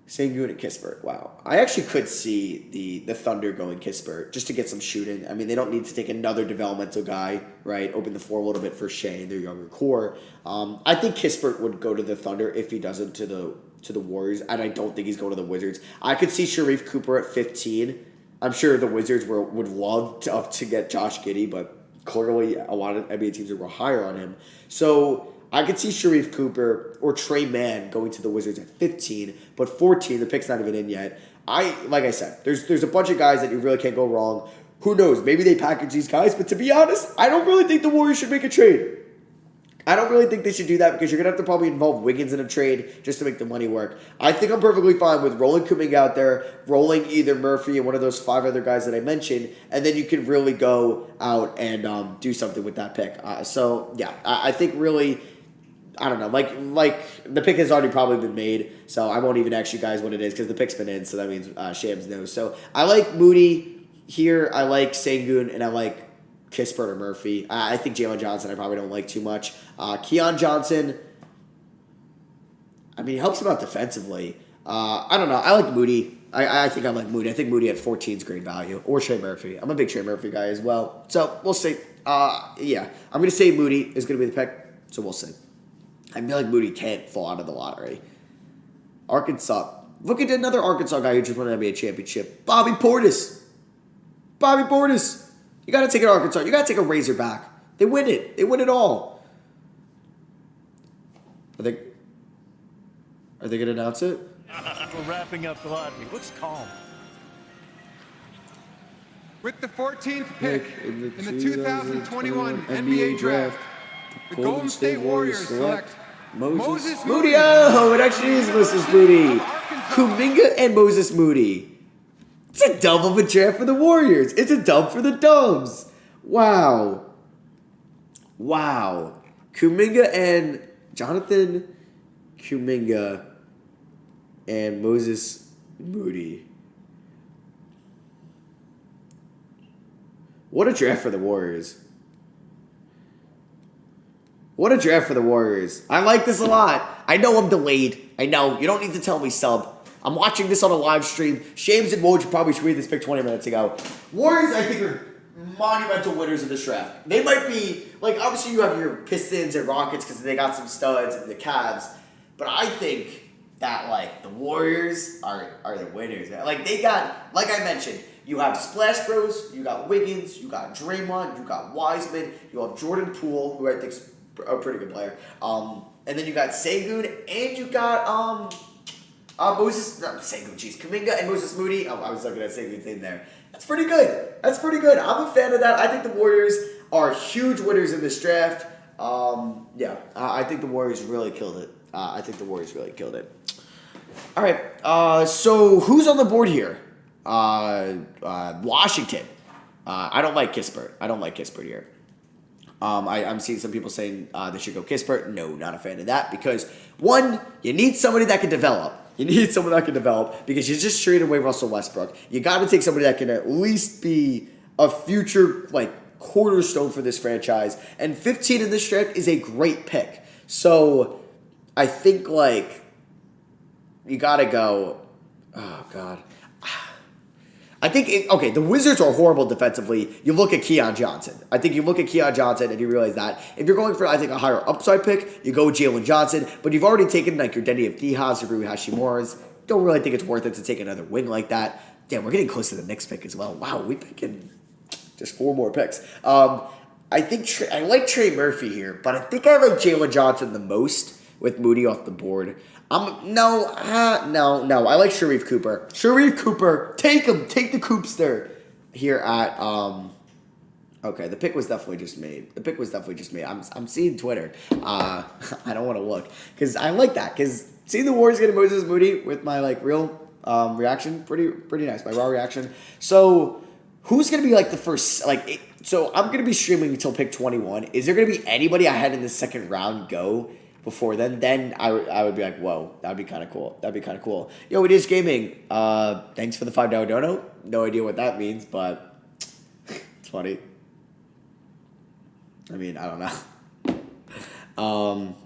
Sengun and Kispert. Wow. I actually could see the Thunder going Kispert just to get some shooting. I mean, they don't need to take another developmental guy, right? Open the floor a little bit for Shea and their younger core. I think Kispert would go to the Thunder if he doesn't to the Warriors, and I don't think he's going to the Wizards. I could see Sharif Cooper at 15. I'm sure the Wizards would love to get Josh Giddey, but clearly a lot of NBA teams were higher on him. So I could see Sharif Cooper or Trey Mann going to the Wizards at 15, but 14, the pick's not even in yet. like I said, there's a bunch of guys that you really can't go wrong. Who knows? Maybe they package these guys, but to be honest, I don't really think the Warriors should make a trade. I don't really think they should do that because you're going to have to probably involve Wiggins in a trade just to make the money work. I think I'm perfectly fine with rolling Kuminga out there, rolling either Murphy and one of those 5 other guys that I mentioned, and then you can really go out and do something with that pick. I think really, I don't know, like the pick has already probably been made, so I won't even ask you guys what it is because the pick's been in, so that means Shams knows. So I like Moody here, I like Sengun, and I like Kispert or Murphy. I think Jalen Johnson I probably don't like too much. Keon Johnson, I mean, he helps him out defensively. I don't know. I like Moody. I think I like Moody. I think Moody at 14 is great value. Or Trey Murphy. I'm a big Trey Murphy guy as well. So, we'll see. I'm going to say Moody is going to be the pick. So, we'll see. I feel like Moody can't fall out of the lottery. Arkansas. Look at another Arkansas guy who just won an NBA championship. Bobby Portis. You got to take an Arkansas. You got to take a Razorback. They win it. They win it all. Are they going to announce it? We're wrapping up the lottery. Looks calm. With the 14th pick in the 2021 NBA Draft, the Golden State Warriors select Moses Moody. Oh, it actually is Moses Moody. Kuminga and Moses Moody. It's a dub of a draft for the Warriors. It's a dub for the Dubs. Wow. Kuminga and Jonathan Kuminga and Moses Moody. What a draft for the Warriors. I like this a lot. I know I'm delayed. I know. You don't need to tell me sub. I'm watching this on a live stream. Shams and Woj probably tweeted this pick 20 minutes ago. Warriors, I think, are monumental winners of this draft. They might be, like, obviously you have your Pistons and Rockets because they got some studs and the Cavs. But I think that, like, the Warriors are the winners. Like, they got, like I mentioned, you have Splash Bros, you got Wiggins, you got Draymond, you got Wiseman, you have Jordan Poole, who I think is a pretty good player. And then you got Sengun, and you got, Kuminga and Moses Moody. I was looking at Sengun's name there. That's pretty good. I'm a fan of that. I think the Warriors are huge winners in this draft. I think the Warriors really killed it. All right. So who's on the board here? Washington. I don't like Kispert here. I'm seeing some people saying they should go Kispert. No, not a fan of that because, one, you need somebody that can develop. Because you just traded away Russell Westbrook. You got to take somebody that can at least be a future, like, cornerstone for this franchise. And 15 in this draft is a great pick. So I think, like, you got to go. Oh, God. I think, the Wizards are horrible defensively. You look at Keon Johnson. I think you look at Keon Johnson and you realize that. If you're going for, I think, a higher upside pick, you go with Jalen Johnson. But you've already taken, like, your Denny of Dehas or Rui Hashimora's. Don't really think it's worth it to take another wing like that. Damn, we're getting close to the Knicks pick as well. Wow, we're picking just 4 more picks. I think I like Trey Murphy here, but I think I like Jalen Johnson the most with Moody off the board. No. I like Sharif Cooper. Take him. Take the Coopster here at Okay, the pick was definitely just made. I'm seeing Twitter. I don't want to look because I like that because seeing the Warriors getting Moses Moody with my real reaction, pretty nice. My raw reaction. So who's gonna be the first So I'm gonna be streaming until pick 21. Is there gonna be anybody I had in the second round go before then? Then I would be like, whoa, that'd be kind of cool. Yo, it is gaming. Thanks for the $5 dono. No idea what that means, but it's funny. I mean, I don't know.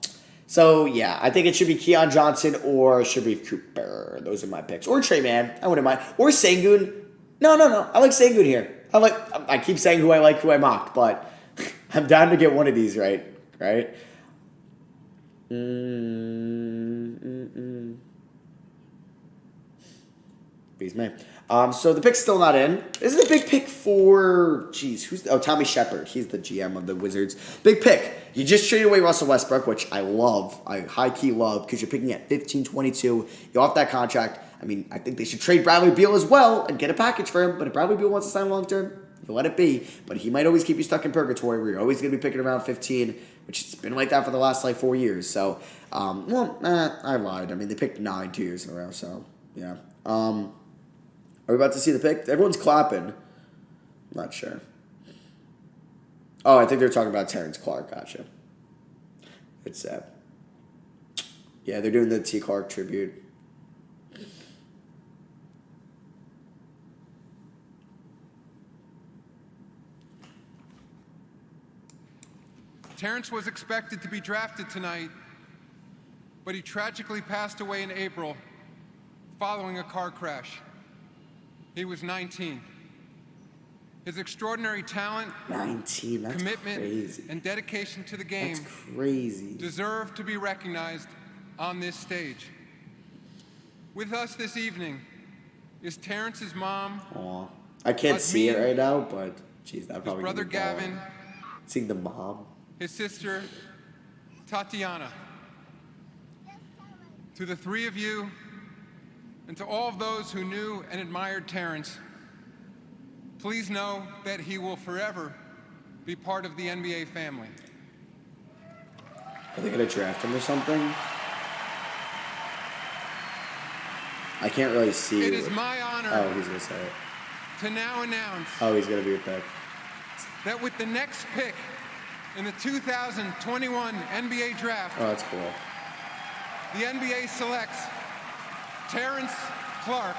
So yeah, I think it should be Keon Johnson or Sharif Cooper. Those are my picks. Or Trey Mann. I wouldn't mind. Or Sengun. No. I like Sengun here. I keep saying who I like, who I mocked, but I'm down to get one of these right. Beats me. So the pick's still not in. This is a big pick for, Tommy Shepard. He's the GM of the Wizards. Big pick. You just traded away Russell Westbrook, which I love. I high-key love because you're picking at 15-22. You're off that contract. I mean, I think they should trade Bradley Beal as well and get a package for him. But if Bradley Beal wants to sign long-term, he'll let it be. But he might always keep you stuck in purgatory where you're always going to be picking around 15, which has been like that for the last, 4 years. So, I lied. I mean, they picked 9 2 years in a row, so, yeah. Are we about to see the pick? Everyone's clapping. I'm not sure. Oh, I think they're talking about Terrence Clark. Gotcha. It's sad. Yeah, they're doing the T. Clark tribute. Terrence was expected to be drafted tonight, but he tragically passed away in April following a car crash. He was 19. His extraordinary talent, 19, that's commitment, crazy. And dedication to the game That's crazy. deserve to be recognized on this stage. With us this evening is Terrence's mom. Aw. I can't see it right now, but geez, that probably. His brother Gavin. Seeing the mom. His sister Tatiana. To the three of you, and to all of those who knew and admired Terrence, please know that he will forever be part of the NBA family. Are they going to draft him or something? I can't really see. It is my honor. Oh, he's going to say it. To now announce. Oh, he's going to be a pick. That with the next pick in the 2021 NBA Draft. Oh, that's cool. The NBA selects Terrence Clark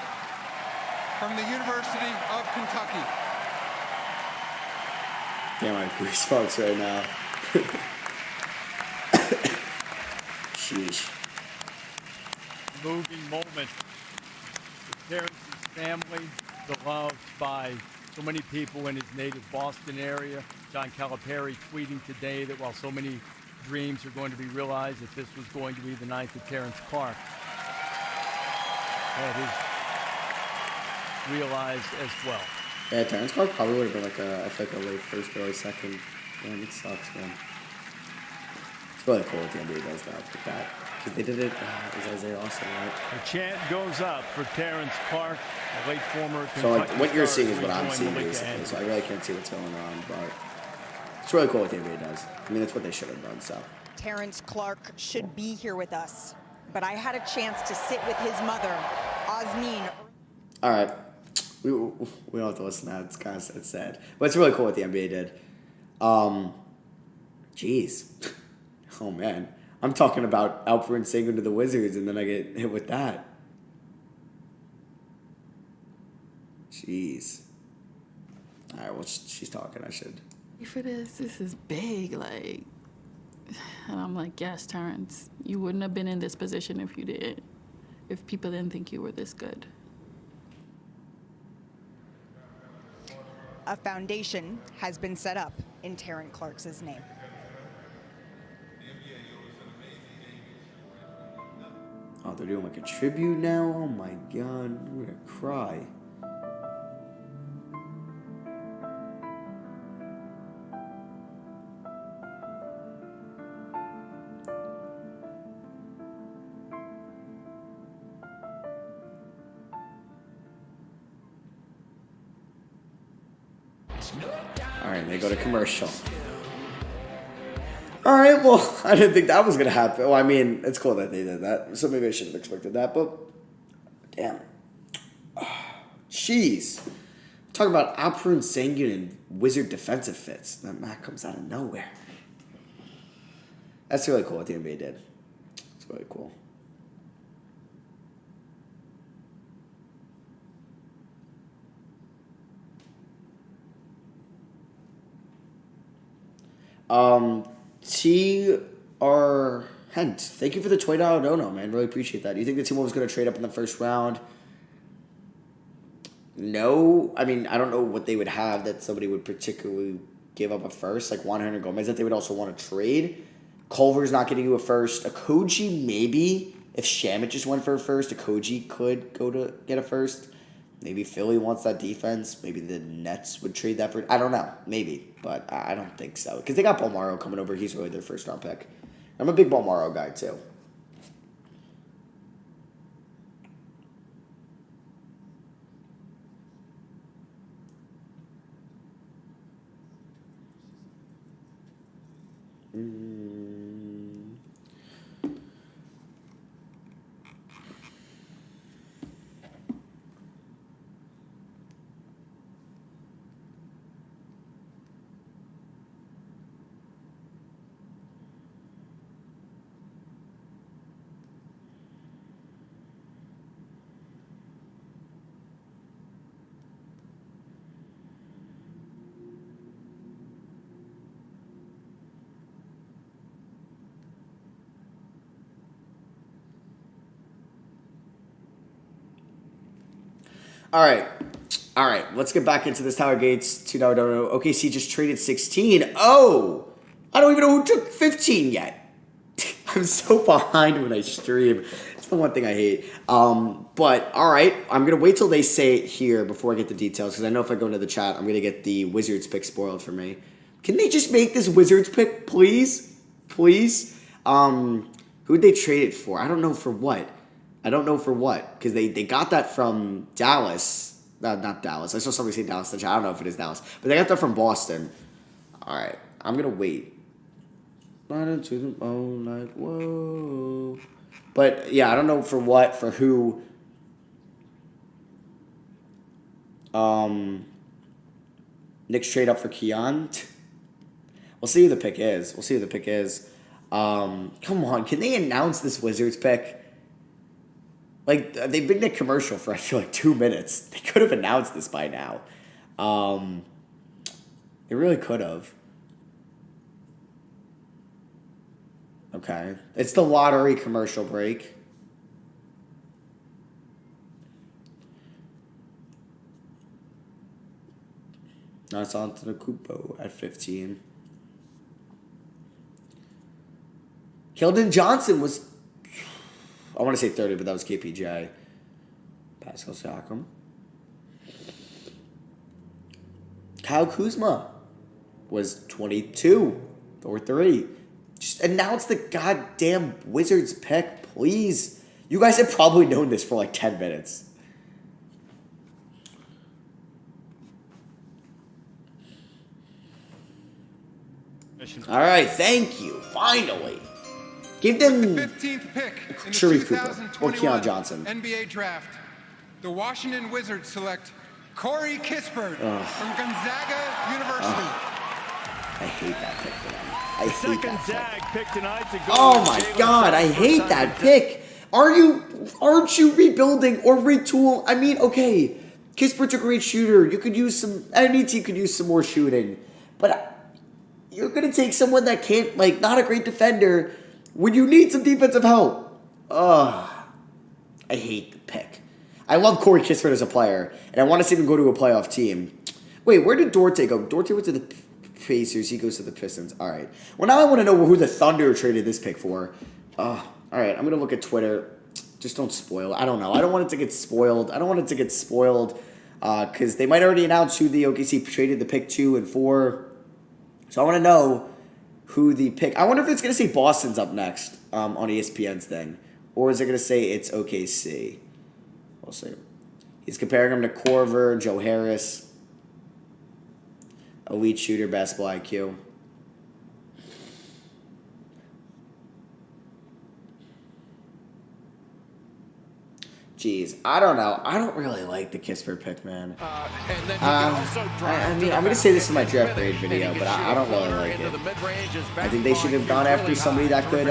from the University of Kentucky. Damn, I have goosebumps right now. Sheesh. Moving moment for Terrence's family, beloved by so many people in his native Boston area. John Calipari tweeting today that while so many dreams are going to be realized, that this was going to be the ninth of Terrence Clark. That is realized as well. Yeah, Terrence Clark probably would have been I think a late first, early second. Man, it sucks, man. It's really cool what the NBA does that with that. Because they did it, it was Ziaire also, right? The chant goes up for Terrence Clark, a late former Kentucky So, what you're star seeing is what I'm seeing, rejoined basically. So, I really can't see what's going on, but it's really cool what the NBA does. I mean, that's what they should have done, so. Terrence Clark should be here with us, but I had a chance to sit with his mother, Osmin. All right. We don't have to listen to that. It's kind of sad. But it's really cool what the NBA did. Jeez. Oh, man. I'm talking about Alperen Sengun to the Wizards, and then I get hit with that. Jeez. All right, well, she's talking. I should. For this is big, like. And I'm like, yes, Terrence, you wouldn't have been in this position if you did. If people didn't think you were this good. A foundation has been set up in Terrence Clark's name. Oh, they're doing like a tribute now? Oh my God, I'm gonna cry. All right, they go to commercial. All right, well, I didn't think that was going to happen. Well, I mean, it's cool that they did that, so maybe I should have expected that, but damn. Jeez. Talking about Alperen Sengun and Wizard defensive fits. That comes out of nowhere. That's really cool what the NBA did. It's really cool. T.R. Hent, thank you for the $20 dono, man. Really appreciate that. Do you think the team was going to trade up in the first round? No. I mean, I don't know what they would have that somebody would particularly give up a first, like Juan Hernan Gomez, that they would also want to trade. Culver's not getting you a first. Okogie, maybe. If Shamet just went for a first, Okogie could go to get a first. Maybe Philly wants that defense. Maybe the Nets would trade that for. I don't know. Maybe. But I don't think so. Because they got Bolmaro coming over. He's really their first round pick. I'm a big Bolmaro guy, too. All right. Let's get back into this Tower Gates. $2 dono. OKC just traded 16. Oh, I don't even know who took 15 yet. I'm so behind when I stream. It's the one thing I hate. But all right, I'm gonna wait till they say it here before I get the details because I know if I go into the chat, I'm gonna get the Wizards pick spoiled for me. Can they just make this Wizards pick, please? Please? Who'd they trade it for? I don't know for what. Because they got that from Dallas. Not Dallas. I saw somebody say Dallas. I don't know if it is Dallas. But they got that from Boston. All right. I'm going to wait. Right into the bone like, whoa. But, yeah, I don't know for what, for who. Knicks trade up for Keon. We'll see who the pick is. Come on. Can they announce this Wizards pick? Like, they've been in a commercial for, I feel like, 2 minutes. They could have announced this by now. They really could have. Okay. It's the lottery commercial break. Now it's on to the Kupo at 15. Keldon Johnson was... I want to say 30, but that was KPJ. Pascal Siakam. Kyle Kuzma was 22 or 3. Just announce the goddamn Wizards pick, please. You guys have probably known this for like 10 minutes. All right, thank you. Finally. Give them the 15th pick in the Sharif Cooper or Keon Johnson. NBA draft. The Washington Wizards select Corey Kispert from Gonzaga University. I hate that pick for them. I hate that Zag pick tonight to go. Oh my God, I hate that pick. Aren't you rebuilding or retool? I mean, okay, Kispert's a great shooter. You could use some. Any team could use some more shooting, but you're gonna take someone that can't, like, not a great defender. When you need some defensive help. I hate the pick. I love Corey Kispert as a player, and I want to see him go to a playoff team. Wait, where did Duarte go? Duarte went to the Pacers. He goes to the Pistons. All right. Well, now I want to know who the Thunder traded this pick for. All right, I'm going to look at Twitter. Just don't spoil it. I don't know. I don't want it to get spoiled. Because they might already announce who the OKC traded the pick 2 and 4. So I want to know who the pick... I wonder if it's going to say Boston's up next on ESPN's thing. Or is it going to say it's OKC? We'll see. He's comparing him to Corver, Joe Harris. Elite shooter, basketball IQ. Jeez, I don't know. I don't really like the Kispert pick, man. I'm going to say this in my draft grade video, but I don't really like it. I think they should have gone after somebody that could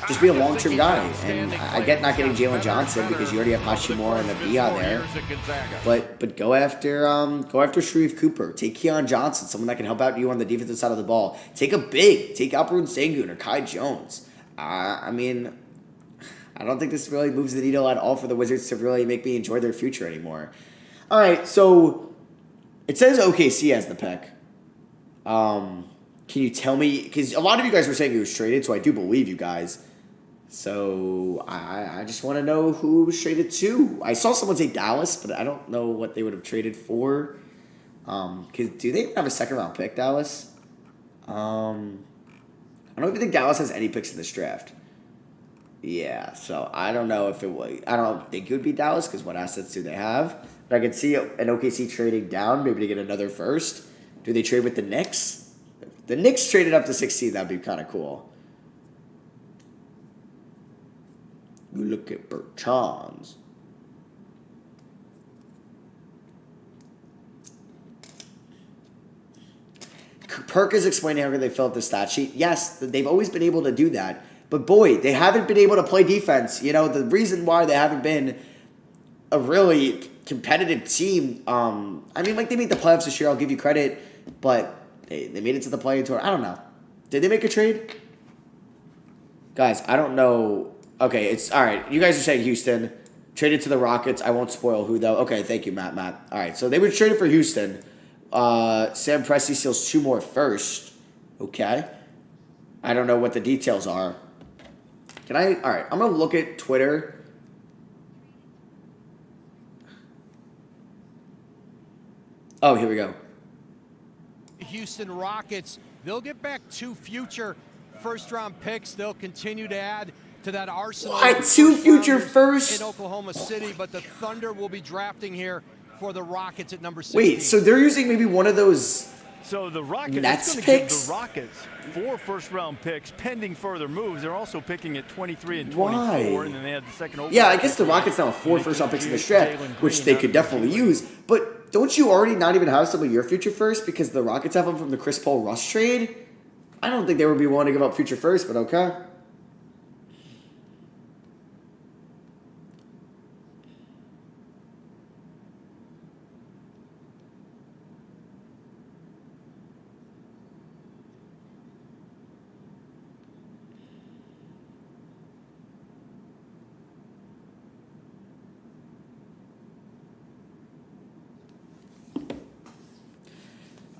just be a long-term guy. And I get not getting Jalen Johnson because you already have Hachimura and Abia there. But go after Sharif Cooper. Take Keon Johnson, someone that can help out you on the defensive side of the ball. Take a big. Take Alperen Sengun or Kai Jones. I mean... I don't think this really moves the needle at all for the Wizards to really make me enjoy their future anymore. All right, so it says OKC has the pick. Can you tell me? Because a lot of you guys were saying he was traded, so I do believe you guys. So I just want to know who was traded to. I saw someone say Dallas, but I don't know what they would have traded for. Because do they have a second-round pick, Dallas? I don't even think Dallas has any picks in this draft. Yeah, so I don't know if it was. I don't think it would be Dallas because what assets do they have? But I could see an OKC trading down, maybe to get another first. Do they trade with the Knicks? The Knicks traded up to 16. That'd be kind of cool. You look at Bertans. Perk is explaining how they fill up the stat sheet. Yes, they've always been able to do that. But boy, they haven't been able to play defense. You know, the reason why they haven't been a really competitive team, I mean, like, they made the playoffs this year, I'll give you credit, but they made it to the play-in tour. I don't know. Did they make a trade? Guys, I don't know. Okay, it's all right. You guys are saying Houston. Traded to the Rockets. I won't spoil who, though. Okay, thank you, Matt. All right, so they were traded for Houston. Sam Presti steals 2 more first. Okay. I don't know what the details are. All right, I'm going to look at Twitter. Oh, here we go. Houston Rockets, they'll get back 2 future first-round picks. They'll continue to add to that arsenal. What? 2 future first? In Oklahoma City, but the Thunder will be drafting here for the Rockets at number 16. Wait, so they're using maybe one of those So the Rockets, Nets it's going to give picks? the Rockets 4 first-round picks pending further moves. They're also picking at 23 and 24, Why? and then they had the second overall. Yeah, I guess the Rockets now have 4 first-round picks in the draft, which they could definitely use. But don't you already not even have some of your future first because the Rockets have them from the Chris Paul Russ trade? I don't think they would be willing to give up future first, but okay.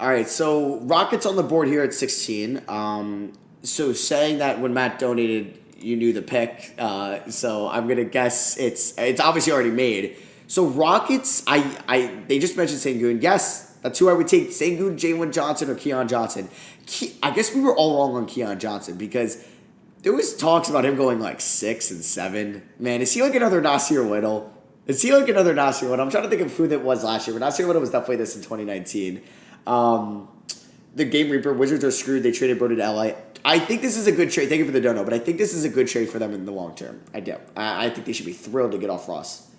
All right, so Rockets on the board here at 16. So saying that when Matt donated, you knew the pick. So I'm gonna guess it's obviously already made. So Rockets, they just mentioned Sengun. Yes, that's who I would take: Sengun, Jalen Johnson, or Keon Johnson. I guess we were all wrong on Keon Johnson because there was talks about him going like 6 and 7. Man, is he like another Nasir Little? Is he like another Nasir Little? I'm trying to think of who that was last year, but Nasir Little was definitely this in 2019. The Game Reaper, Wizards are screwed. They traded Bro to LA. I think this is a good trade. Thank you for the dono, but I think this is a good trade for them in the long term. I do. I think they should be thrilled to get off Ross.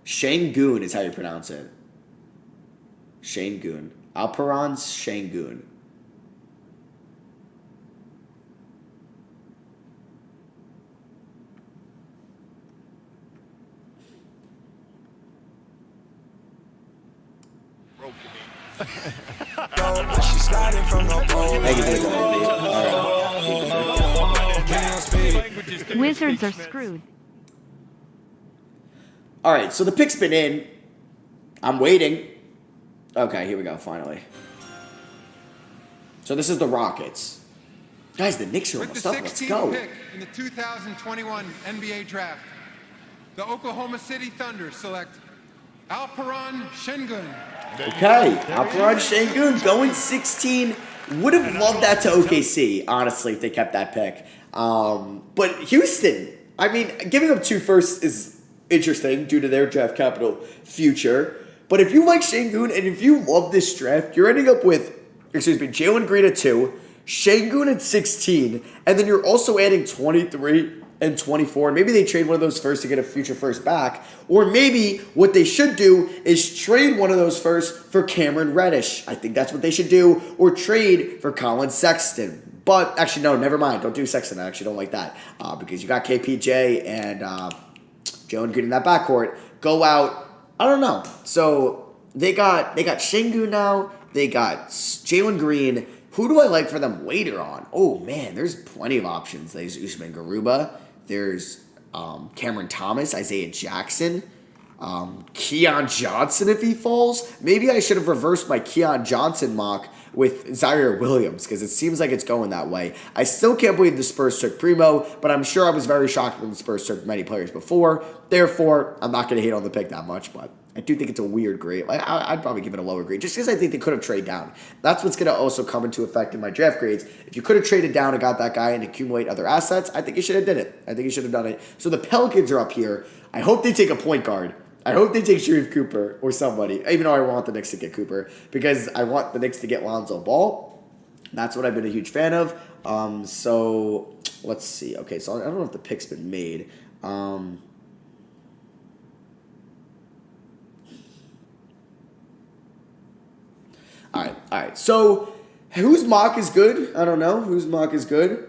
Sengun is how you pronounce it. Sengun. Alperen Sengun. Wizards are screwed. All right, so the pick's been in. I'm waiting. Okay, here we go, finally. So this is the Rockets. Guys, the Knicks are almost up. Let's go. With the 16th pick in the 2021 NBA Draft, the Oklahoma City Thunder select Alperen Sengun. Okay, Alperen Sengun going 16. Would have loved that to OKC, honestly, if they kept that pick. But Houston, I mean, giving up 2 firsts is interesting due to their draft capital future. But if you like Sengun and if you love this draft, you're ending up with, Jalen Green at 2, Sengun at 16, and then you're also adding 23 and 24. Maybe they trade one of those first to get a future first back. Or maybe what they should do is trade one of those first for Cameron Reddish. I think that's what they should do. Or trade for Colin Sexton. But actually, no, never mind. Don't do Sexton. I actually don't like that. Because you got KPJ and Jalen Green in that backcourt. Go out. I don't know. So they got Sengun now. They got Jalen Green. Who do I like for them later on? Oh, man, there's plenty of options. There's Usman Garuba. There's Cameron Thomas, Isaiah Jackson, Keon Johnson if he falls. Maybe I should have reversed my Keon Johnson mock with Ziaire Williams because it seems like it's going that way. I still can't believe the Spurs took Primo, but I'm sure I was very shocked when the Spurs took many players before. Therefore, I'm not going to hate on the pick that much, but I do think it's a weird grade. I'd probably give it a lower grade just because I think they could have traded down. That's what's going to also come into effect in my draft grades. If you could have traded down and got that guy and accumulate other assets, I think you should have did it. I think you should have done it. So the Pelicans are up here. I hope they take a point guard. I hope they take Sharife Cooper or somebody, even though I want the Knicks to get Cooper, because I want the Knicks to get Lonzo Ball. That's what I've been a huge fan of. So let's see. Okay, so I don't know if the pick's been made. All right. So whose mock is good? I don't know. Whose mock is good?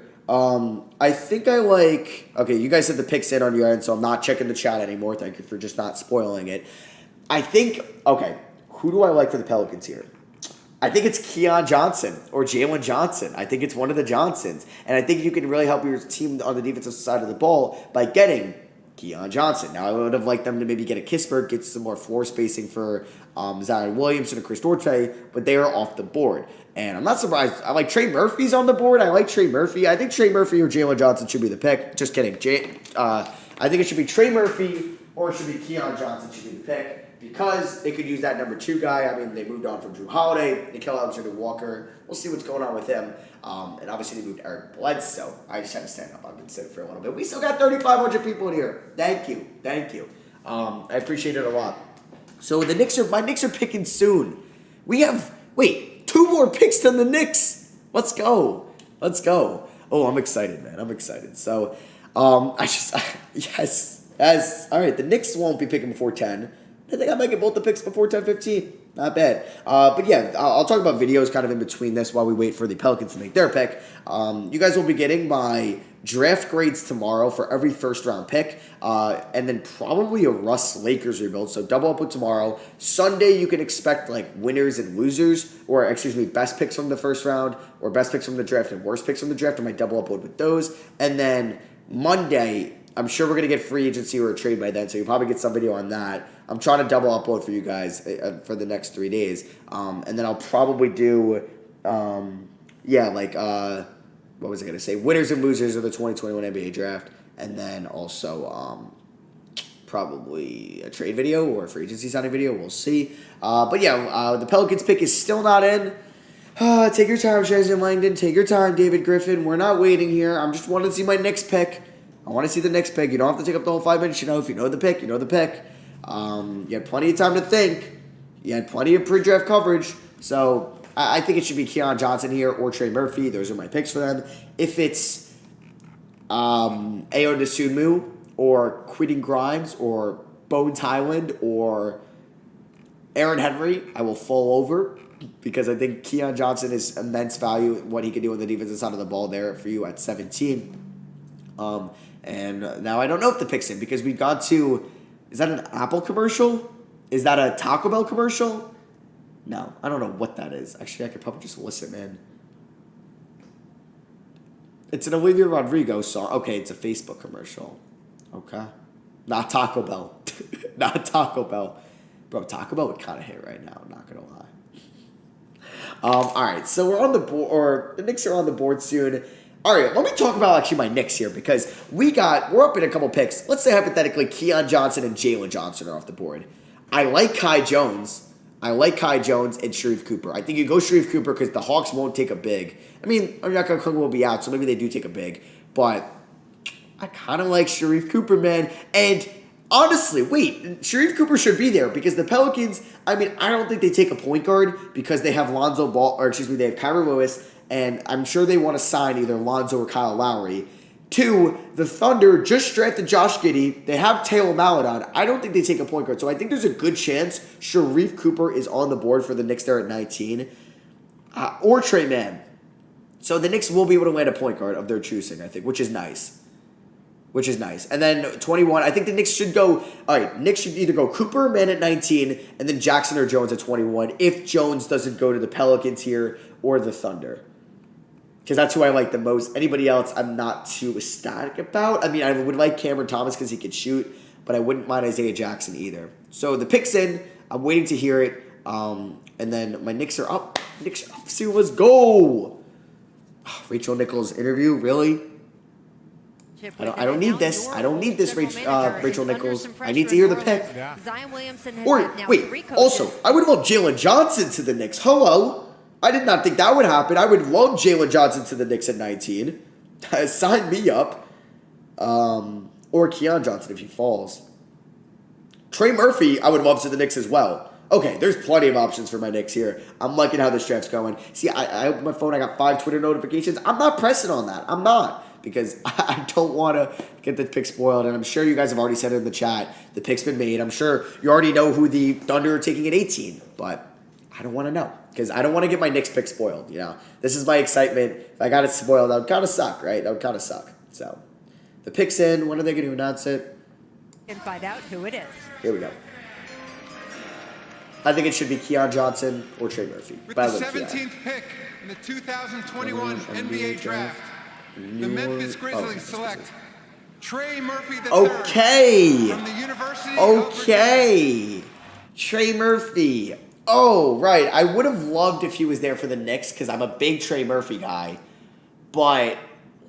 I think I like... Okay, you guys said the picks in on your end, so I'm not checking the chat anymore. Thank you for just not spoiling it. I think... Okay, who do I like for the Pelicans here? I think it's Keon Johnson or Jalen Johnson. I think it's one of the Johnsons. And I think you can really help your team on the defensive side of the ball by getting Keon Johnson. Now, I would have liked them to maybe get a Kispert, get some more floor spacing for Ziaire Williams and Chris Duarte, but they are off the board. And I'm not surprised. I like Trey Murphy's on the board. I like Trey Murphy. I think Trey Murphy or Jalen Johnson should be the pick. Just kidding. I think it should be Trey Murphy or it should be Keon Johnson should be the pick. Because they could use that number 2 guy. I mean, they moved on from Drew Holiday, Nickeil Alexander-Walker. We'll see what's going on with him. And obviously, they moved Eric Bledsoe. I just had to stand up. I've been sitting for a little bit. We still got 3,500 people in here. Thank you. I appreciate it a lot. So my Knicks are picking soon. We have 2 more picks than the Knicks. Let's go. Oh, I'm excited, man. I'm excited. So, yes. All right, the Knicks won't be picking before 10. I think I might get both the picks before 10:15. Not bad. But yeah, I'll talk about videos kind of in between this while we wait for the Pelicans to make their pick. You guys will be getting my draft grades tomorrow for every first-round pick, and then probably a Russ Lakers rebuild. So double up with tomorrow. Sunday, you can expect like winners and losers, or best picks from the first round, or best picks from the draft and worst picks from the draft. I might double upload with those. And then Monday, I'm sure we're going to get free agency or a trade by then, so you'll probably get some video on that. I'm trying to double upload for you guys for the next 3 days. And then I'll probably do, what was I going to say? Winners and losers of the 2021 NBA draft. And then also probably a trade video or a free agency signing video. We'll see. The Pelicans pick is still not in. Take your time, Shazam Langdon. Take your time, David Griffin. We're not waiting here. I'm just wanting to see my next pick. I want to see the next pick. You don't have to take up the whole 5 minutes. If you know the pick, you know the pick. You had plenty of time to think. You had plenty of pre-draft coverage. So I think it should be Keon Johnson here or Trey Murphy. Those are my picks for them. If it's Ayo Dosunmu or Quentin Grimes or Bones Highland or Aaron Henry, I will fall over because I think Keon Johnson is immense value, what he can do on the defensive side of the ball there for you at 17. And now I don't know if the pick's in because we've got to... Is that an Apple commercial? Is that a Taco Bell commercial? No, I don't know what that is. Actually, I could probably just listen in. It's an Olivia Rodrigo song. Okay, it's a Facebook commercial. Okay. Not Taco Bell. Not Taco Bell. Bro, Taco Bell would kind of hit right now. I'm not going to lie. All right, so we're on the board, or the Knicks are on the board soon. All right, let me talk about actually my Knicks here because we're up in a couple picks. Let's say hypothetically Keon Johnson and Jalen Johnson are off the board. I like Kai Jones. and Sharife Cooper. I think you go Sharife Cooper because the Hawks won't take a big. I mean, Onyeka will be out, so maybe they do take a big. But I kind of like Sharife Cooper, man. And honestly, Sharife Cooper should be there because the Pelicans, I don't think they take a point guard because they have they have Kyrie Lewis. And I'm sure they want to sign either Lonzo or Kyle Lowry. 2, the Thunder just drafted Josh Giddey. They have Taylor Maladon. I don't think they take a point guard. So I think there's a good chance Sharife Cooper is on the board for the Knicks there at 19. Or Trey Mann. So the Knicks will be able to land a point guard of their choosing, I think, which is nice. And then 21, I think the Knicks should go, all right, Knicks should either go Cooper or Mann at 19, and then Jackson or Jones at 21, if Jones doesn't go to the Pelicans here or the Thunder. Because that's who I like the most. Anybody else, I'm not too ecstatic about. I would like Cameron Thomas because he could shoot, but I wouldn't mind Isaiah Jackson either. So the pick's in. I'm waiting to hear it. And then my Knicks are up. So let's go. Rachel Nichols interview, really? I don't need this. I don't need this, Rachel Nichols. I need to hear the pick. Also, I would love Jalen Johnson to the Knicks. Hello. I did not think that would happen. I would love Jalen Johnson to the Knicks at 19. Sign me up. Or Keon Johnson if he falls. Trey Murphy, I would love to the Knicks as well. Okay, there's plenty of options for my Knicks here. I'm liking how this draft's going. See, I opened my phone. I got 5 Twitter notifications. I'm not pressing on that. I'm not. Because I don't want to get the pick spoiled. And I'm sure you guys have already said it in the chat. The pick's been made. I'm sure you already know who the Thunder are taking at 18. But I don't want to know. Because I don't want to get my Knicks pick spoiled. You know, this is my excitement. If I got it spoiled, that would kind of suck, right? That would kind of suck. So the pick's in. When are they going to announce it? And find out who it is. Here we go. I think it should be Keon Johnson or Trey Murphy. With the 17th pick in the 2021 NBA Draft, the Memphis Grizzlies select Trey Murphy III from the University of Virginia. Trey Murphy. Oh, right. I would have loved if he was there for the Knicks because I'm a big Trey Murphy guy. But,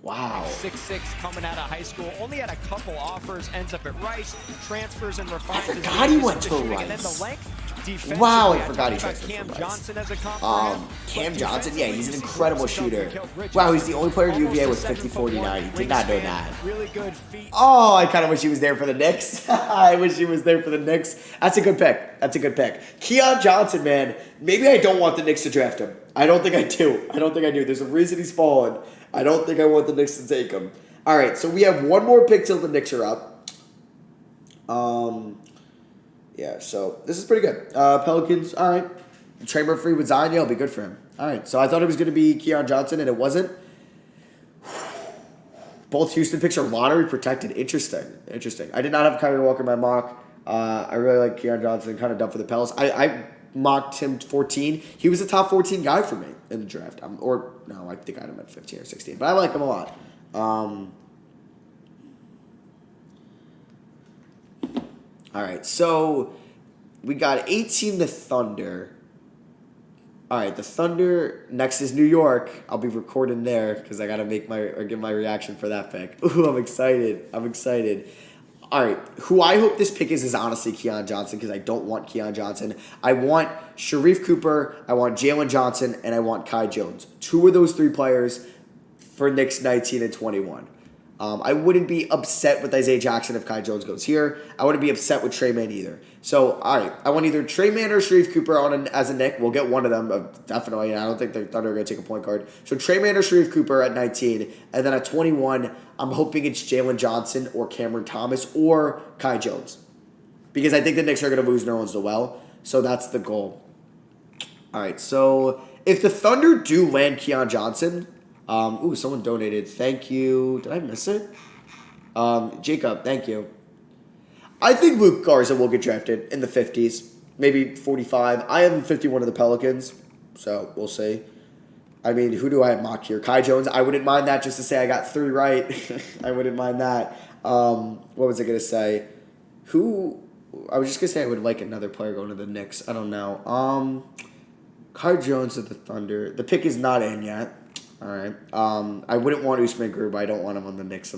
wow. 6'6", coming out of high school. Only had a couple offers. Ends up at Rice. Transfers and refines. I forgot he went to Rice. And then the length. Wow, I forgot he transferred Cam from Johnson Rice. as a Cam Johnson, yeah, he's an incredible shooter. Wow, he's the only player in UVA with 50-40-90. Did not know that. Really good feet. Oh, I kind of wish he was there for the Knicks. I wish he was there for the Knicks. That's a good pick. That's a good pick. Keon Johnson, man. Maybe I don't want the Knicks to draft him. I don't think I do. There's a reason he's fallen. I don't think I want the Knicks to take him. All right, so we have one more pick till the Knicks are up. Yeah, so this is pretty good. Pelicans, all right. Trey Murphy with Zion, yeah, it'll be good for him. All right, so I thought it was going to be Keon Johnson, and it wasn't. Both Houston picks are lottery protected. Interesting. I did not have Kyrie Walker in my mock. I really like Keon Johnson, kind of done for the Pels. I mocked him 14. He was a top 14 guy for me in the draft. I think I had him at 15 or 16, but I like him a lot. All right, so we got 18 the Thunder. All right, the Thunder next is New York. I'll be recording there because I got to give my reaction for that pick. Ooh, I'm excited. All right, who I hope this pick is honestly Keon Johnson because I don't want Keon Johnson. I want Sharife Cooper, I want Jalen Johnson, and I want Kai Jones. 2 of those 3 players for Knicks 19 and 21. I wouldn't be upset with Isaiah Jackson if Kai Jones goes here. I wouldn't be upset with Trey Man either. So, all right, I want either Trey Man or Sharife Cooper as a Knick. We'll get one of them, definitely. I don't think the Thunder are going to take a point guard. So, Trey Man or Sharife Cooper at 19. And then at 21, I'm hoping it's Jalen Johnson or Cameron Thomas or Kai Jones. Because I think the Knicks are going to lose Nerlens Noel. So, that's the goal. All right, so if the Thunder do land Keon Johnson... someone donated. Thank you. Did I miss it? Jacob, thank you. I think Luke Garza will get drafted in the 50s, maybe 45. I am 51 of the Pelicans, so we'll see. I mean, who do I have mocked here? Kai Jones. I wouldn't mind that just to say I got 3 right. I wouldn't mind that. What was I going to say? I was just going to say I would like another player going to the Knicks. I don't know. Kai Jones at the Thunder. The pick is not in yet. All right. I wouldn't want Usman Garuba. I don't want him on the Knicks.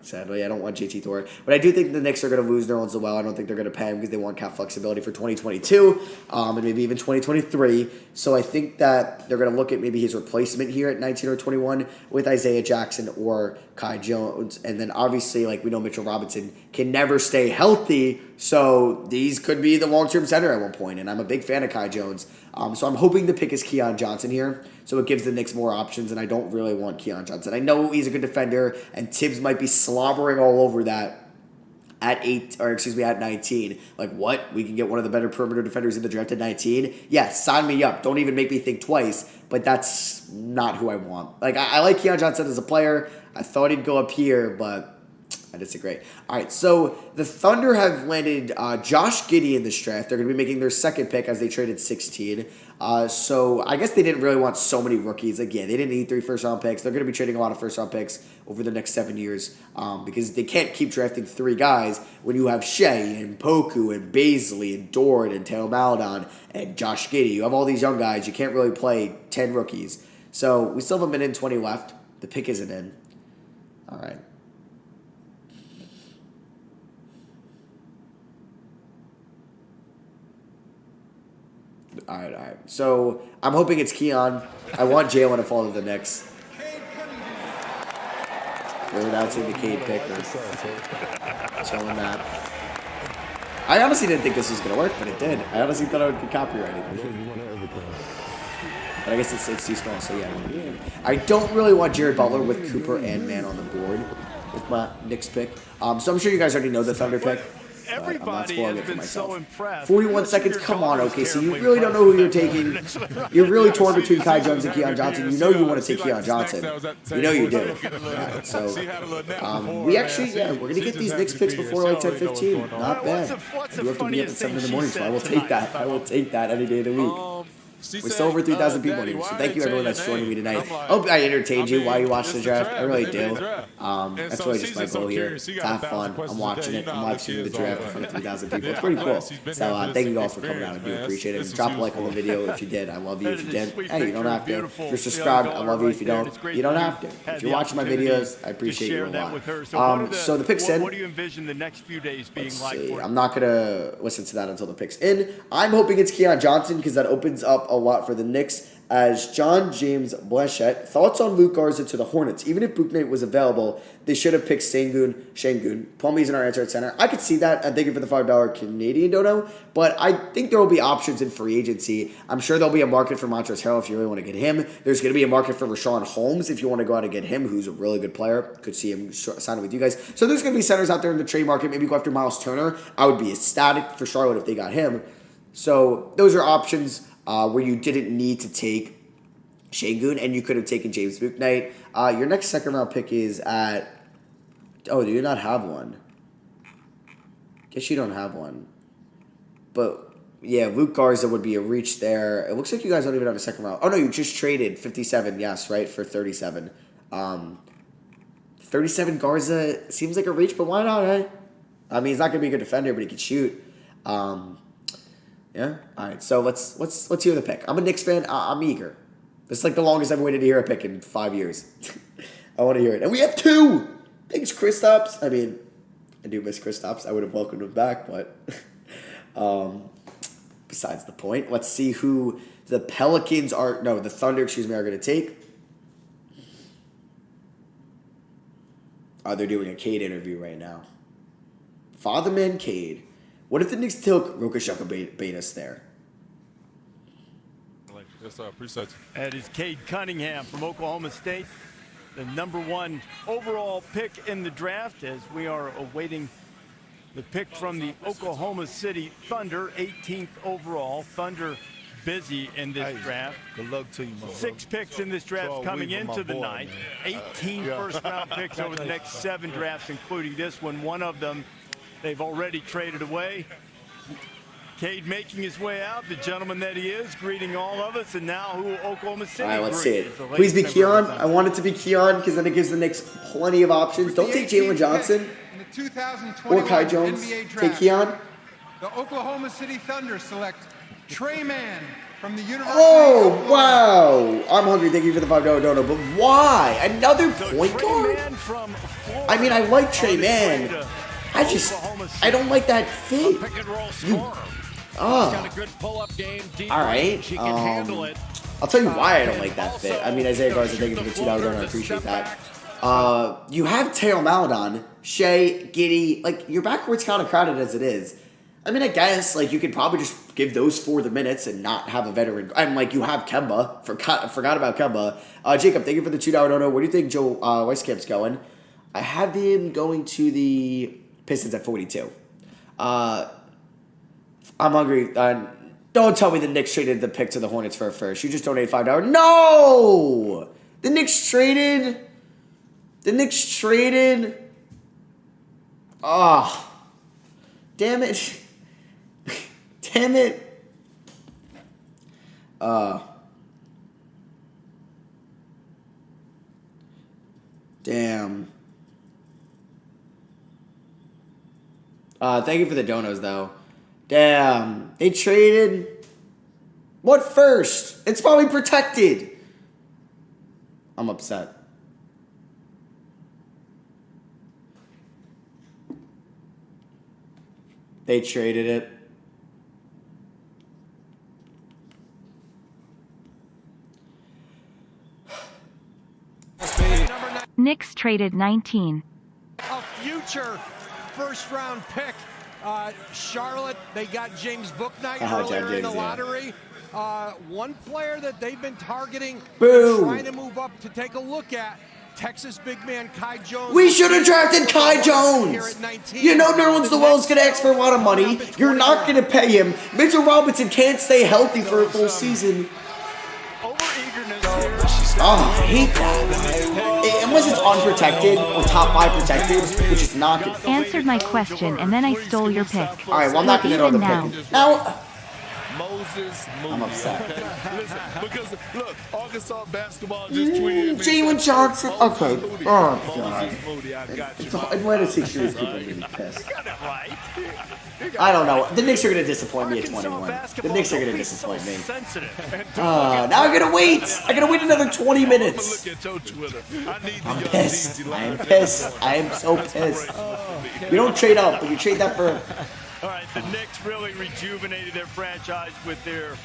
Sadly, I don't want JT Thor. But I do think the Knicks are going to lose Nerlens Noel. I don't think they're going to pay him because they want cap flexibility for 2022 and maybe even 2023. So I think that they're going to look at maybe his replacement here at 19 or 21 with Isaiah Jackson or Kai Jones. And then obviously, we know Mitchell Robinson can never stay healthy. So these could be the long-term center at one point. And I'm a big fan of Kai Jones. So I'm hoping the pick is Keon Johnson here. So it gives the Knicks more options, and I don't really want Keon Johnson. I know he's a good defender, and Tibbs might be slobbering all over that at 19. What? We can get one of the better perimeter defenders in the draft at 19? Yeah, sign me up. Don't even make me think twice, but that's not who I want. I like Keon Johnson as a player. I thought he'd go up here, but I disagree. All right, so the Thunder have landed Josh Giddey in this draft. They're going to be making their second pick as they traded 16. So I guess they didn't really want so many rookies. They didn't need 3 first-round picks. They're going to be trading a lot of first-round picks over the next 7 years because they can't keep drafting 3 guys when you have Shea and Poku and Baisley and Dort and Theo Maledon and Josh Giddey. You have all these young guys. You can't really play 10 rookies. So we still have a minute and 20 left. The pick isn't in. All right. All right. So I'm hoping it's Keon. I want Jalen to fall to the Knicks. They're announcing the Cade pick. Showing that. I honestly didn't think this was going to work, but it did. I honestly thought I would get copyrighted. But I guess it's too small, so yeah. I don't really want Jared Butler with Cooper and Man on the board with my Knicks pick. So I'm sure you guys already know the Thunder pick. Everybody has been so impressed. 41 seconds. Come on, OKC. You really don't know who you're taking. You're really torn between Kai Jones and Keon Johnson. You know you want to take Keon Johnson. You know you do. Yeah, so we actually, we're going to get these Knicks picks before like 10:15. Not bad. You have to be up at 7 in the morning, so I will take that. I will take that any day of the week. We're still over 3,000 people here, so thank you everyone that's joining me tonight. I hope I entertained you while you watch the draft. I really do. That's really just my goal here. To have fun. I'm watching it. I'm watching the draft in front of 3,000 people. It's pretty cool. So thank you all for coming out. I do appreciate it. Drop a like on the video if you did. I love you if you did. Hey, you don't have to. If you're subscribed, I love you if you don't. You don't have to. If you're watching my videos, I appreciate you a lot. So the pick's in. What do you envision the next few days being like for you? I'm not going to listen to that until the pick's in. I'm hoping it's Keon Johnson because that opens up a lot for the Knicks. As John James Blanchette, thoughts on Luke Garza to the Hornets. Even if Bouknight was available, they should have picked Sengun. Plumlee's in our answer at center. I could see that. And thank you for the $5 Canadian dono. But I think there will be options in free agency. I'm sure there'll be a market for Montrezl Harrell if you really want to get him. There's going to be a market for Rashawn Holmes if you want to go out and get him, who's a really good player. Could see him signing with you guys. So there's going to be centers out there in the trade market. Maybe go after Miles Turner. I would be ecstatic for Charlotte if they got him. So those are options where you didn't need to take Sengun, and you could have taken James Bouknight. Your next second-round pick is at... Oh, do you not have one? Guess you don't have one. But, yeah, Luke Garza would be a reach there. It looks like you guys don't even have a second round. Oh, no, you just traded 57, yes, right, for 37. 37 Garza seems like a reach, but why not, eh? I mean, he's not going to be a good defender, but he can shoot. Yeah? All right, so let's hear the pick. I'm a Knicks fan. I'm eager. This is like the longest I've waited to hear a pick in 5 years. I want to hear it. And we have 2! Thanks, Kristaps. I mean, I do miss Kristaps. I would have welcomed him back, but besides the point. Let's see who the Pelicans are... No, the Thunder, are going to take. They're doing a Cade interview right now. Fatherman Cade. What if the Knicks took Rokashaka Betas there? Yes, sir. Appreciate you. That is Cade Cunningham from Oklahoma State, the #1 overall pick in the draft, as we are awaiting the pick from the Oklahoma City Thunder, 18th overall. Thunder busy in this draft. Good luck to you, man. 6 picks in this draft coming into the night. 18 first-round picks over the next 7 drafts, including this one. One of them they've already traded away. Cade making his way out, the gentleman that he is, greeting all of us, and now who Oklahoma City. All right, let's see it. Please be Keon. I want it to be Keon because then it gives the Knicks plenty of options. Don't take Jalen Johnson or Kai Jones. Take Keon. The Oklahoma City Thunder select Trey Mann from the University of wow. I'm hungry. Thank you for the $5 dono. But I another point guard? I mean, I like Trey Mann. I don't like that fit. Got a good pull-up game. All right. He can handle it. I'll tell you why I don't like that fit. I mean, Isaiah Garza, thank you for the $2 donor. I appreciate that. You have Teo Maledon, Shea, Giddey. Like, your backcourt's kind of crowded as it is. I mean, I guess, like, you could probably just give those 4 the minutes and not have a veteran. And, like, you have Kemba. Forgot about Kemba. Jacob, thank you for the $2 donor. Where do you think Joe Weiskamp's going? I have him going to the Pistons at 42. I'm hungry. Don't tell me the Knicks traded the pick to the Hornets for a first. You just donated $5. No! The Knicks traded. Oh. Damn it. Damn it. Damn. Thank you for the donos, though. Damn. They traded... What first? It's probably protected. I'm upset. They traded it. Knicks traded 19. A future first-round pick Charlotte, they got James Bouknight earlier in the lottery. One player that they've been targeting, trying to move up to take a look at, Texas big man Kai Jones. We should have drafted Kai Jones. You know Nerlens Noel's going to ask for a lot of money. You're not going to pay him. Mitchell Robinson can't stay healthy for a full season. Oh, I hate that. Unless it's unprotected or top 5 protected, which is not good. Answered my question and then I stole your pick. All right, well, I'm not going to know the pick. Now, I'm upset. Listen, because look, Arkansas basketball just tweeted me. Jalen Johnson. Okay. Oh God. Moody, I got you. Atlantic City people are getting pissed. I don't know. The Knicks are going to disappoint me at 21. The Knicks are going to disappoint me. Now I got to wait. I got to wait another 20 minutes. I'm pissed. I am pissed. I am so pissed. You don't trade up, but you trade that for. All right, the Knicks really rejuvenated their franchise with their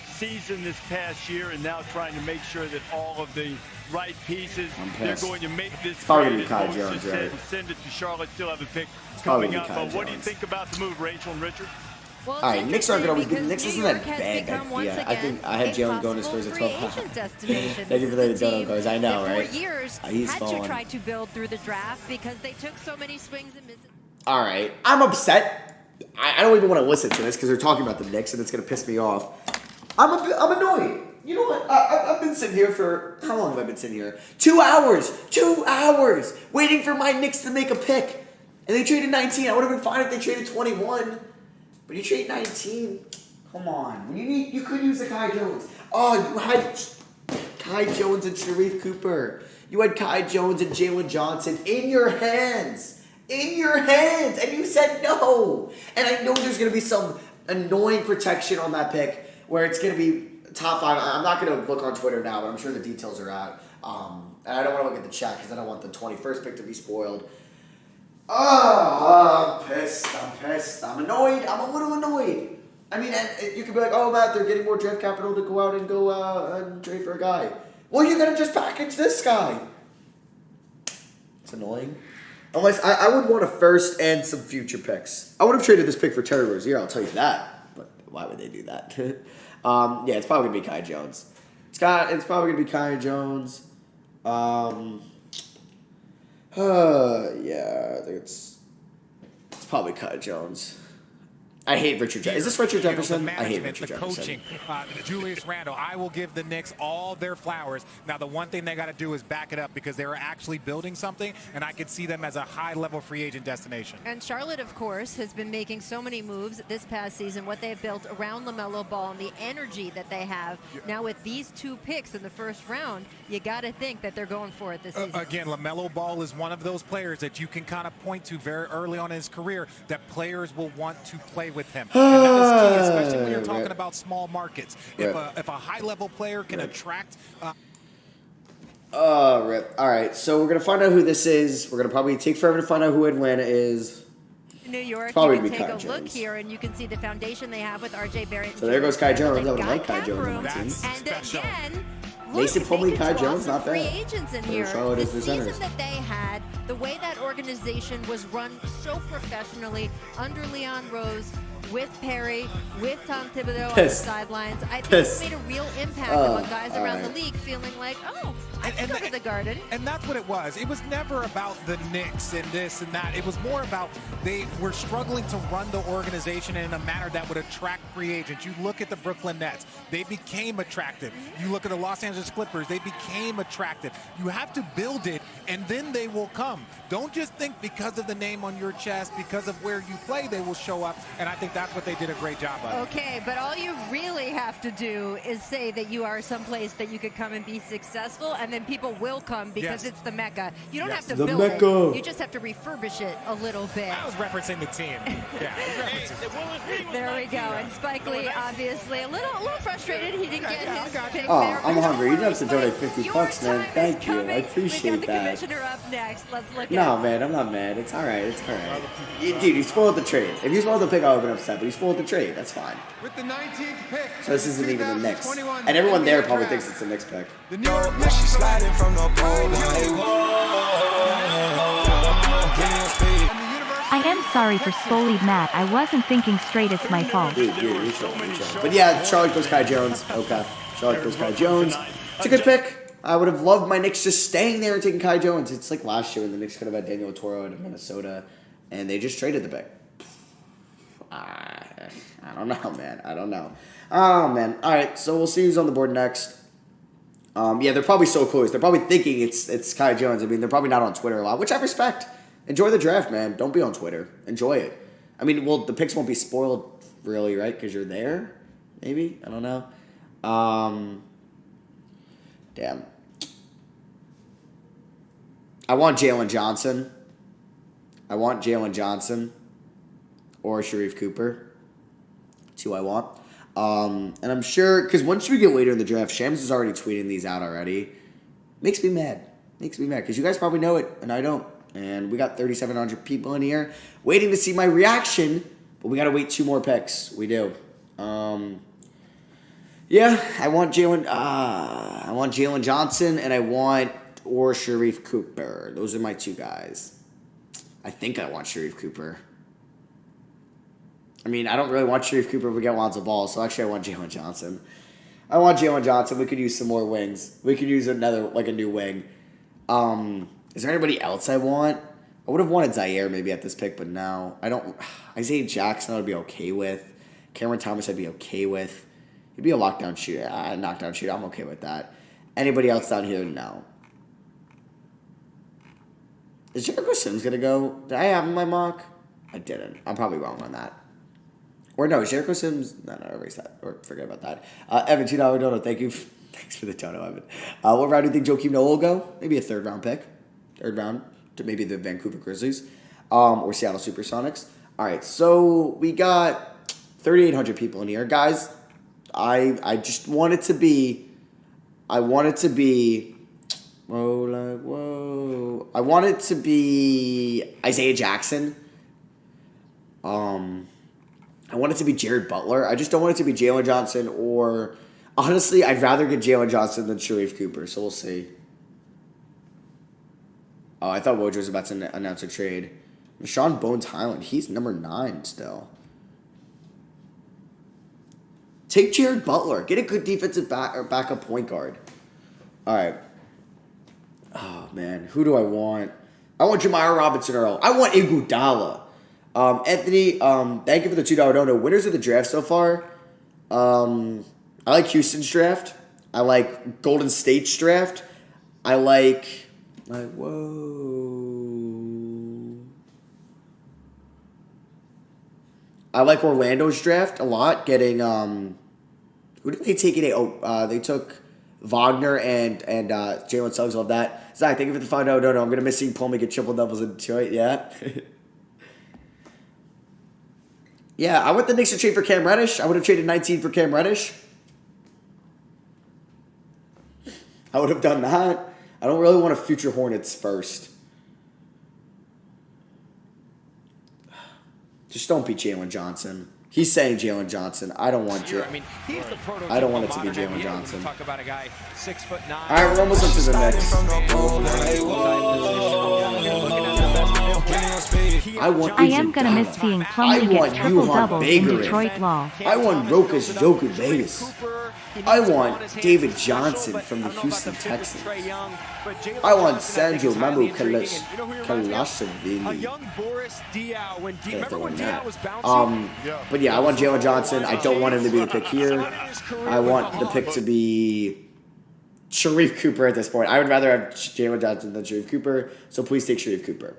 season this past year, and now trying to make sure that all of the right pieces, they're going to make this trade. Kai Jones, right? Send it to Charlotte. Still have a pick coming up. But what do you think about the move, Rachel and Richard? Well, all right, Knicks aren't going to always. Knicks isn't that bad. Yeah, I think I had Jalen going as Spurs at 12. Thank you for the dono, guys. I know, right? For years, he's had falling. to try to build through the draft because they took so many swings and misses. All right, I'm upset. I don't even want to listen to this because they're talking about the Knicks and it's going to piss me off. I'm annoyed. You know what? I've been sitting here for, how long have I been sitting here? 2 hours. 2 hours waiting for my Knicks to make a pick. And they traded 19. I would have been fine if they traded 21. But you trade 19. Come on. You could use the Kai Jones. Oh, you had Kai Jones and Sharif Cooper. You had Kai Jones and Jalen Johnson in your hands. In your hands, and you said no. And I know there's going to be some annoying protection on that pick where it's going to be top 5. I'm not going to look on Twitter now, but I'm sure the details are out. And I don't want to look at the chat because I don't want the 21st pick to be spoiled. Oh, I'm pissed. I'm annoyed. I'm a little annoyed. I mean, and you could be like, oh, Matt, they're getting more draft capital to go out and go and trade for a guy. Well, you're going to just package this guy. It's annoying. Unless I would want a first and some future picks. I would have traded this pick for Terry Rozier, I'll tell you that. But why would they do that? Yeah, it's probably going to be Kai Jones. It's probably going to be Kai Jones. Yeah, I think it's probably Kai Jones. I hate Richard Jefferson. Is this Richard Jefferson? I hate Richard Jefferson. Coaching, Julius Randle. I will give the Knicks all their flowers. Now, the one thing they got to do is back it up because they were actually building something, and I could see them as a high-level free agent destination. And Charlotte, of course, has been making so many moves this past season. What they've built around LaMelo Ball and the energy that they have. Now, with these 2 picks in the first round, you got to think that they're going for it this season. Again, LaMelo Ball is one of those players that you can kind of point to very early on in his career that players will want to play with him. And that is key, especially when you're talking about small markets. If a high-level player can attract... Rip. All right, so we're going to find out who this is. We're going to probably take forever to find out who Atlanta is. New York, you can take a look here, and you can see the foundation they have with R.J. Barrett. So there goes Kai Jones. I would like Kai Jones on my team. And again... Mason Plumlee, Kai Jones, not bad. Free agents in here. The season that they had, the way that organization was run so professionally under Leon Rose, with Perry, with Tom Thibodeau on the sidelines, I think it's made a real impact among guys around the league feeling like, oh, I can go to the Garden. And that's what it was. It was never about the Knicks and this and that. It was more about they were struggling to run the organization in a manner that would attract free agents. You look at the Brooklyn Nets. They became attractive. You look at the Los Angeles Clippers. They became attractive. You have to build it, and then they will come. Don't just think because of the name on your chest, because of where you play, they will show up. And I think that's what they did a great job of. Okay, but all you really have to do is say that you are someplace that you could come and be successful, and then people will come because it's the Mecca. You don't have to build it. You just have to refurbish it a little bit. I was referencing the team. There we go. And Spike Lee, obviously, a little frustrated. He didn't get his pick there. I'm hungry. You don't have to donate $50, man. Thank you. I appreciate we got the that. commissioner up next. Let's look at No, man, I'm not mad. It's all right. It's all right. Dude, you spoiled the trade. If you spoiled the pick, I would have been upset, but you spoiled the trade. That's fine. With the 19th pick. So this isn't even the Knicks. And everyone there probably thinks it's the Knicks pick. The New York Knicks sliding from the pole. And the University I am sorry for Spolied Matt. I wasn't thinking straight. It's my fault. But yeah, Charlotte goes Kai Jones. Okay. Charlotte goes Kai Jones. It's a good pick. I would have loved my Knicks just staying there and taking Kai Jones. It's like last year when the Knicks could have had Daniel Toro out of Minnesota, and they just traded the pick. I don't know, man. I don't know. Oh, man. All right, so we'll see who's on the board next. Yeah, they're probably so close. They're probably thinking it's Kai Jones. I mean, they're probably not on Twitter a lot, which I respect. Enjoy the draft, man. Don't be on Twitter. Enjoy it. I mean, well, the picks won't be spoiled, really, right? Because you're there, maybe? I don't know. Damn. I want Jalen Johnson. Or Sharif Cooper. That's who I want. And I'm sure, because once we get later in the draft, Shams is already tweeting these out already. Makes me mad. Because you guys probably know it, and I don't. And we got 3,700 people in here waiting to see my reaction, but we got to wait 2 more picks. We do. Yeah, I want Jalen Johnson, and I want or Sharif Cooper. Those are my 2 guys. I think I want Sharif Cooper. I mean, I don't really want Sharif Cooper if we get Lonzo Ball, so actually I want Jalen Johnson. We could use some more wings. We could use another, like a new wing. Is there anybody else I want? I would have wanted Ziaire maybe at this pick, but no. I don't. Isaiah Jackson I would be okay with. Cameron Thomas I'd be okay with. He'd be a knockdown shooter. I'm okay with that. Anybody else down here? No. Is Jericho Sims going to go? Did I have him in my mock? I didn't. I'm probably wrong on that. Or no, Jericho Sims. No, erase that. Or forget about that. Evan, $2 dono. Thank you. Thanks for the dono, Evan. What round do you think Joakim Noah will go? Maybe a 3rd round pick. 3rd round to maybe the Vancouver Grizzlies. Or Seattle Supersonics. All right, so we got 3,800 people in here. Guys, I just want it to be. I want it to be Isaiah Jackson. I want it to be Jared Butler. I just don't want it to be Jalen Johnson or... Honestly, I'd rather get Jalen Johnson than Sharif Cooper, so we'll see. Oh, I thought Woj was about to announce a trade. Rashawn Bones Highland, he's number 9 still. Take Jared Butler. Get a good defensive backup point guard. All right. Oh, man. Who do I want? I want Jamire Robinson-Earl. I want Iguodala. Anthony, thank you for the $2 dono. Winners of the draft so far. I like Houston's draft. I like Golden State's draft. I like Orlando's draft a lot. Getting who did they take it? They took Wagner and Jalen Suggs. Love that. Zach, thank you for the $5 dono. I'm gonna miss seeing Paul make get triple doubles in Detroit. Yeah. Yeah, I want the Knicks to trade for Cam Reddish. I would have traded 19 for Cam Reddish. I would have done that. I don't really want a future Hornets first. Just don't be Jalen Johnson. He's saying Jalen Johnson. I don't want Jalen. I mean, he's the prototype. I don't want it to be Jalen Johnson. Talk about a guy 6'9". All right, we're almost up to the Knicks. I am gonna miss seeing Plumlee get triple doubles in Detroit Law. I want Rokas Joku Vegas. I want David Johnson from the Houston Texans. I want Sanjo Mamu Kalashavili. But yeah, I want Jalen Johnson. I don't want him to be the pick here. I want the pick to be Sharif Cooper at this point. I would rather have Jalen Johnson than Sharif Cooper, so please take Sharif Cooper.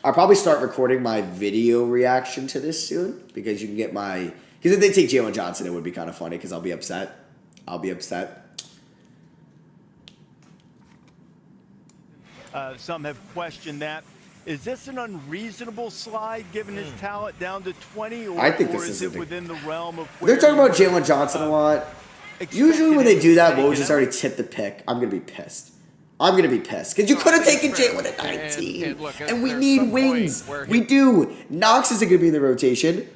I'll probably start recording my video reaction to this soon because you can get my... Because if they take Jalen Johnson, it would be kind of funny because I'll be upset. Some have questioned that. Is this an unreasonable slide given his talent down to 20? Or, I think or this is it within the realm of... They're talking about Jalen Johnson a lot. Usually when they do that, Woj just already tipped the pick. I'm going to be pissed. Because you could have taken Jalen at 19. And we need wings. We do. Knox isn't going to be in the rotation.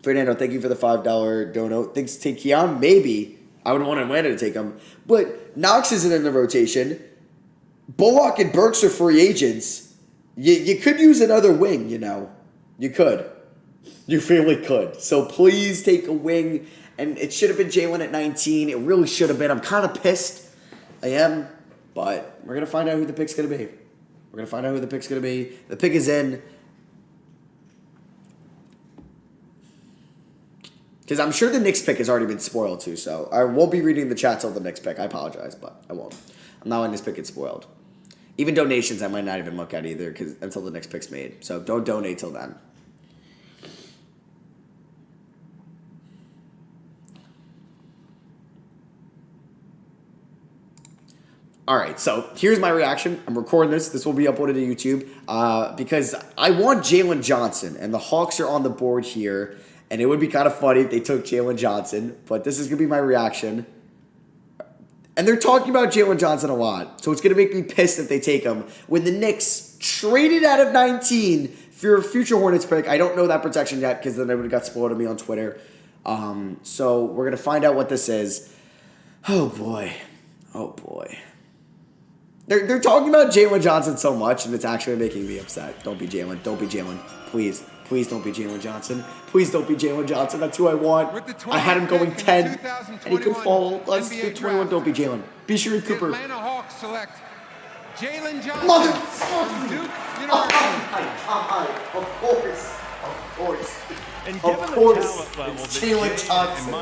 Fernando, thank you for the $5 dono. Thanks, take Keon. Maybe. I would want Atlanta to take him. But Knox isn't in the rotation. Bullock and Burks are free agents. You could use another wing, you know. You could. You really could. So please take a wing. And it should have been Jalen at 19. It really should have been. I'm kind of pissed. I am. But we're going to find out who the pick's going to be. We're going to find out who the pick's going to be. The pick is in. Because I'm sure the Knicks pick has already been spoiled too. So I won't be reading the chat till the Knicks pick. I apologize, but I won't. I'm not letting this pick get spoiled. Even donations I might not even look at either until the next pick's made. So don't donate till then. All right, so here's my reaction. I'm recording this. This will be uploaded to YouTube because I want Jalen Johnson, and the Hawks are on the board here, and it would be kind of funny if they took Jalen Johnson, but this is going to be my reaction. And they're talking about Jalen Johnson a lot, so it's going to make me pissed if they take him. When the Knicks traded out of 19 for a future Hornets pick, I don't know that protection yet because then it would have got spoiled to me on Twitter. So we're going to find out what this is. Oh, boy. Oh, boy. They're talking about Jalen Johnson so much, and it's actually making me upset. Don't be Jalen. Don't be Jalen. Please. Please don't be Jalen Johnson. Please don't be Jalen Johnson. That's who I want. I had him going 10, and he could fall. Let's do 21. Don't be Jalen. Be Sharif Cooper. Atlanta Hawks select Jalen Johnson. Motherfucker! Duke Of course. Of course. And of course, it's Jalen Johnson,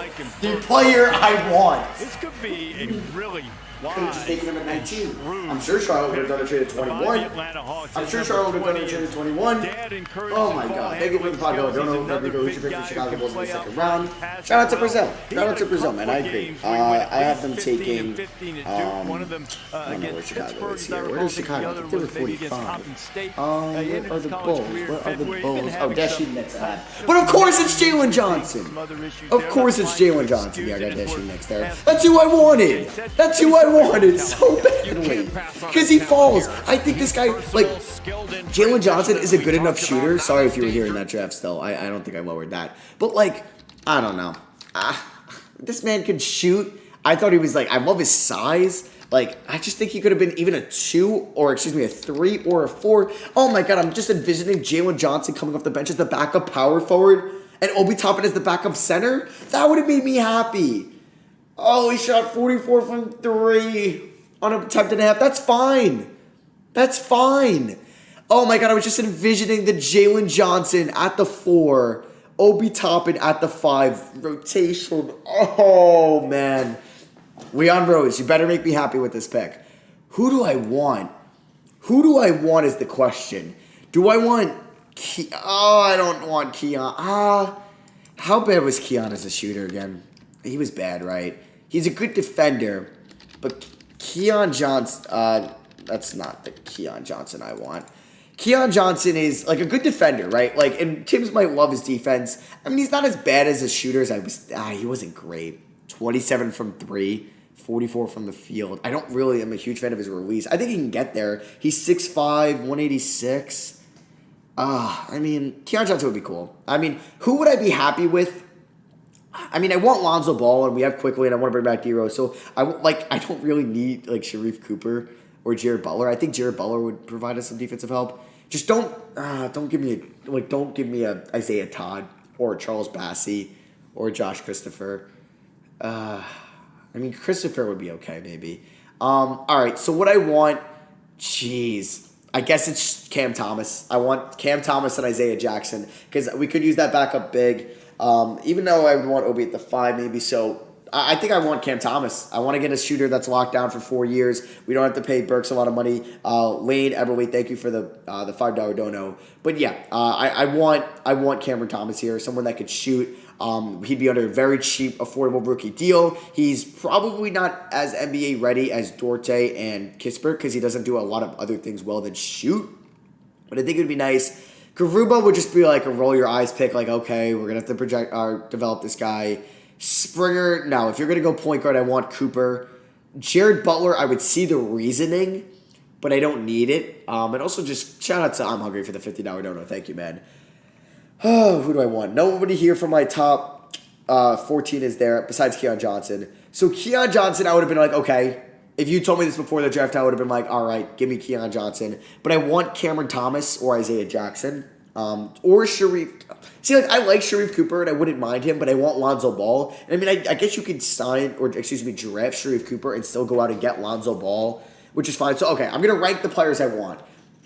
the player I want. This could be a really could have just taken him at 19. I'm sure Charlotte would have done a trade at 21. I'm sure Charlotte would have done a trade at 21. Oh my God. Thank you for the podcast. Don't know if we go for Chicago Bulls in the second round. Shout out to Brazil. Shout out to Brazil, man. I agree. I have them taking. I don't know where Chicago is here. Where is Chicago? I think they were 45. Where are the Bulls? Where are the Bulls? Oh, Dashi Knicks. But of course it's Jalen Johnson. Of course it's Jalen Johnson. Yeah, I got Dashi Knicks there. That's who I wanted. That's who I wanted so badly. Because he falls. I think this guy, like, Jalen Johnson is a good enough shooter. Sorry if you were here in that draft still. I don't think I lowered that. But, like, I don't know. This man could shoot. I thought he was, like, I love his size. Like, I just think he could have been even a 2 or, excuse me, a 3 or a 4. Oh, my God. I'm just envisioning Jalen Johnson coming off the bench as the backup power forward and Obi Toppin as the backup center. That would have made me happy. Oh, he shot 44 from 3 on a attempt and a half. That's fine. That's fine. Oh, my God. I was just envisioning the Jalen Johnson at the 4, Obi Toppin at the 5 rotation. Oh, man. Leon Rose, you better make me happy with this pick. Who do I want? Who do I want is the question. Do I want I don't want Keon. How bad was Keon as a shooter again? He was bad, right? He's a good defender, but Keon Johnson, that's not the Keon Johnson I want. Keon Johnson is like a good defender, right? Like, and Tibbs might love his defense. I mean, he's not as bad as a shooter as I was. He wasn't great. 27 from 3, 44 from the field. I'm a huge fan of his release. I think he can get there. He's 6'5", 186. I mean, Keon Johnson would be cool. I mean, who would I be happy with? I mean, I want Lonzo Ball, and we have Quickly, and I want to bring back D-Rose. So, I don't really need, like, Sharif Cooper or Jared Butler. I think Jared Butler would provide us some defensive help. Just don't give me a Isaiah Todd or Charles Bassey or Josh Christopher. I mean, Christopher would be okay, maybe. All right, so what I want, I guess it's Cam Thomas. I want Cam Thomas and Isaiah Jackson because we could use that backup big. Even though I would want Obi at the 5 maybe. So I think I want Cam Thomas. I want to get a shooter that's locked down for 4 years. We don't have to pay Burks a lot of money. Lane Eberle, thank you for the $5 dono. But yeah, I want Cameron Thomas here, someone that could shoot. He'd be under a very cheap, affordable rookie deal. He's probably not as NBA ready as Duarte and Kispert because he doesn't do a lot of other things well than shoot. But I think it would be nice. Garuba would just be like a roll your eyes pick, like, okay, we're going to have to develop this guy. Springer, no, if you're going to go point guard, I want Cooper. Jared Butler, I would see the reasoning, but I don't need it. And also just shout out to I'm Hungry for the $50 dono. Thank you, man. Oh, who do I want? Nobody here for my top 14 is there besides Keon Johnson. So Keon Johnson, I would have been like, okay, if you told me this before the draft, I would have been like, all right, give me Keon Johnson. But I want Cameron Thomas or Isaiah Jackson or Sharif. See, like, I like Sharif Cooper, and I wouldn't mind him, but I want Lonzo Ball. And I mean, I guess you could draft Sharif Cooper and still go out and get Lonzo Ball, which is fine. So, okay, I'm going to rank the players I want.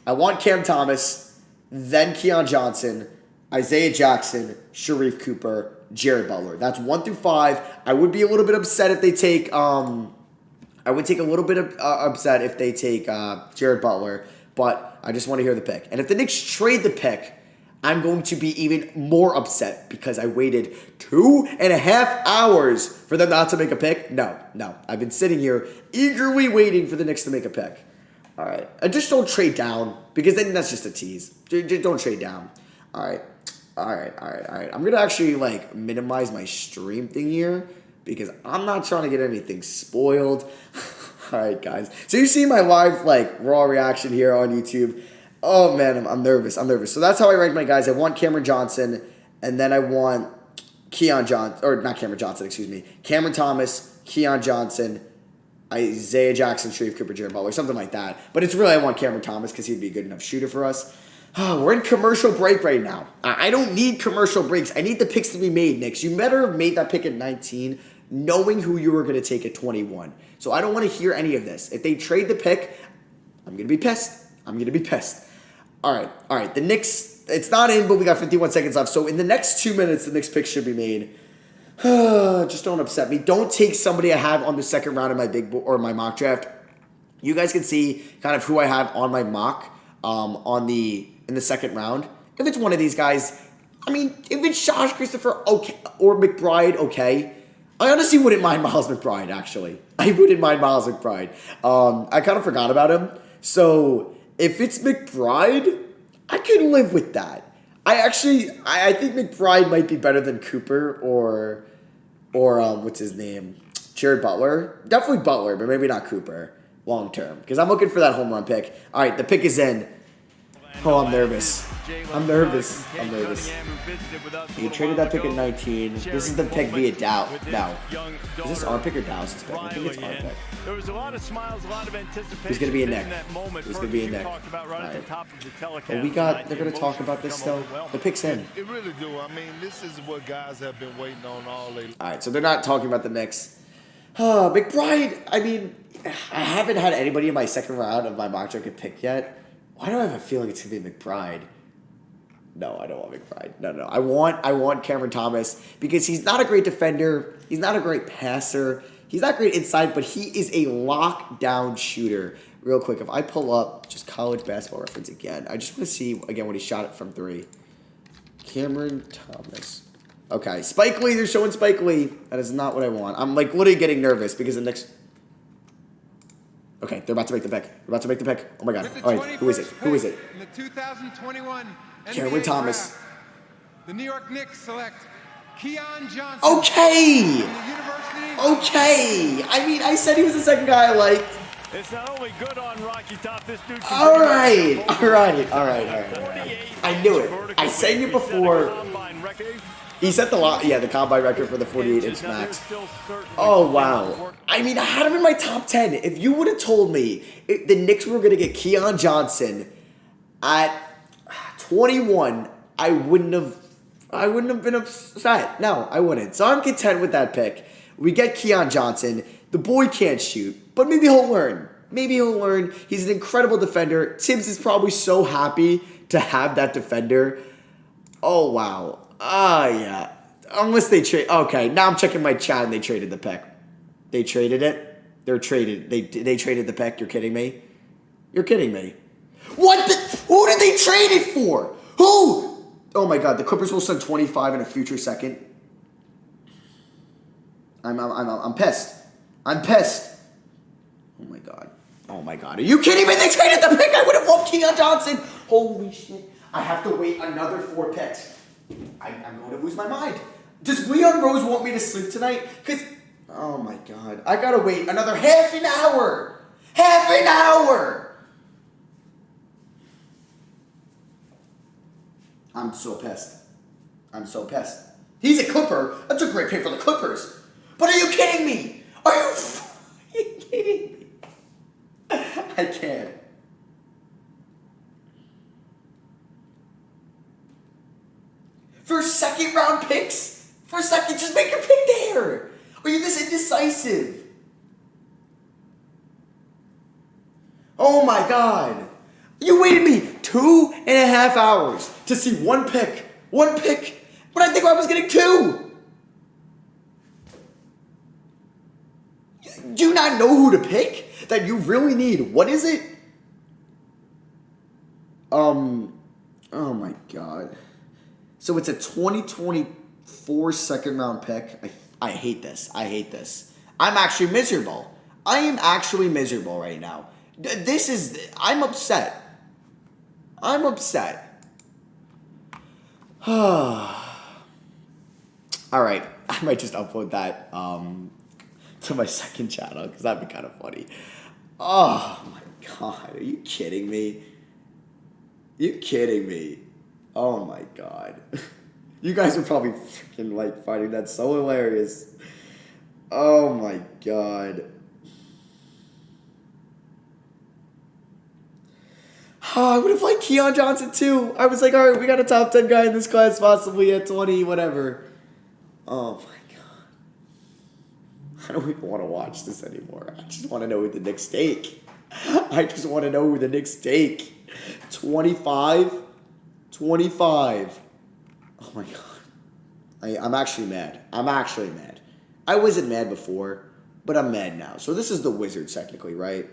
I want Cam Thomas, then Keon Johnson, Isaiah Jackson, Sharif Cooper, Jared Butler. That's 1 through 5. I would be a little bit upset if they take I would take a little bit of upset if they take Jared Butler, but I just want to hear the pick. And if the Knicks trade the pick, I'm going to be even more upset because I waited 2.5 hours for them not to make a pick. No. I've been sitting here eagerly waiting for the Knicks to make a pick. All right. I just don't trade down because then that's just a tease. Just don't trade down. All right. I'm going to actually like minimize my stream thing here because I'm not trying to get anything spoiled. All right, guys. So you see my live like raw reaction here on YouTube. Oh, man, I'm nervous. So that's how I rank my guys. I want Cameron Johnson, and then I want Cameron Thomas, Keon Johnson, Isaiah Jackson, Sharif Cooper, Jared Butler, something like that. But it's really I want Cameron Thomas because he'd be a good enough shooter for us. We're in commercial break right now. I don't need commercial breaks. I need the picks to be made, Knicks. You better have made that pick at 19 knowing who you were going to take at 21. So I don't want to hear any of this. If they trade the pick, I'm going to be pissed. All right. The Knicks, it's not in, but we got 51 seconds left. So in the next 2 minutes, the Knicks pick should be made. Just don't upset me. Don't take somebody I have on the second round of my mock draft. You guys can see kind of who I have on my mock in the second round. If it's one of these guys, I mean, if it's Josh Christopher, okay, or McBride, okay. I honestly wouldn't mind Miles McBride, actually. I wouldn't mind Miles McBride. I kind of forgot about him. So if it's McBride, I can live with that. I think McBride might be better than Cooper or what's his name? Jared Butler. Definitely Butler, but maybe not Cooper long term. Because I'm looking for that home run pick. All right, the pick is in. Oh, I'm nervous. You traded that pick at 19. This is the pick via Dow. Now, is this our pick or Dow's pick? I think it's our pick. There was a lot of smiles, a lot of anticipation. Who's going to be in next? Who's going to be in next? All right. Well, they're going to talk about this still. The pick's in. It really do. I mean, this is what guys have been waiting on all day. All right, so they're not talking about the Knicks. McBride, I mean, I haven't had anybody in my second round of my mock draft get picked yet. Why do I have a feeling it's going to be McBride? No, I don't want McBride. No. I want Cameron Thomas because he's not a great defender. He's not a great passer. He's not great inside, but he is a lockdown shooter. Real quick, if I pull up just college basketball reference again, I just want to see, again, when he shot it from 3. Cameron Thomas. Okay, Spike Lee. They're showing Spike Lee. That is not what I want. I'm, like, literally getting nervous because the next... Okay, they're about to make the pick. Oh, my God. All right, who is it? In the 2021 Cameron Thomas. Draft, the New York Knicks select Keon Johnson. Okay. I mean, I said he was the second guy I liked. It's not only good on Rocky Top, this dude can All right. I knew it. I said it before. He set the combine record for the 48-inch max. Oh, wow. I mean, I had him in my top 10. If you would have told me the Knicks were going to get Keon Johnson at 21, I wouldn't have been upset. No, I wouldn't. So I'm content with that pick. We get Keon Johnson. The boy can't shoot, but maybe he'll learn. He's an incredible defender. Tibbs is probably so happy to have that defender. Oh, wow. Yeah. Unless they trade. Okay, now I'm checking my chat and they traded the pick. They traded it? They traded the pick? You're kidding me? What? Who did they trade it for? Who? Oh my God, the Clippers will send 25 in a future second. I'm pissed. Oh my God. Are you kidding me? They traded the pick. I would have loved Keon Johnson. Holy shit. I have to wait another 4 picks. I'm going to lose my mind. Does Leon Rose want me to sleep tonight? Because, oh my God. I got to wait another half an hour. I'm so pissed. He's a Clipper. That's a great pick for the Clippers. But are you kidding me? Are you kidding me? I can't. For second round picks? For a second, just make your pick there. Are you this indecisive? Oh my God. You waited me 2.5 hours to see one pick. One pick. When I think I was getting 2. Do you not know who to pick? That you really need? What is it? Oh my God. So it's a 2024 second round pick. I hate this. I hate this. I'm actually miserable. I am actually miserable right now. I'm upset. I'm upset. All right. I might just upload that to my second channel because that'd be kind of funny. Oh my God. Are you kidding me? You kidding me? Oh my God. You guys are probably freaking like finding that so hilarious. Oh my God. Oh, I would have liked Keon Johnson too. I was like, all right, we got a top 10 guy in this class, possibly at 20, whatever. Oh my God. I don't even want to watch this anymore. I just want to know who the Knicks take. I just want to know who the Knicks take. 25. Oh my God. I'm actually mad. I'm actually mad. I wasn't mad before, but I'm mad now. So this is the Wizards technically, right?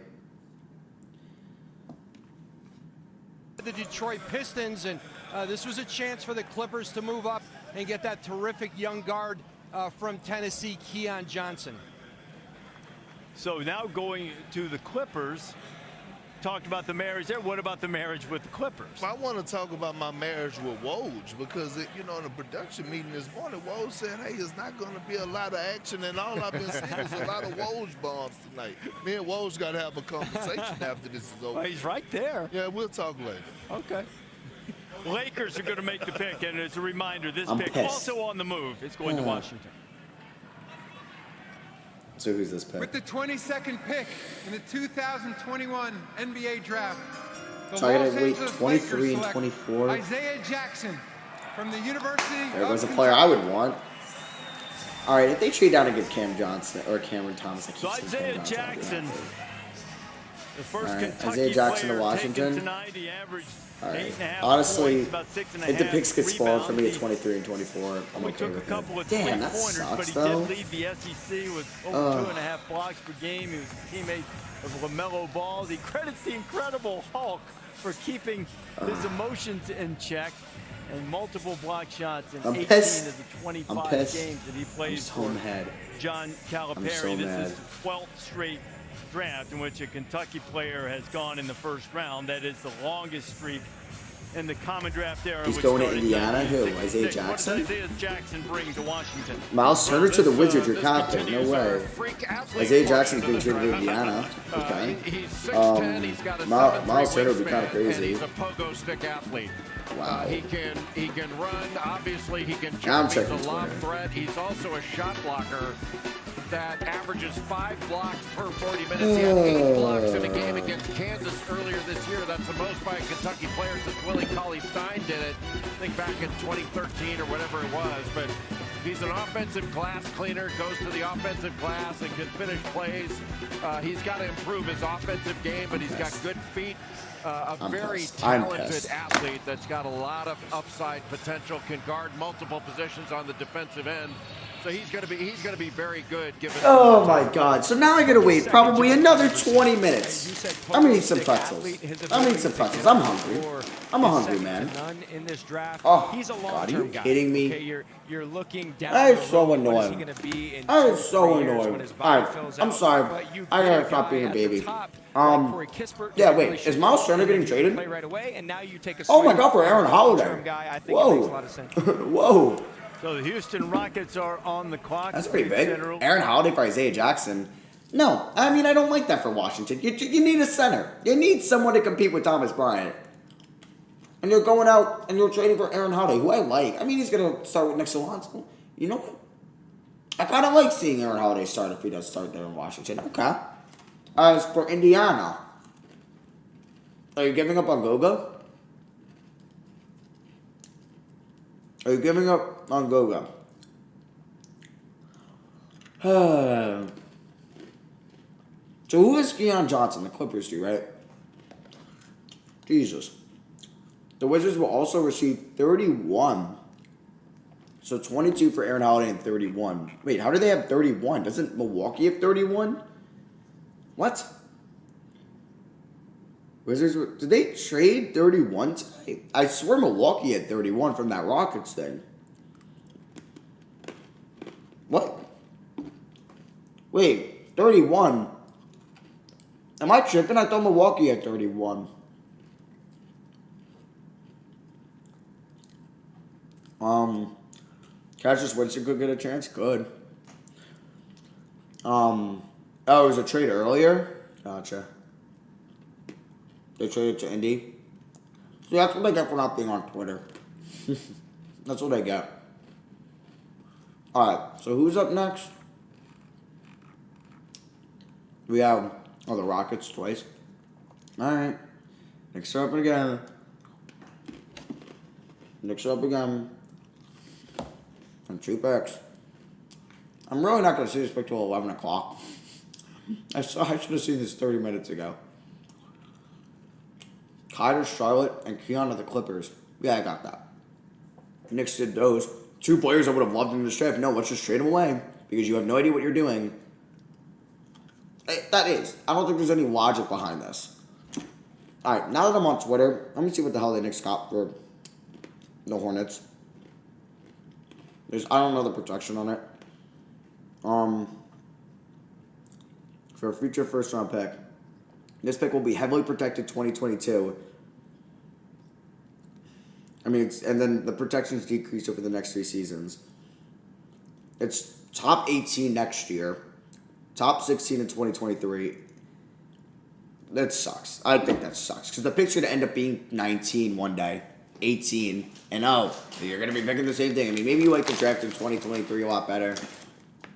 The Detroit Pistons, and this was a chance for the Clippers to move up and get that terrific young guard from Tennessee, Keon Johnson. So now going to the Clippers. Talked about the marriage there. What about the marriage with the Clippers? I want to talk about my marriage with Woj because, in the production meeting this morning, Woj said, hey, it's not going to be a lot of action, and all I've been seeing is a lot of Woj bombs tonight. Me and Woj got to have a conversation after this is over. Well, he's right there. Yeah, we'll talk later. Okay. Lakers are going to make the pick, and as a reminder, this pick pissed. Also on the move. It's going to Washington. So who's this pick? With the 22nd pick in the 2021 NBA Draft, the So I gotta Los wait Angeles 23 Lakers and select 24. Isaiah Jackson from the University There of goes a player I would want. All right, if they trade down and get Cam Johnson or Cameron Thomas, I keep saying Isaiah Cam Jackson, the first All right, Kentucky Isaiah Jackson player to Washington. taken tonight. He averaged All right. 8.5 Honestly, points, about 6.5 if the picks get spoiled for me at rebounds. 23 and 24, I'm He okay took a with couple it. of Damn, that three-pointers, but sucks, he though. did lead the SEC with over 2.5 blocks per game. He was a teammate of LaMelo Ball. He credits the Incredible Hulk for keeping his emotions in check and multiple block shots in 18 pissed. of the 25 I'm pissed. games that he played so for mad. John Calipari. I'm so This mad. is the 12th straight draft in which a Kentucky player has gone in the first round. That is the longest streak in the common draft era. He's which going to started Indiana. in Who? 1966. Isaiah What does Jackson? Isaiah Jackson bring to Washington? Miles Turner to the This, Wizards. You're this confident? No continues our way. freak athlete Isaiah Jackson's portion being of traded the to draft. Indiana. Okay. He's 6'10", he's got a Miles 7'3" Turner would be kind of wingspan, and crazy. he's a pogo stick athlete. Wow. He can run. Obviously, he can Now I'm jump. He's a checking lob Twitter. threat. He's also a shot blocker that averages 5 blocks per 40 minutes. He had 8 blocks in a game against Kansas earlier this year. That's the most by a Kentucky player since Willie Cauley-Stein did it, I think back in 2013 or whatever it was. But he's an offensive glass cleaner, goes to the offensive glass and can finish plays. He's got to improve his offensive game, but he's got good feet. A very talented athlete that's got a lot of upside potential, can guard multiple positions on the defensive end. So he's going to be very good. Given Oh my God! So now I gotta wait probably another 20 minutes. I'm gonna eat some pretzels. I'm gonna eat some pretzels. I'm hungry. I'm a hungry man. In this draft. Oh He's a God! Are you long-term guy. kidding me? Okay, you're looking down. That is the so road. What is he annoying. gonna be in That 2 is so or 3 years when annoying. his body Alright, fills I'm out? sorry. But you I get gotta a stop guy being a at the baby. top, Yeah, Kispert, wait. Is Miles Turner getting traded? Play right away, and now you take a Oh my swing God, for Aaron Holiday. long-term guy. I think it makes a lot of sense. Whoa. So the Houston Rockets are on the clock. That's pretty big. Aaron Holiday for Isaiah Jackson. No, I mean, I don't like that for Washington. You need a center. You need someone to compete with Thomas Bryant. And you're going out and you're trading for Aaron Holiday, who I like. I mean, he's going to start next to Lonzo. You know what? I kind of like seeing Aaron Holiday start if he does start there in Washington. Okay. As for Indiana, Are you giving up on Goga? Are you giving up on Goga? So who is Keon Johnson? The Clippers do, right? Jesus. The Wizards will also receive 31. So 22 for Aaron Holiday and 31. Wait, how do they have 31? Doesn't Milwaukee have 31? What? Wizards, did they trade 31 today? I swear Milwaukee had 31 from that Rockets thing. What? Wait, 31? Am I tripping? I thought Milwaukee had 31. Cassius Winston could get a chance? Good. Oh, it was a trade earlier? Gotcha. They traded to Indy. See, that's what I get for not being on Twitter. That's what I get. Alright, so who's up next? We have, the Rockets twice. Alright. Knicks are up again. Knicks are up again. And 2 picks. I'm really not going to see this pick till 11 o'clock. I should have seen this 30 minutes ago. Cade to Charlotte and Keon to the Clippers. Yeah, I got that. Knicks did those. 2 players I would have loved in this draft. No, let's just trade them away because you have no idea what you're doing. That is. I don't think there's any logic behind this. Alright, now that I'm on Twitter, let me see what the hell the Knicks got for the Hornets. I don't know the protection on it. For a future first-round pick. This pick will be heavily protected 2022. I mean, and then the protections decrease over the next 3 seasons. It's top 18 next year. Top 16 in 2023. That sucks. I think that sucks. Because the pick's going to end up being 19 one day. 18. And you're going to be picking the same thing. I mean, maybe you like the draft in 2023 a lot better.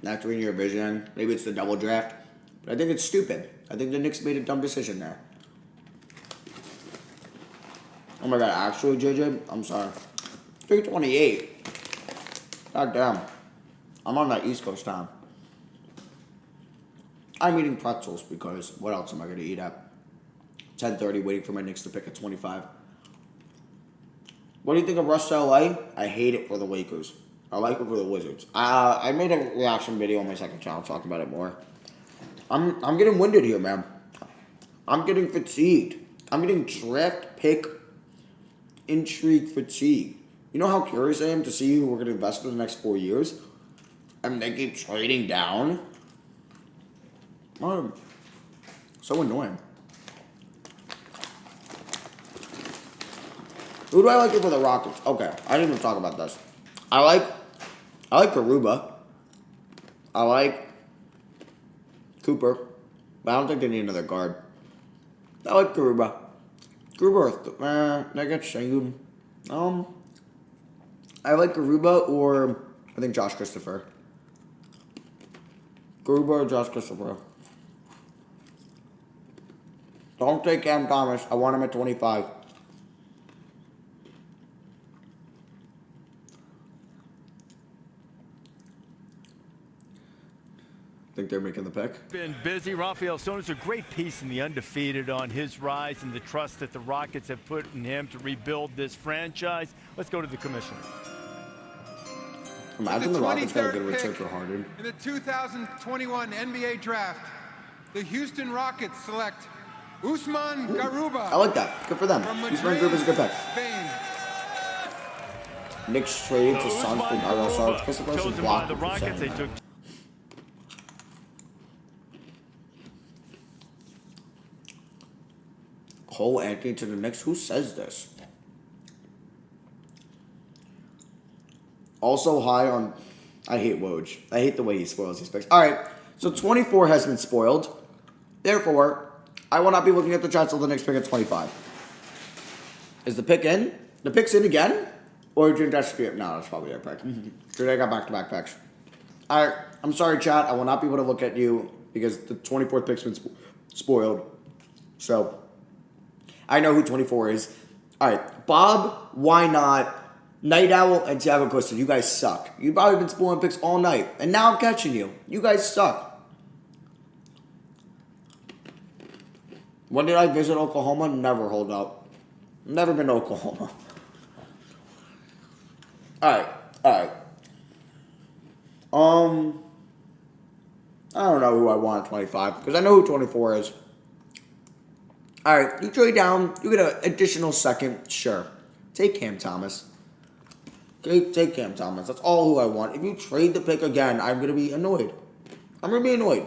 That's when your vision. Maybe it's the double draft. But I think it's stupid. I think the Knicks made a dumb decision there. Oh my god, actually, JJ? I'm sorry. 328. God damn. I'm on that East Coast time. I'm eating pretzels because what else am I going to eat at 10:30 waiting for my Knicks to pick at 25? What do you think of Russ to LA? I hate it for the Lakers. I like it for the Wizards. I made a reaction video on my second channel talking about it more. I'm getting winded here, man. I'm getting fatigued. I'm getting draft pick intrigue fatigue. You know how curious I am to see who we're going to invest for the next 4 years? And they keep trading down. So annoying. Who do I like for the Rockets? Okay, I didn't even talk about this. I like Garuba. I like Cooper. But I don't think they need another guard. I like Garuba. I got Sengun. I like Garuba or I think Josh Christopher. Garuba or Josh Christopher. Don't take Cam Thomas. I want him at 25. Think they're making the pick. Been busy. Rafael Stoner's a great piece in the undefeated on his rise and the trust that the Rockets have put in him to rebuild this franchise. Let's go to the commissioner. Imagine the Rockets got a good return for Harden. In the 2021 NBA Draft, the Houston Rockets select Usman Garuba. I like that. Good for them. Usman Garuba is a good pick. Spain. Knicks traded to Suns for Davion Suggs. Chosen by the Rockets, they took. Cole Anthony to the Knicks. Who says this? Also high on... I hate Woj. I hate the way he spoils these picks. All right, so 24 has been spoiled. Therefore, I will not be looking at the chats till the next pick at 25. Is the pick in? The pick's in again? Or did that skip? No, that's probably a pick. Did I got back-to-back picks? All right, I'm sorry, chat. I will not be able to look at you because the 24th pick's been spoiled. So... I know who 24 is. All right, Bob, why not? Night Owl and Thiago Costa, you guys suck. You've probably been spoiling picks all night, and now I'm catching you. You guys suck. When did I visit Oklahoma? Never, hold up. Never been to Oklahoma. All right. I don't know who I want at 25, because I know who 24 is. All right, you trade down, you get an additional second, sure. Take Cam Thomas. Okay, take Cam Thomas. That's all who I want. If you trade the pick again, I'm going to be annoyed. I'm going to be annoyed.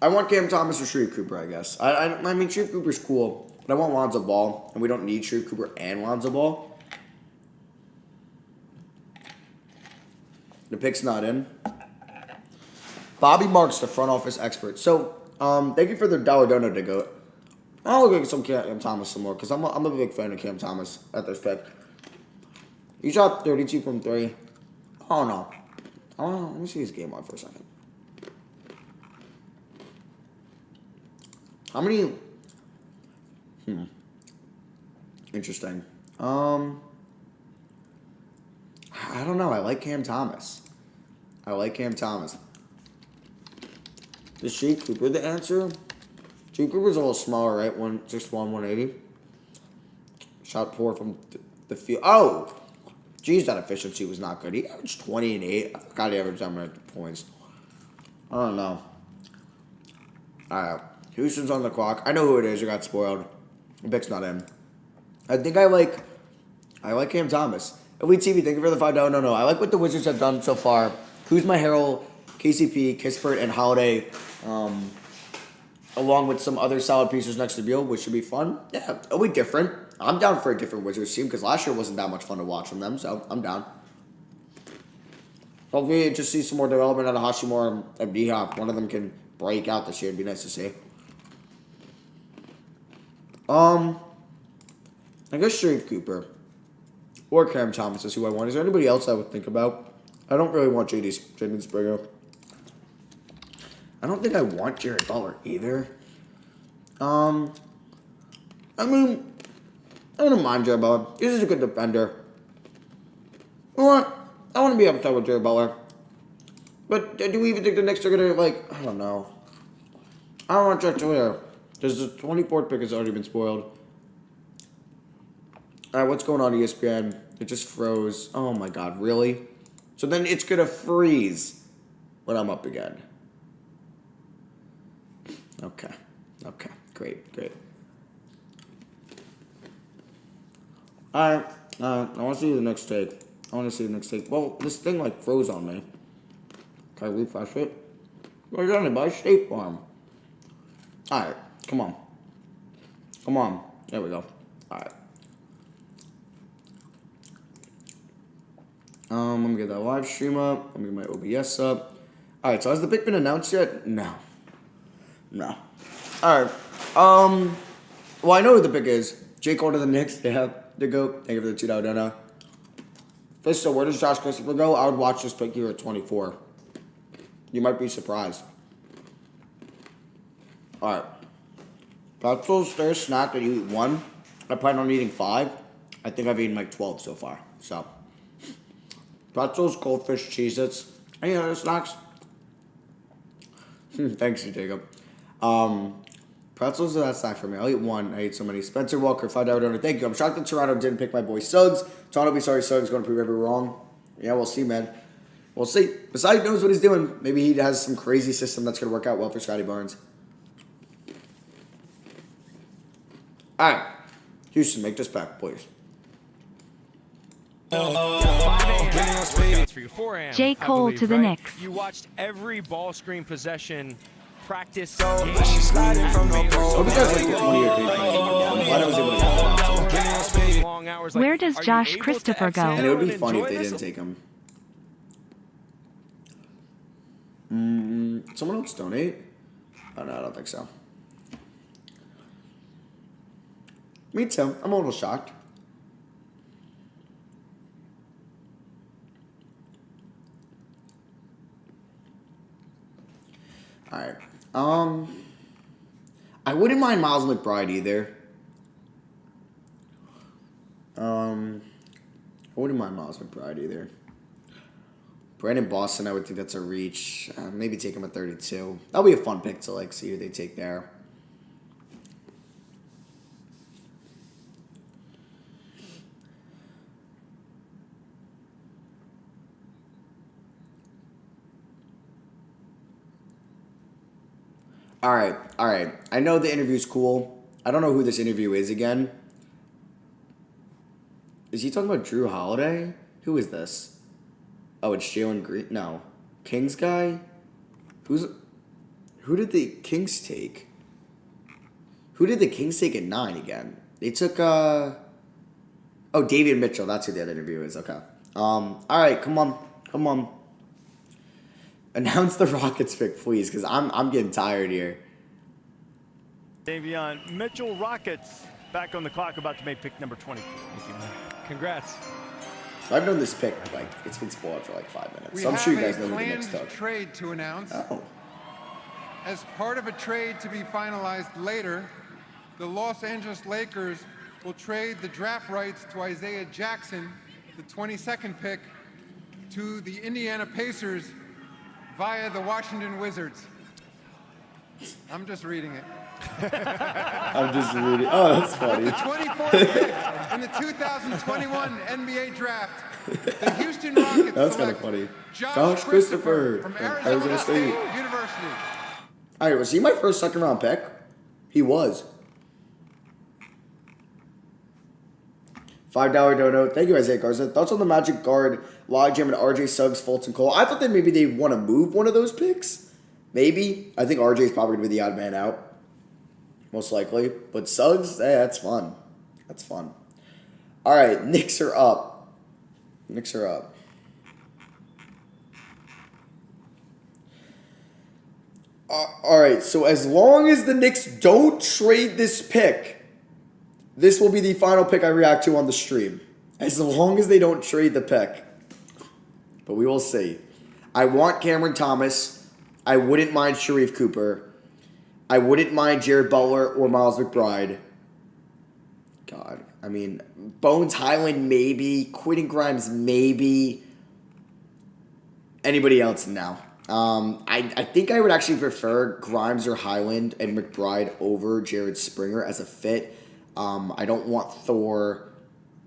I want Cam Thomas or Sharif Cooper, I guess. I mean, Sharif Cooper's cool, but I want Lonzo Ball, and we don't need Sharif Cooper and Lonzo Ball. The pick's not in. Bobby Marks, the front office expert. So, thank you for the dollar donut to go. I'll look at some Cam Thomas some more, because I'm a big fan of Cam Thomas at this pick. He shot 32 from 3. Oh, no. Let me see his game log for a second. How many? Interesting. I don't know. I like Cam Thomas. Is Sharif Cooper the answer? Sharif Cooper's a little smaller, right? 161, 180. Shot poor from the field. Oh! Geez, that efficiency was not good. He averaged 20 and 8. I forgot he averaged that many points. I don't know. Alright. Houston's on the clock. I know who it is. You got spoiled. The pick's not in. I think I like Cam Thomas. Elite TV, thank you for the $5. No. I like what the Wizards have done so far. Kuzma, Harrell, KCP, Kispert, and Holiday, along with some other solid pieces next to Beal, which should be fun. Yeah, it'll be different. I'm down for a different Wizards team because last year wasn't that much fun to watch from them, so I'm down. Hopefully, just see some more development out of Hashimura and D-Hop. One of them can break out this year. It'd be nice to see. I guess Sharif Cooper or Cam Thomas is who I want. Is there anybody else I would think about? I don't really want Jaden Springer. I don't think I want Jared Butler either. I mean, I don't mind Jared Butler. He's a good defender. You know what? I want to be upset with Jared Butler. But do we even think the Knicks are going to, I don't know. I don't want Jack Twitter. Because the 24th pick has already been spoiled. Alright, what's going on, ESPN? It just froze. Oh my god, really? So then it's going to freeze when I'm up again. Okay. Great. Alright, I want to see the next take. Well, this thing, froze on me. Can I refresh it? Where's anybody? State Farm. Alright. Come on. There we go. Alright. Let me get that live stream up. Let me get my OBS up. Alright, so has the pick been announced yet? No. Alright. Well, I know who the pick is. J. Cole to the Knicks. Yeah, the GOAT. Thank you for the $2 donut. So where does Josh Christopher go? I would watch this pick here at 24. You might be surprised. Alright. Pretzels, there's a snack that you eat 1. I plan on eating 5. I think I've eaten 12 so far. So, pretzels, goldfish, Cheez-Its. Any other snacks? Thanks, Jacob. Pretzels are that snack for me. I'll eat 1. I ate so many. Spencer Walker, $5 donor. Thank you. I'm shocked that Toronto didn't pick my boy Suggs. Toronto, be sorry, Suggs going to prove everyone wrong. Yeah, we'll see, man. We'll see. Besides, knows what he's doing. Maybe he has some crazy system that's going to work out well for Scottie Barnes. All right, Houston, make this back, please. J. Cole to the Knicks. You watched every ball screen possession practice. Where does Josh Christopher go? And it would be funny if they didn't take him. Someone else donate? Oh, no, I don't think so. Me too. I'm a little shocked. All right. I wouldn't mind Miles McBride either. I wouldn't mind Miles McBride either. Brandon Boston, I would think that's a reach. Maybe take him at 32. That'll be a fun pick to like see who they take there. All right. I know the interview's cool. I don't know who this interview is again. Is he talking about Drew Holiday? Who is this? Oh, it's Jalen Green. No, Kings guy. Who did the Kings take? Who did the Kings take at 9 again? They took Oh, Davion Mitchell. That's who that interview is. Okay. All right. Come on. Announce the Rockets pick, please, because I'm getting tired here. Davion Mitchell, Rockets, back on the clock, about to make pick number 24. Thank you, man. Congrats. I've known this pick, like, it's been spoiled for like 5 minutes. So I'm sure you guys know who the Knicks took. Trade to announce. Oh. As part of a trade to be finalized later, the Los Angeles Lakers will trade the draft rights to Isaiah Jackson, the 22nd pick, to the Indiana Pacers via the Washington Wizards. I'm just reading it. I'm just reading. Oh, that's funny. With the 24th pick in the 2021 NBA Draft, the Houston Rockets that's kind of funny. Josh Christopher from Arizona State University. All right, was he my first second-round pick? He was. $5 dono. Thank you, Isaiah Garza. Thoughts on the Magic guard, Logjam, and RJ Suggs, Fulton Cole? I thought that maybe they want to move one of those picks. Maybe. I think RJ's probably going to be the odd man out. Most likely. But Suggs, hey, that's fun. That's fun. All right, Knicks are up. All right, so as long as the Knicks don't trade this pick, this will be the final pick I react to on the stream. As long as they don't trade the pick. But we will see. I want Cameron Thomas. I wouldn't mind Sharif Cooper. I wouldn't mind Jared Butler or Miles McBride. God. I mean, Bones Highland maybe. Quentin Grimes maybe. Anybody else now? I think I would actually prefer Grimes or Highland and McBride over Jared Springer as a fit. I don't want Thor.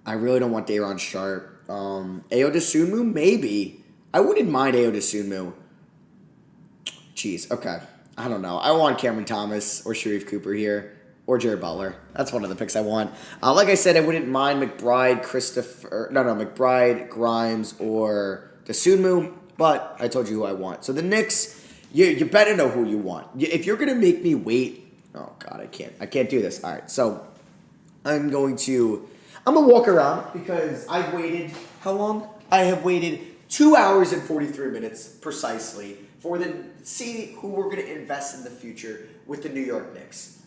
I really don't want Day'Ron Sharpe. Ayo Dosunmu, maybe. I wouldn't mind Ayo Dosunmu. Jeez, okay. I don't know. I want Cameron Thomas or Sharif Cooper here. Or Jared Butler. That's one of the picks I want. Like I said, I wouldn't mind McBride, McBride, Grimes, or Dosunmu. But I told you who I want. So the Knicks, you better know who you want. If you're going to make me wait, oh, God, I can't do this. All right, so I'm going to walk around because I've waited, how long? I have waited 2 hours and 43 minutes precisely for see who we're going to invest in the future with the New York Knicks.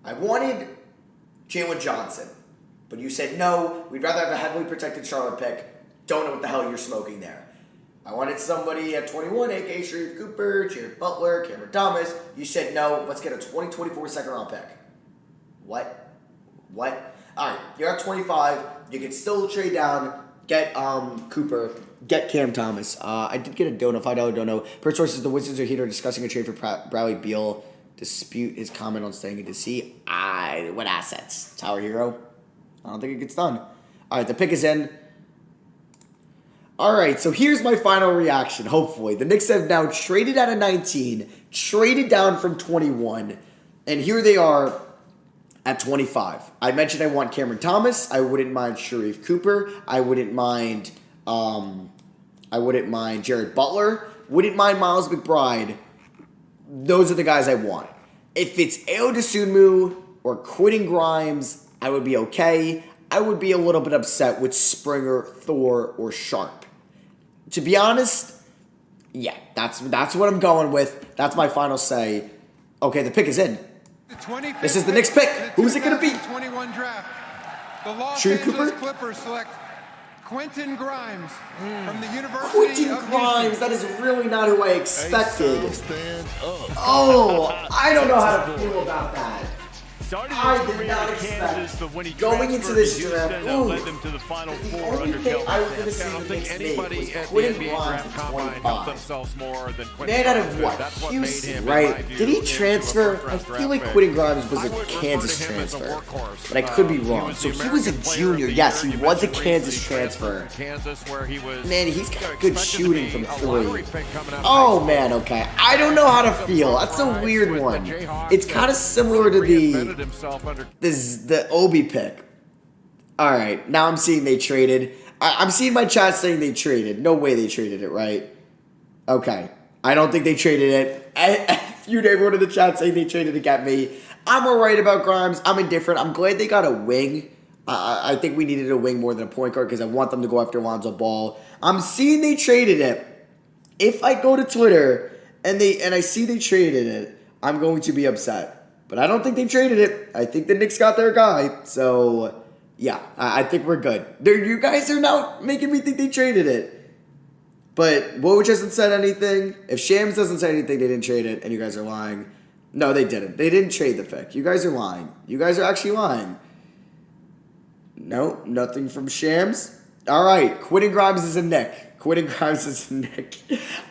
I wanted Jalen Johnson, but you said no, we'd rather have a heavily protected Charlotte pick. Don't know what the hell you're smoking there. I wanted somebody at 21, a.k.a. Sharif Cooper, Jared Butler, Cameron Thomas. You said no, let's get a 2024 second-round pick. What? All right, you're at 25. You can still trade down, get Cooper, get Cam Thomas. I did get a dono, $5 dono. Per sources, the Wizards are here discussing a trade for Bradley Beal. Dispute his comment on staying in DC. What assets? Tower Hero? I don't think it gets done. All right, the pick is in. All right, so here's my final reaction, hopefully. The Knicks have now traded out of 19, traded down from 21, and here they are at 25. I mentioned I want Cameron Thomas. I wouldn't mind Sharif Cooper. I wouldn't mind Jared Butler. Wouldn't mind Miles McBride. Those are the guys I want. If it's Ayo Dosunmu or Quentin Grimes, I would be okay. I would be a little bit upset with Springer, Thor, or Sharpe. To be honest, yeah, that's what I'm going with. That's my final say. Okay, the pick is in. This is the Knicks pick. Who's it going to be? 21 draft. The Los Sharif Angeles Cooper? Clippers select Quentin Grimes from the University Quentin of Grimes, that is really not who I expected. Oh, I don't know how to feel about that. I did not expect going into this draft. Led them to the Final Four under I was going to see I don't the think Knicks anybody make at the was NBA draft combine helped themselves more than Quentin Man out Grimes. of what? That's what made Houston, him, right? in my view, Did he into a transfer? I first-round feel draft like pick. Quentin Grimes was I a would refer Kansas to him as a transfer. workhorse. But I could be He wrong. was So the he was a American Player of junior. the Yes, Year. he You was a mentioned Kansas recently transferred transfer. from Kansas, where he was, Man, he's got good expected to shooting be from a lottery three. pick coming out of Oh high school. man, okay. I don't know how to feel. That's a weird one. It's kind of similar to Reinvented himself under the Obi pick. All right, now I'm seeing they traded. I'm seeing my chat saying they traded. No way they traded it, right? Okay, I don't think they traded it. Everyone in the chat saying they traded it got me. I'm alright about Grimes. I'm indifferent. I'm glad they got a wing. I think we needed a wing more than a point guard because I want them to go after Lonzo Ball. I'm seeing they traded it. If I go to Twitter and I see they traded it, I'm going to be upset. But I don't think they traded it. I think the Knicks got their guy. So, yeah, I think we're good. You guys are now making me think they traded it. But Woj hasn't said anything. If Shams doesn't say anything, they didn't trade it, and you guys are lying. No, they didn't. They didn't trade the pick. You guys are lying. You guys are actually lying. No, nothing from Shams. All right, Quentin Grimes is a Knick. Quentin Grimes is a Knick.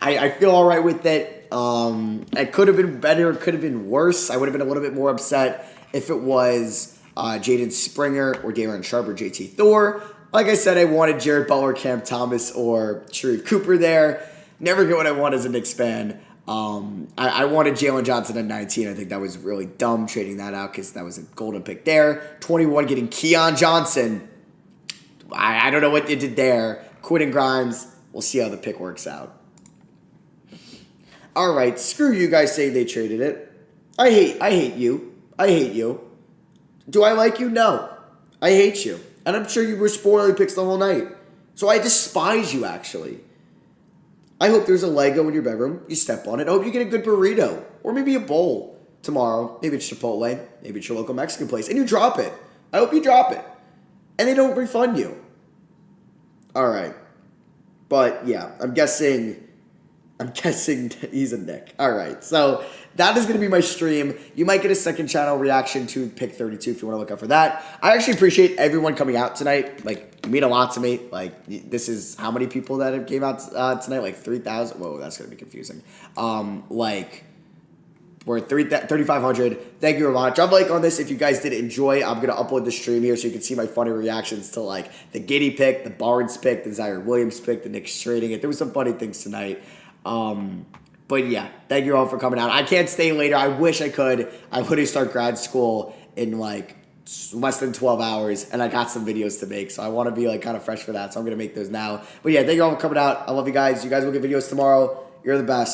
I feel all right with it. It could have been better. It could have been worse. I would have been a little bit more upset if it was Jaden Springer or Darren Sharp or JT Thor. Like I said, I wanted Jared Butler, Cam Thomas, or Sharif Cooper there. Never get what I want as a Knicks fan. I wanted Jalen Johnson at 19. I think that was really dumb trading that out because that was a golden pick there. 21 getting Keon Johnson. I don't know what you did there. Quentin Grimes. We'll see how the pick works out. All right, screw you guys saying they traded it. I hate you. I hate you. Do I like you? No. I hate you. And I'm sure you were spoiling picks the whole night. So I despise you, actually. I hope there's a Lego in your bedroom. You step on it. I hope you get a good burrito. Or maybe a bowl tomorrow. Maybe it's Chipotle. Maybe it's your local Mexican place. And you drop it. I hope you drop it. And they don't refund you. All right. But, yeah, I'm guessing that he's a Knick. All right. So that is going to be my stream. You might get a second channel reaction to pick 32 if you want to look out for that. I actually appreciate everyone coming out tonight. Like, you mean a lot to me. Like, this is how many people that have came out tonight? Like 3,000? Whoa, that's going to be confusing. We're at 3,500. Thank you very much. Drop a like on this if you guys did enjoy. I'm going to upload the stream here so you can see my funny reactions to, like, the Giddey pick, the Barnes pick, the Ziaire Williams pick, the Knicks trading it. There was some funny things tonight. But yeah, thank you all for coming out. I can't stay later. I wish I could. I literally start grad school in like less than 12 hours, and I got some videos to make, so I want to be like kind of fresh for that. So I'm gonna make those now. But yeah, thank you all for coming out. I love you guys. You guys will get videos tomorrow. You're the best.